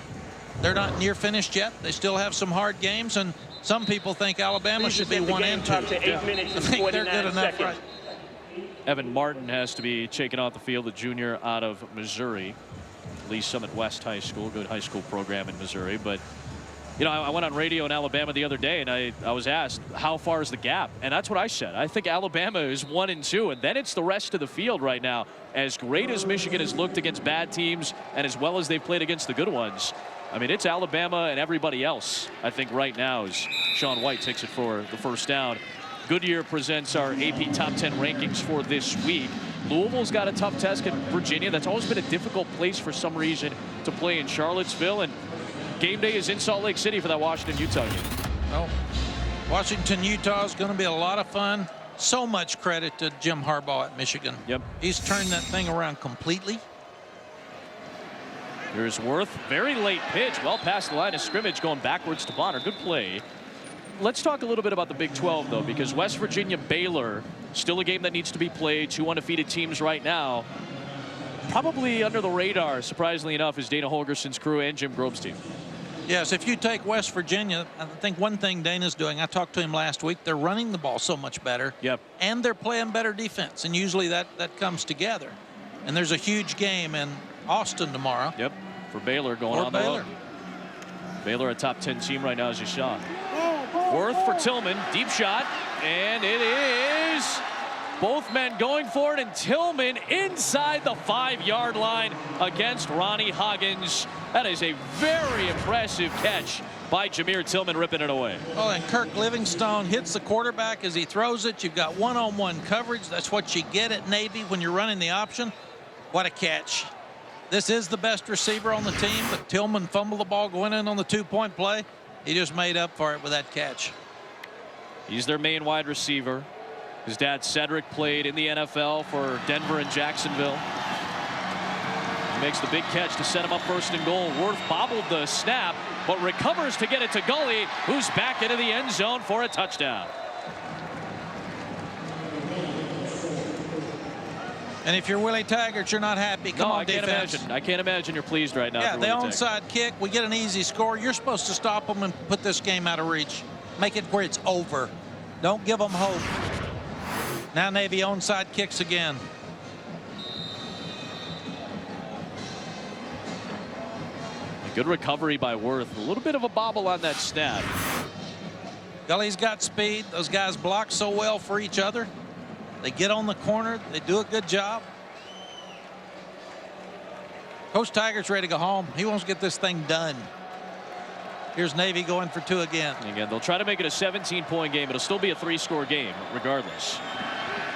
[SPEAKER 2] they're not near finished yet. They still have some hard games, and some people think Alabama should be 1 and 2.
[SPEAKER 4] To 8 minutes
[SPEAKER 2] I
[SPEAKER 4] and
[SPEAKER 2] think they're good
[SPEAKER 4] 49
[SPEAKER 2] enough
[SPEAKER 4] seconds.
[SPEAKER 2] right.
[SPEAKER 1] Evan Martin has to be taken off the field, the junior out of Missouri. Lee Summit West High School, good high school program in Missouri. But, you know, I went on radio in Alabama the other day, and I was asked, how far is the gap? And that's what I said. I think Alabama is 1 and 2, and then it's the rest of the field right now. As great as Michigan has looked against bad teams, and as well as they've played against the good ones, I mean, it's Alabama and everybody else, I think, right now, as Sean White takes it for the first down. Goodyear presents our AP Top 10 rankings for this week. Louisville's got a tough test at Virginia. That's always been a difficult place for some reason to play in Charlottesville. And game day is in Salt Lake City for that Washington-Utah game.
[SPEAKER 2] Well, Washington-Utah is going to be a lot of fun. So much credit to Jim Harbaugh at Michigan.
[SPEAKER 1] Yep.
[SPEAKER 2] He's turned that thing around completely.
[SPEAKER 1] Here's Worth, very late pitch, well past the line of scrimmage, going backwards to Bonner. Good play. Let's talk a little bit about the Big 12, though, because West Virginia, Baylor, still a game that needs to be played. 2 undefeated teams right now. Probably under the radar, surprisingly enough, is Dana Holgerson's crew and Jim Grobe's team.
[SPEAKER 2] Yes, if you take West Virginia, I think one thing Dana's doing, I talked to him last week, they're running the ball so much better.
[SPEAKER 1] Yep.
[SPEAKER 2] And they're playing better defense, and usually that comes together. And there's a huge game in Austin tomorrow.
[SPEAKER 1] Yep, for Baylor going on the road. Baylor a top 10 team right now, as you saw. Worth for Tillman, deep shot, and it is both men going for it, and Tillman inside the 5-yard line against Ronnie Hoggins. That is a very impressive catch by Jameer Tillman, ripping it away.
[SPEAKER 2] Oh, and Kirk Livingstone hits the quarterback as he throws it. You've got one-on-one coverage. That's what you get at Navy when you're running the option. What a catch. This is the best receiver on the team, but Tillman fumbled the ball going in on the 2-point play. He just made up for it with that catch.
[SPEAKER 1] He's their main wide receiver. His dad, Cedric, played in the NFL for Denver and Jacksonville. He makes the big catch to set him up 1st and goal. Worth bobbled the snap, but recovers to get it to Gully, who's back into the end zone for a touchdown.
[SPEAKER 2] And if you're Willie Taggart, you're not happy. Come on, defense.
[SPEAKER 1] I can't imagine you're pleased right now.
[SPEAKER 2] Yeah, the onside kick, we get an easy score. You're supposed to stop them and put this game out of reach. Make it where it's over. Don't give them hope. Now Navy onside kicks again.
[SPEAKER 1] Good recovery by Worth. A little bit of a bobble on that snap.
[SPEAKER 2] Gully's got speed. Those guys block so well for each other. They get on the corner. They do a good job. Coach Taggart's ready to go home. He wants to get this thing done. Here's Navy going for 2 again.
[SPEAKER 1] Again, they'll try to make it a 17-point game. It'll still be a 3-score game regardless.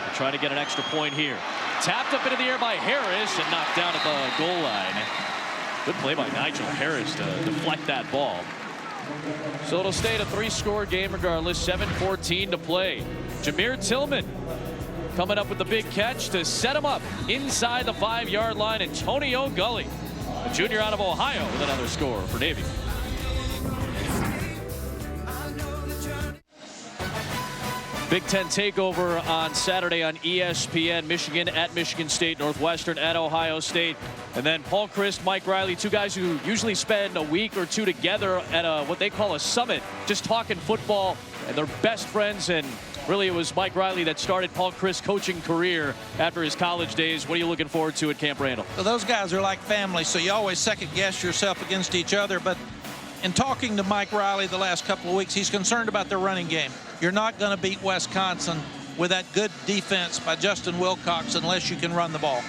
[SPEAKER 1] They'll try to get an extra point here. Tapped up into the air by Harris and knocked down at the goal line. Good play by Nigel Harris to deflect that ball. So it'll stay at a 3-score game regardless. 7:14 to play. Jameer Tillman coming up with the big catch to set him up inside the 5-yard line. Antonio Gully, a junior out of Ohio, with another score for Navy. Big Ten takeover on Saturday on ESPN. Michigan at Michigan State, Northwestern at Ohio State. And then Paul Chryst, Mike Riley, 2 guys who usually spend a week or 2 together at what they call a summit, just talking football, and they're best friends. And really, it was Mike Riley that started Paul Chryst's coaching career after his college days. What are you looking forward to at Camp Randall?
[SPEAKER 2] So those guys are like family, so you always second-guess yourself against each other. But in talking to Mike Riley the last couple of weeks, he's concerned about their running game. You're not going to beat Wisconsin with that good defense by Justin Wilcox unless you can run the ball.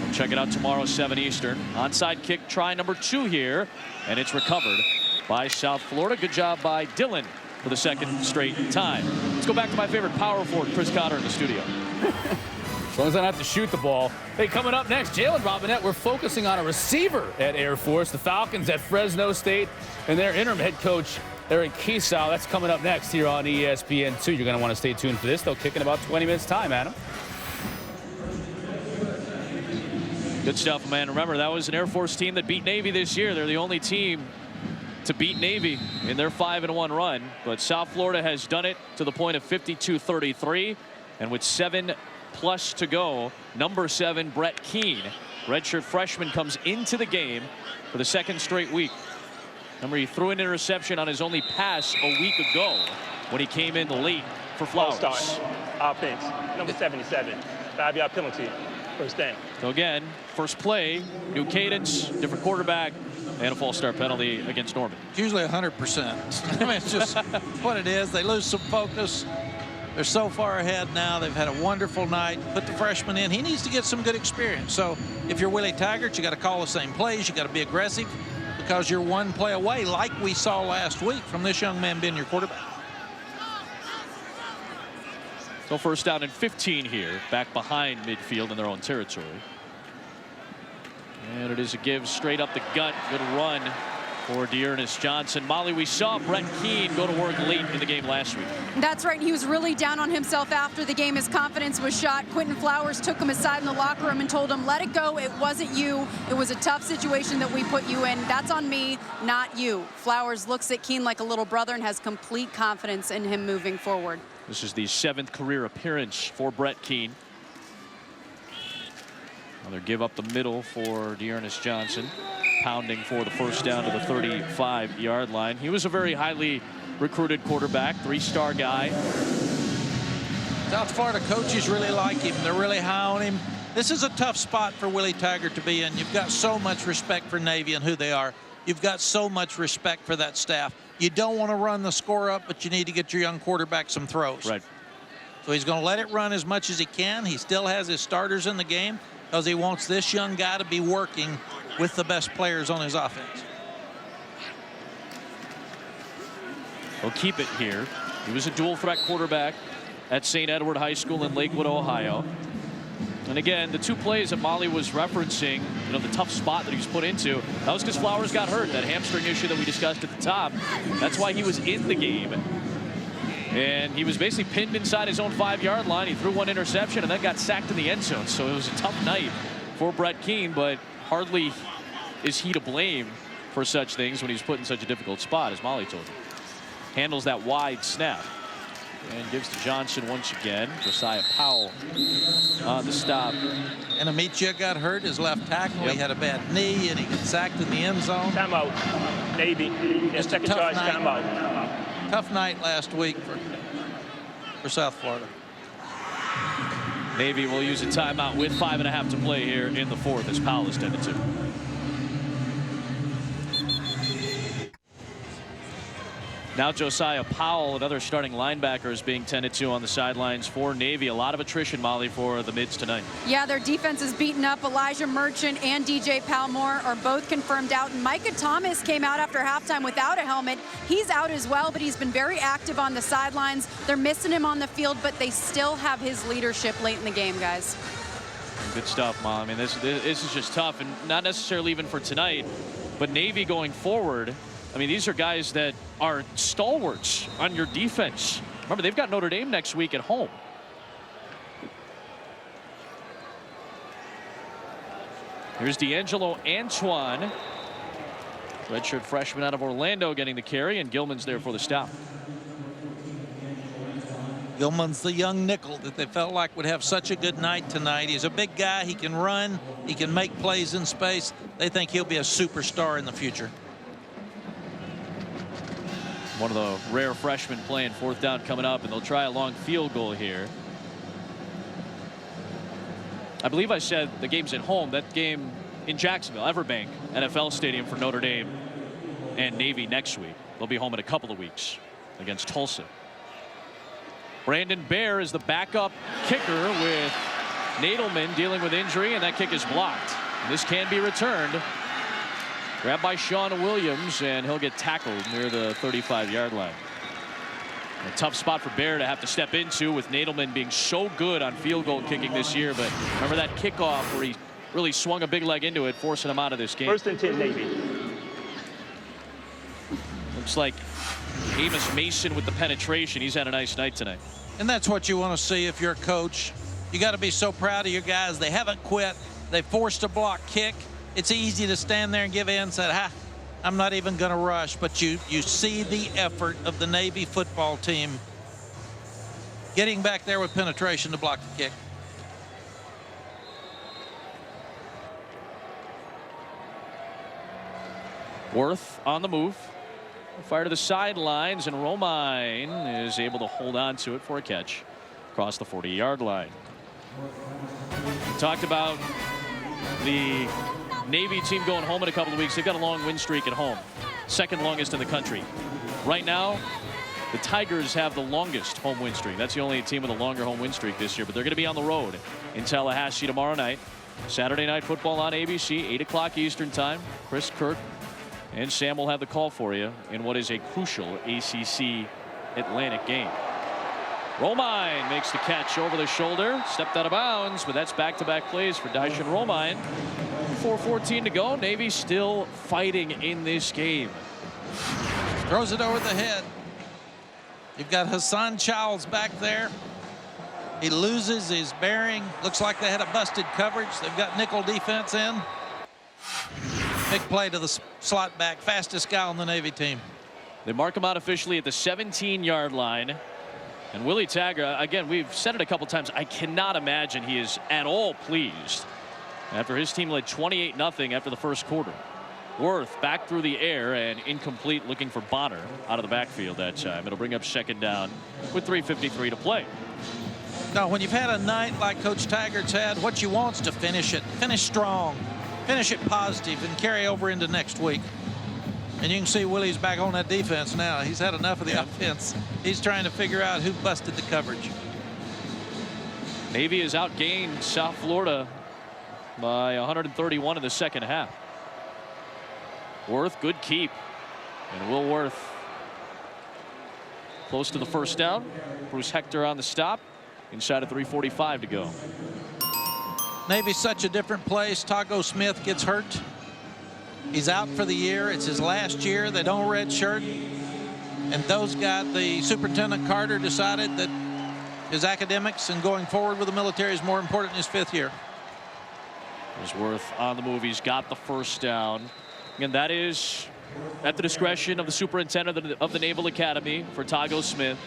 [SPEAKER 1] We'll check it out tomorrow, 7 Eastern. Onside kick, try number 2 here, and it's recovered by South Florida. Good job by Dillon for the 2nd straight time. Let's go back to my favorite power forward, Chris Cotter, in the studio.
[SPEAKER 7] As long as I don't have to shoot the ball. Hey, coming up next, Jalen Robinette. We're focusing on a receiver at Air Force. The Falcons at Fresno State and their interim head coach, Eric Kiesau. That's coming up next here on ESPN2. You're going to want to stay tuned for this. They'll kick in about 20 minutes time, Adam.
[SPEAKER 1] Good stuff, man. Remember, that was an Air Force team that beat Navy this year. They're the only team to beat Navy in their 5-1 run. But South Florida has done it to the point of 52-33. And with 7+ to go, number 7, Brett Keane, redshirt freshman, comes into the game for the 2nd straight week. Remember, he threw an interception on his only pass a week ago when he came in late for Flowers.
[SPEAKER 4] Offense, number 77, 5-yard penalty, first down.
[SPEAKER 1] So again, first play, new cadence, different quarterback, and a false start penalty against Norman.
[SPEAKER 2] It's usually 100%. I mean, it's just what it is. They lose some focus. They're so far ahead now. They've had a wonderful night. Put the freshman in. He needs to get some good experience. So if you're Willie Taggart, you got to call the same plays. You got to be aggressive because you're 1 play away, like we saw last week, from this young man being your quarterback.
[SPEAKER 1] So first down and 15 here, back behind midfield in their own territory. And it is a give straight up the gut. Good run for Dearness Johnson. Molly, we saw Brett Keane go to work late in the game last week.
[SPEAKER 3] That's right. And he was really down on himself after the game. His confidence was shot. Quentin Flowers took him aside in the locker room and told him, let it go. It wasn't you. It was a tough situation that we put you in. That's on me, not you. Flowers looks at Keane like a little brother and has complete confidence in him moving forward.
[SPEAKER 1] This is the 7th career appearance for Brett Keane. Another give up the middle for Dearness Johnson, pounding for the first down to the 35-yard line. He was a very highly recruited quarterback, 3-star guy.
[SPEAKER 2] South Florida coaches really like him. They're really high on him. This is a tough spot for Willie Taggart to be in. You've got so much respect for Navy and who they are. You've got so much respect for that staff. You don't want to run the score up, but you need to get your young quarterback some throws.
[SPEAKER 1] Right.
[SPEAKER 2] So he's going to let it run as much as he can. He still has his starters in the game because he wants this young guy to be working with the best players on his offense.
[SPEAKER 1] He'll keep it here. He was a dual threat quarterback at St. Edward High School in Lakewood, Ohio. And again, the 2 plays that Molly was referencing, you know, the tough spot that he was put into, that was because Flowers got hurt, that hamstring issue that we discussed at the top. That's why he was in the game. And he was basically pinned inside his own 5-yard line. He threw 1 interception and then got sacked in the end zone. So it was a tough night for Brett Keane, but hardly is he to blame for such things when he's put in such a difficult spot, as Molly told him. Handles that wide snap and gives to Johnson once again. Josiah Powell on the stop.
[SPEAKER 2] And Amicia got hurt, his left tackle. Yep. He had a bad knee and he got sacked in the end zone.
[SPEAKER 4] Timeout, Navy.
[SPEAKER 2] Just
[SPEAKER 4] second charge, timeout.
[SPEAKER 2] Tough night last week for South Florida.
[SPEAKER 1] Navy will use a timeout with 5.5 to play here in the 4th, as Powell is tended to. Now Josiah Powell, another starting linebacker, is being tended to on the sidelines for Navy. A lot of attrition, Molly, for the Mids tonight.
[SPEAKER 3] Yeah, their defense is beaten up. Elijah Merchant and DJ Palmore are both confirmed out. And Micah Thomas came out after halftime without a helmet. He's out as well, but he's been very active on the sidelines. They're missing him on the field, but they still have his leadership late in the game, guys.
[SPEAKER 1] Good stuff, Mom. I mean, this is just tough, and not necessarily even for tonight, but Navy going forward. I mean, these are guys that are stalwarts on your defense. Remember, they've got Notre Dame next week at home. Here's D'Angelo Antoine, redshirt freshman out of Orlando, getting the carry, and Gilman's there for the stop.
[SPEAKER 2] Gilman's the young nickel that they felt like would have such a good night tonight. He's a big guy. He can run. He can make plays in space. They think he'll be a superstar in the future.
[SPEAKER 1] One of the rare freshmen playing. Fourth down coming up, and they'll try a long field goal here. I believe I said the game's at home. That game in Jacksonville, Everbank NFL Stadium for Notre Dame and Navy next week. They'll be home in a couple of weeks against Tulsa. Brandon Baer is the backup kicker with Nadelman dealing with injury, and that kick is blocked. This can be returned. Grabbed by Sean Williams, and he'll get tackled near the 35-yard line. A tough spot for Baer to have to step into, with Nadelman being so good on field goal kicking this year. But remember that kickoff where he really swung a big leg into it, forcing him out of this game.
[SPEAKER 4] First and 10, Navy.
[SPEAKER 1] Looks like Amos Mason with the penetration. He's had a nice night tonight.
[SPEAKER 2] And that's what you want to see if you're a coach. You got to be so proud of your guys. They haven't quit. They forced a block kick. It's easy to stand there and give in and say, I'm not even going to rush. But you see the effort of the Navy football team getting back there with penetration to block the kick.
[SPEAKER 1] Worth on the move. Fire to the sidelines, and Romine is able to hold on to it for a catch across the 40-yard line. We talked about the Navy team going home in a couple of weeks. They've got a long win streak at home, second longest in the country. Right now, the Tigers have the longest home win streak. That's the only team with a longer home win streak this year, but they're going to be on the road in Tallahassee tomorrow night. Saturday Night Football on ABC, 8 o'clock Eastern time. Chris, Kurt, and Sam will have the call for you in what is a crucial ACC Atlantic game. Romine makes the catch over the shoulder, stepped out of bounds, but that's back-to-back plays for Daishan Romine. 4:14 to go. Navy still fighting in this game.
[SPEAKER 2] Throws it over the head. You've got Hassan Childs back there. He loses his bearing. Looks like they had a busted coverage. They've got nickel defense in. Big play to the slot back. Fastest guy on the Navy team.
[SPEAKER 1] They mark him out officially at the 17-yard line. And Willie Taggart, again, we've said it a couple times, I cannot imagine he is at all pleased after his team led 28-0 after the first quarter. Worth back through the air and incomplete, looking for Bonner out of the backfield that time. It'll bring up second down with 3:53 to play.
[SPEAKER 2] Now, when you've had a night like Coach Taggart's had, what you want is to finish it. Finish strong. Finish it positive and carry over into next week. And you can see Willie's back on that defense now. He's had enough of the offense. He's trying to figure out who busted the coverage.
[SPEAKER 1] Navy has outgained South Florida by 131 in the second half. Worth, good keep. And Will Worth close to the first down. Bruce Hector on the stop. Inside of 3:45 to go.
[SPEAKER 2] Navy's such a different place. Tago Smith gets hurt. He's out for the year. It's his last year. They don't redshirt. And those guys, the Superintendent Carter decided that his academics and going forward with the military is more important in his fifth year.
[SPEAKER 1] There's Worth on the move. He's got the first down. And that is at the discretion of the superintendent of the Naval Academy for Tago Smith.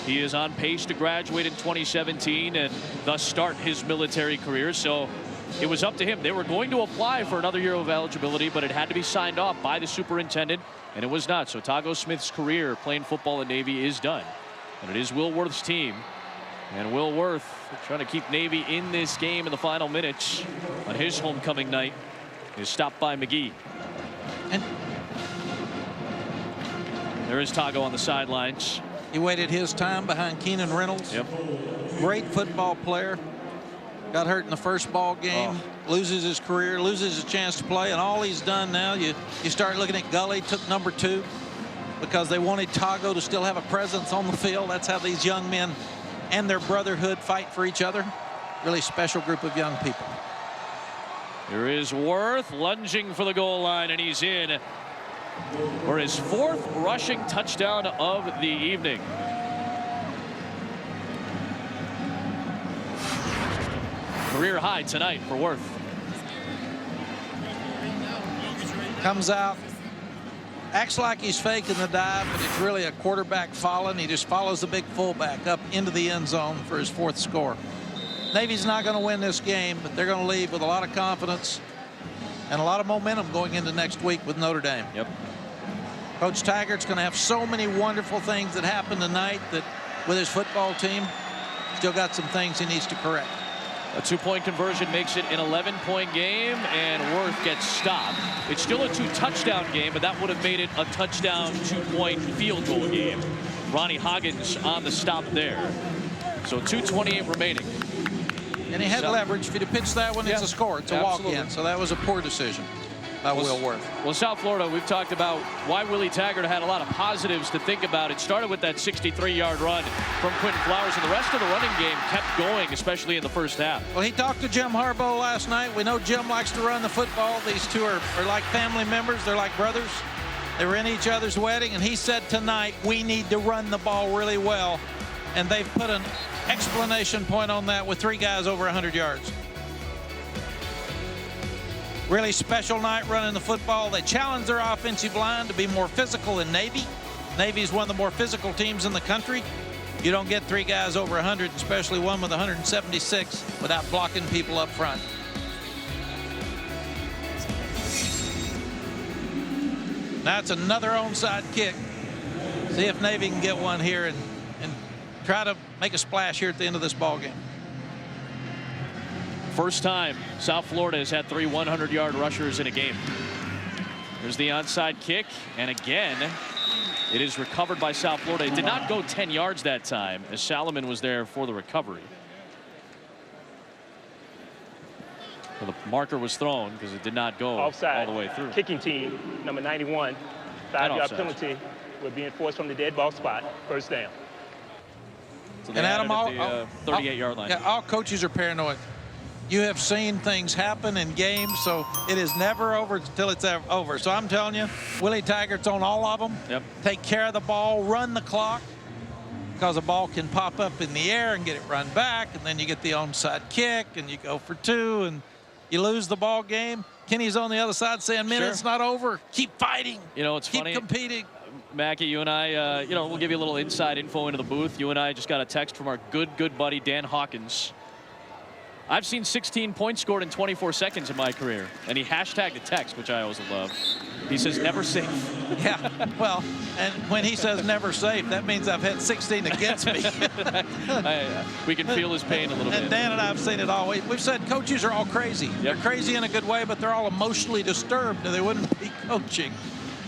[SPEAKER 1] He is on pace to graduate in 2017 and thus start his military career. So it was up to him. They were going to apply for another year of eligibility, but it had to be signed off by the superintendent, and it was not. So Tago Smith's career playing football in Navy is done. And it is Will Worth's team. And Will Worth trying to keep Navy in this game in the final minutes on his homecoming night is stopped by McGee. There is Tago on the sidelines.
[SPEAKER 2] He waited his time behind Keenan Reynolds.
[SPEAKER 1] Yep.
[SPEAKER 2] Great football player. Got hurt in the first ball game. Loses his career, loses his chance to play, and all he's done now, you start looking at Gully, took number 2 because they wanted Tago to still have a presence on the field. That's how these young men and their brotherhood fight for each other. Really special group of young people.
[SPEAKER 1] Here is Worth lunging for the goal line, and he's in for his 4th rushing touchdown of the evening. Career high tonight for Worth.
[SPEAKER 2] Comes out, acts like he's faking the dive, but it's really a quarterback falling. He just follows the big fullback up into the end zone for his 4th score. Navy's not going to win this game, but they're going to leave with a lot of confidence and a lot of momentum going into next week with Notre Dame.
[SPEAKER 1] Yep.
[SPEAKER 2] Coach Taggart's going to have so many wonderful things that happen tonight that with his football team, still got some things he needs to correct.
[SPEAKER 1] A 2-point conversion makes it an 11-point game, and Worth gets stopped. It's still a 2-touchdown game, but that would have made it a touchdown 2-point field goal game. Ronnie Hoggins on the stop there. So 2:28 remaining.
[SPEAKER 2] And he had leverage. If he'd have pitched that one, it's a score. It's a walk-in. So that was a poor decision by Will Worth.
[SPEAKER 1] Well, South Florida, we've talked about why Willie Taggart had a lot of positives to think about. It started with that 63-yard run from Quentin Flowers, and the rest of the running game kept going, especially in the first half.
[SPEAKER 2] Well, he talked to Jim Harbaugh last night. We know Jim likes to run the football. These two are like family members. They're like brothers. They were in each other's wedding, and he said tonight, we need to run the ball really well. And they've put an explanation point on that with 3 guys over 100 yards. Really special night running the football. They challenged their offensive line to be more physical than Navy. Navy's one of the more physical teams in the country. You don't get 3 guys over 100, especially one with 176, without blocking people up front. That's another onside kick. See if Navy can get one here and try to make a splash here at the end of this ball game.
[SPEAKER 1] First time South Florida has had 3 100-yard rushers in a game. There's the onside kick, and again, it is recovered by South Florida. It did not go 10 yards that time, as Salomon was there for the recovery. Well, the marker was thrown because it did not go
[SPEAKER 4] offside.
[SPEAKER 1] All the way through.
[SPEAKER 4] Kicking team, number 91, 5-yard penalty will be enforced from the dead ball spot. First down.
[SPEAKER 1] So and Adam, the 38-yard line.
[SPEAKER 2] Yeah, all coaches are paranoid. You have seen things happen in games, so it is never over until it's over. So I'm telling you, Willie Taggart's on all of them.
[SPEAKER 1] Yep.
[SPEAKER 2] Take care of the ball, run the clock, because a ball can pop up in the air and get it run back, and then you get the onside kick, and you go for 2, and you lose the ball game. Kenny's on the other side saying, "Man, it's not over. Keep fighting.
[SPEAKER 1] You know, it's funny.
[SPEAKER 2] Keep competing."
[SPEAKER 1] Mackie, you and I, you know, we'll give you a little inside info into the booth. You and I just got a text from our good buddy Dan Hawkins. I've seen 16 points scored in 24 seconds in my career, and he hashtagged a text, which I always love. He says, "Never safe."
[SPEAKER 2] Yeah, well, and when he says never safe, that means I've had 16 against me.
[SPEAKER 1] We can feel his pain a little bit.
[SPEAKER 2] And Dan and I have seen it all. We've said coaches are all crazy. They're crazy in a good way, but they're all emotionally disturbed, or they wouldn't be coaching.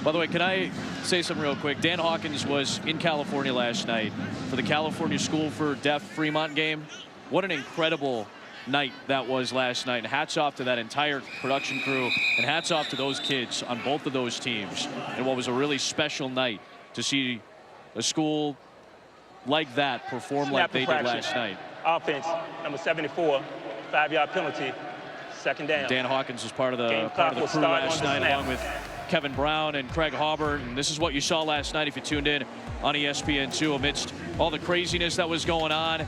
[SPEAKER 1] By the way, can I say something real quick? Dan Hawkins was in California last night for the California School for Deaf Fremont game. What an incredible night that was last night. And hats off to that entire production crew, and hats off to those kids on both of those teams. And what was a really special night to see a school like that perform like they did last night.
[SPEAKER 4] Offense, number 74, 5-yard penalty, second down.
[SPEAKER 1] Dan Hawkins was part of the crew last night, along with Kevin Brown and Craig Hobart, and this is what you saw last night if you tuned in on ESPN2 amidst all the craziness that was going on.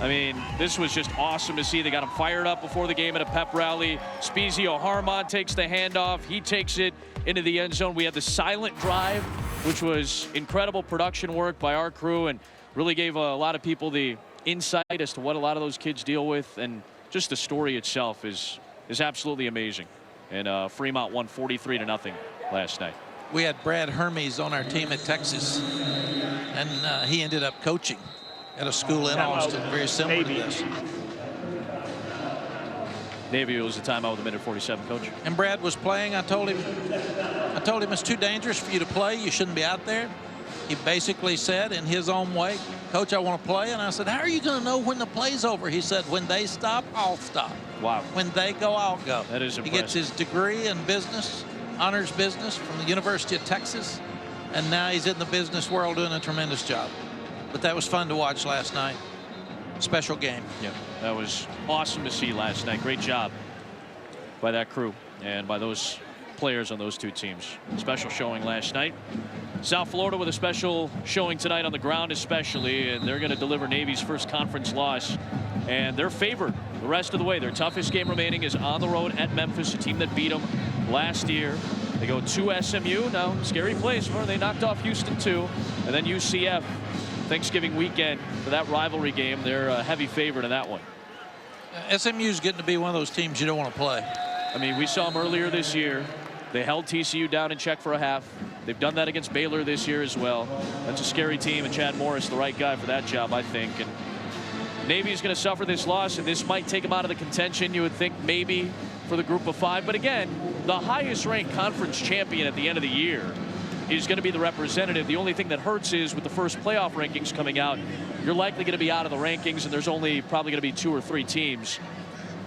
[SPEAKER 1] I mean, this was just awesome to see. They got him fired up before the game at a pep rally. Spezio Harmon takes the handoff. He takes it into the end zone. We had the silent drive, which was incredible production work by our crew and really gave a lot of people the insight as to what a lot of those kids deal with. And just the story itself is absolutely amazing. And Fremont won 43-0 last night.
[SPEAKER 2] We had Brad Hermes on our team at Texas, and he ended up coaching at a school in Austin, very similar to this.
[SPEAKER 1] Navy was a timeout with a minute 47, coach.
[SPEAKER 2] And Brad was playing. I told him it's too dangerous for you to play. You shouldn't be out there. he basically said in his own way, Coach, I want to play. And I said, how are you going to know when the play's over? He said, when they stop, I'll stop.
[SPEAKER 1] Wow.
[SPEAKER 2] When they go, I'll go.
[SPEAKER 1] That is impressive.
[SPEAKER 2] He gets his degree in business, honors business from the University of Texas. And now he's in the business world doing a tremendous job. But that was fun to watch last night. Special game.
[SPEAKER 1] Yeah, that was awesome to see last night. Great job by that crew and by those players on those two teams. Special showing last night. South Florida with a special showing tonight on the ground especially, and they're going to deliver Navy's first conference loss, and they're favored the rest of the way. Their toughest game remaining is on the road at Memphis, a team that beat them last year. They go to SMU. Now, scary place where they knocked off Houston too, and then UCF Thanksgiving weekend for that rivalry game. They're a heavy favorite in that one.
[SPEAKER 2] SMU's getting to be one of those teams you don't want to play.
[SPEAKER 1] I mean, we saw them earlier this year. They held TCU down in check for a half. They've done that against Baylor this year as well. That's a scary team, and Chad Morris, the right guy for that job, I think. And Navy's going to suffer this loss, and this might take them out of the contention, you would think, maybe for the group of 5. But again, the highest ranked conference champion at the end of the year is going to be the representative. The only thing that hurts is with the first playoff rankings coming out, you're likely going to be out of the rankings, and there's only probably going to be 2 or 3 teams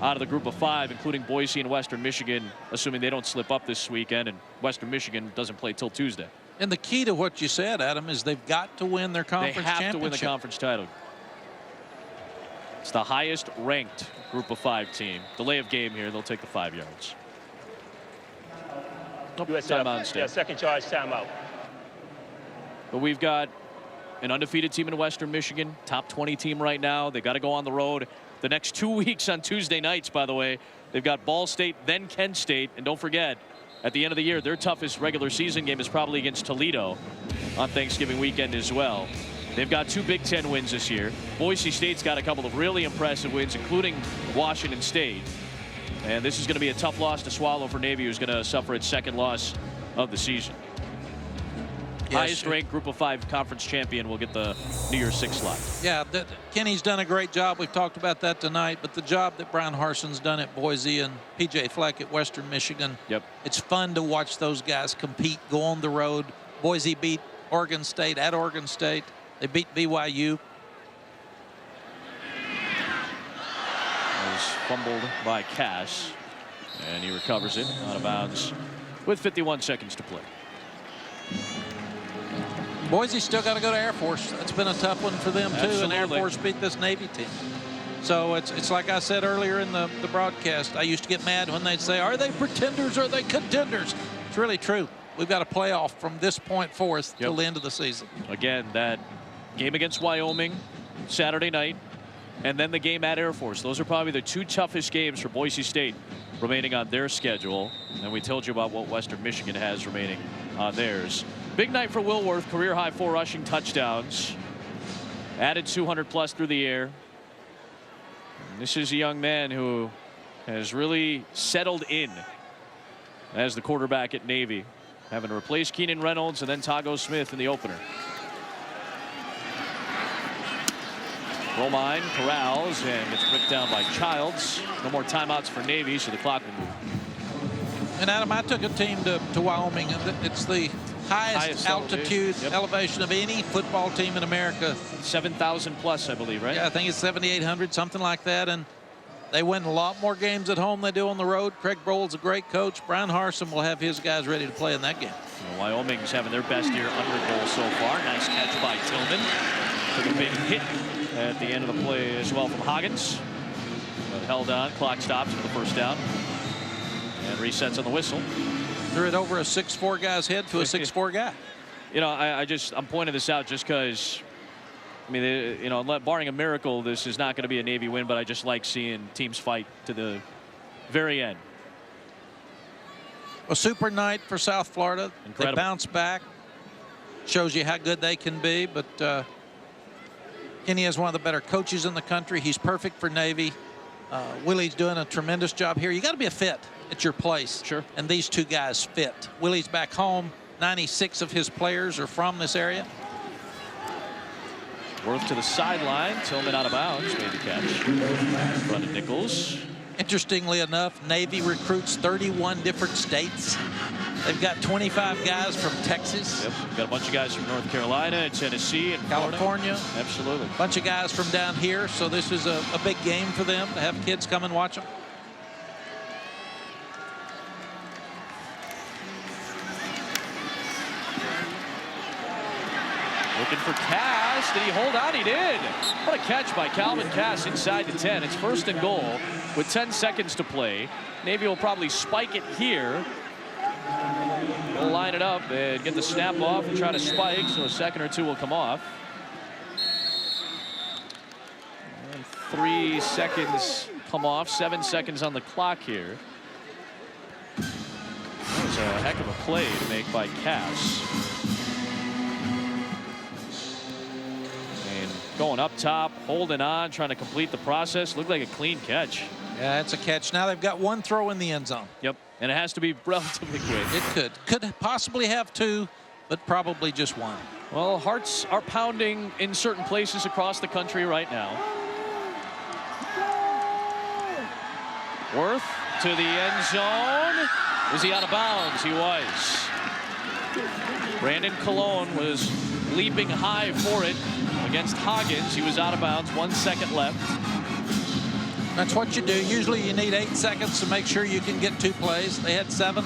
[SPEAKER 1] out of the group of 5, including Boise and Western Michigan, assuming they don't slip up this weekend, and Western Michigan doesn't play till Tuesday.
[SPEAKER 2] And the key to what you said, Adam, is they've got to win their conference championship.
[SPEAKER 1] They have to win the conference title. It's the highest ranked group of 5 team. Delay of game here. They'll take the 5 yards. Timeout instead.
[SPEAKER 4] Yeah, second charge timeout.
[SPEAKER 1] But we've got an undefeated team in Western Michigan, top 20 team right now. They got to go on the road. The next 2 weeks on Tuesday nights, by the way, they've got Ball State, then Kent State. And don't forget, at the end of the year, their toughest regular season game is probably against Toledo on Thanksgiving weekend as well. They've got 2 Big Ten wins this year. Boise State's got a couple of really impressive wins, including Washington State. And this is going to be a tough loss to swallow for Navy, who's going to suffer its 2nd loss of the season. Yes. Highest ranked group of 5 conference champion will get the New Year's 6 slot.
[SPEAKER 2] Yeah, Kenny's done a great job. We've talked about that tonight. But the job that Brian Harson's done at Boise and P.J. Fleck at Western Michigan,
[SPEAKER 1] yep,
[SPEAKER 2] it's fun to watch those guys compete, go on the road. Boise beat Oregon State at Oregon State. They beat BYU.
[SPEAKER 1] It was fumbled by Cass, and he recovers it out of bounds with 51 seconds to play.
[SPEAKER 2] Boise still got to go to Air Force. That's been a tough one for them, too.
[SPEAKER 1] Absolutely.
[SPEAKER 2] And Air Force beat this Navy team. So it's like I said earlier in the broadcast, I used to get mad when they'd say, are they pretenders or are they contenders? It's really true. We've got a playoff from this point forth till the end of the season.
[SPEAKER 1] Again, that game against Wyoming Saturday night, and then the game at Air Force. Those are probably the 2 toughest games for Boise State remaining on their schedule. And we told you about what Western Michigan has remaining on theirs. Big night for Wilworth, career high 4 rushing touchdowns. Added 200 plus through the air. And this is a young man who has really settled in as the quarterback at Navy, having to replace Keenan Reynolds and then Tago Smith in the opener. Romine corrals and gets ripped down by Childs. No more timeouts for Navy, so the clock will move.
[SPEAKER 2] And Adam, I took a team to Wyoming, and it's the highest altitude elevation of any football team in America.
[SPEAKER 1] 7,000 plus, I believe, right?
[SPEAKER 2] Yeah, I think it's 7,800, something like that. And they win a lot more games at home than they do on the road. Craig Broll's a great coach. Brian Harson will have his guys ready to play in that game.
[SPEAKER 1] Wyoming's having their best year under goal so far. Nice catch by Tillman. Took a big hit at the end of the play as well from Hoggins. But held on. Clock stops for the first down. And resets on the whistle.
[SPEAKER 2] Threw it over a 6'4" guy's head to a 6'4" guy.
[SPEAKER 1] You know, I'm pointing this out just because, I mean, you know, barring a miracle, this is not going to be a Navy win, but I just like seeing teams fight to the very end.
[SPEAKER 2] A super night for South Florida.
[SPEAKER 1] Incredible.
[SPEAKER 2] They bounce back. Shows you how good they can be, but Kenny is one of the better coaches in the country. He's perfect for Navy. Willie's doing a tremendous job here. You got to be a fit at your place.
[SPEAKER 1] Sure.
[SPEAKER 2] And these 2 guys fit. Willie's back home. 96 of his players are from this area.
[SPEAKER 1] Worth to the sideline. Tillman out of bounds. Made the catch. In front of Nichols.
[SPEAKER 2] Interestingly enough, Navy recruits 31 different states. They've got 25 guys from Texas.
[SPEAKER 1] Yep, we've got a bunch of guys from North Carolina and Tennessee and
[SPEAKER 2] California.
[SPEAKER 1] Florida. Absolutely.
[SPEAKER 2] A bunch of guys from down here, so this is a big game for them to have kids come and watch them.
[SPEAKER 1] Looking for Cass. Did he hold on? He did. What a catch by Calvin Cass inside the 10. It's 1st and goal with 10 seconds to play. Navy will probably spike it here. We'll line it up and get the snap off and try to spike, so a second or two will come off. And 3 seconds come off, 7 seconds on the clock here. That was a heck of a play to make by Cass. And going up top, holding on, trying to complete the process. Looked like a clean catch.
[SPEAKER 2] Yeah, it's a catch. Now they've got one throw in the end zone.
[SPEAKER 1] Yep, and it has to be relatively quick.
[SPEAKER 2] It could possibly have 2, but probably just 1.
[SPEAKER 1] Well, hearts are pounding in certain places across the country right now. Worth to the end zone. Was he out of bounds? He was. Brandon Cologne was leaping high for it against Hoggins. He was out of bounds. 1 second left.
[SPEAKER 2] That's what you do. Usually you need 8 seconds to make sure you can get 2 plays. They had 7.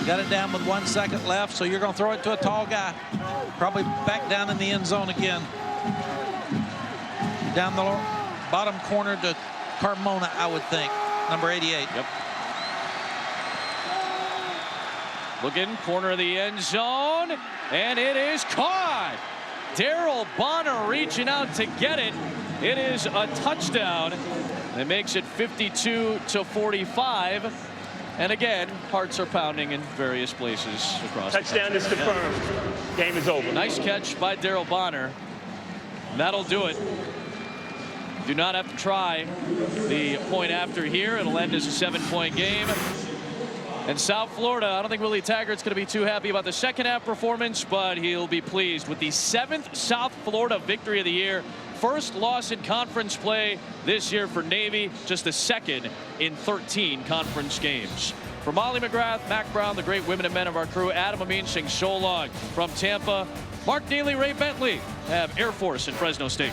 [SPEAKER 2] Got it down with 1 second left, so you're going to throw it to a tall guy. Probably back down in the end zone again. Down the bottom corner to Carmona, I would think. Number 88.
[SPEAKER 1] Yep. Looking, corner of the end zone, and it is caught. Daryl Bonner reaching out to get it. It is a touchdown. It makes it 52-45. And again, hearts are pounding in various places across the country.
[SPEAKER 4] Touchdown is confirmed. Game is over.
[SPEAKER 1] Nice catch by Daryl Bonner. That'll do it. Do not have to try the point after here. It'll end as a 7-point game. And South Florida, I don't think Willie Taggart's going to be too happy about the second half performance, but he'll be pleased with the 7th South Florida victory of the year. First loss in conference play this year for Navy, just the 2nd in 13 conference games. For Molly McGrath, Mac Brown, the great women and men of our crew, Adam Amin saying so long from Tampa. Mark Neely, Ray Bentley have Air Force in Fresno State.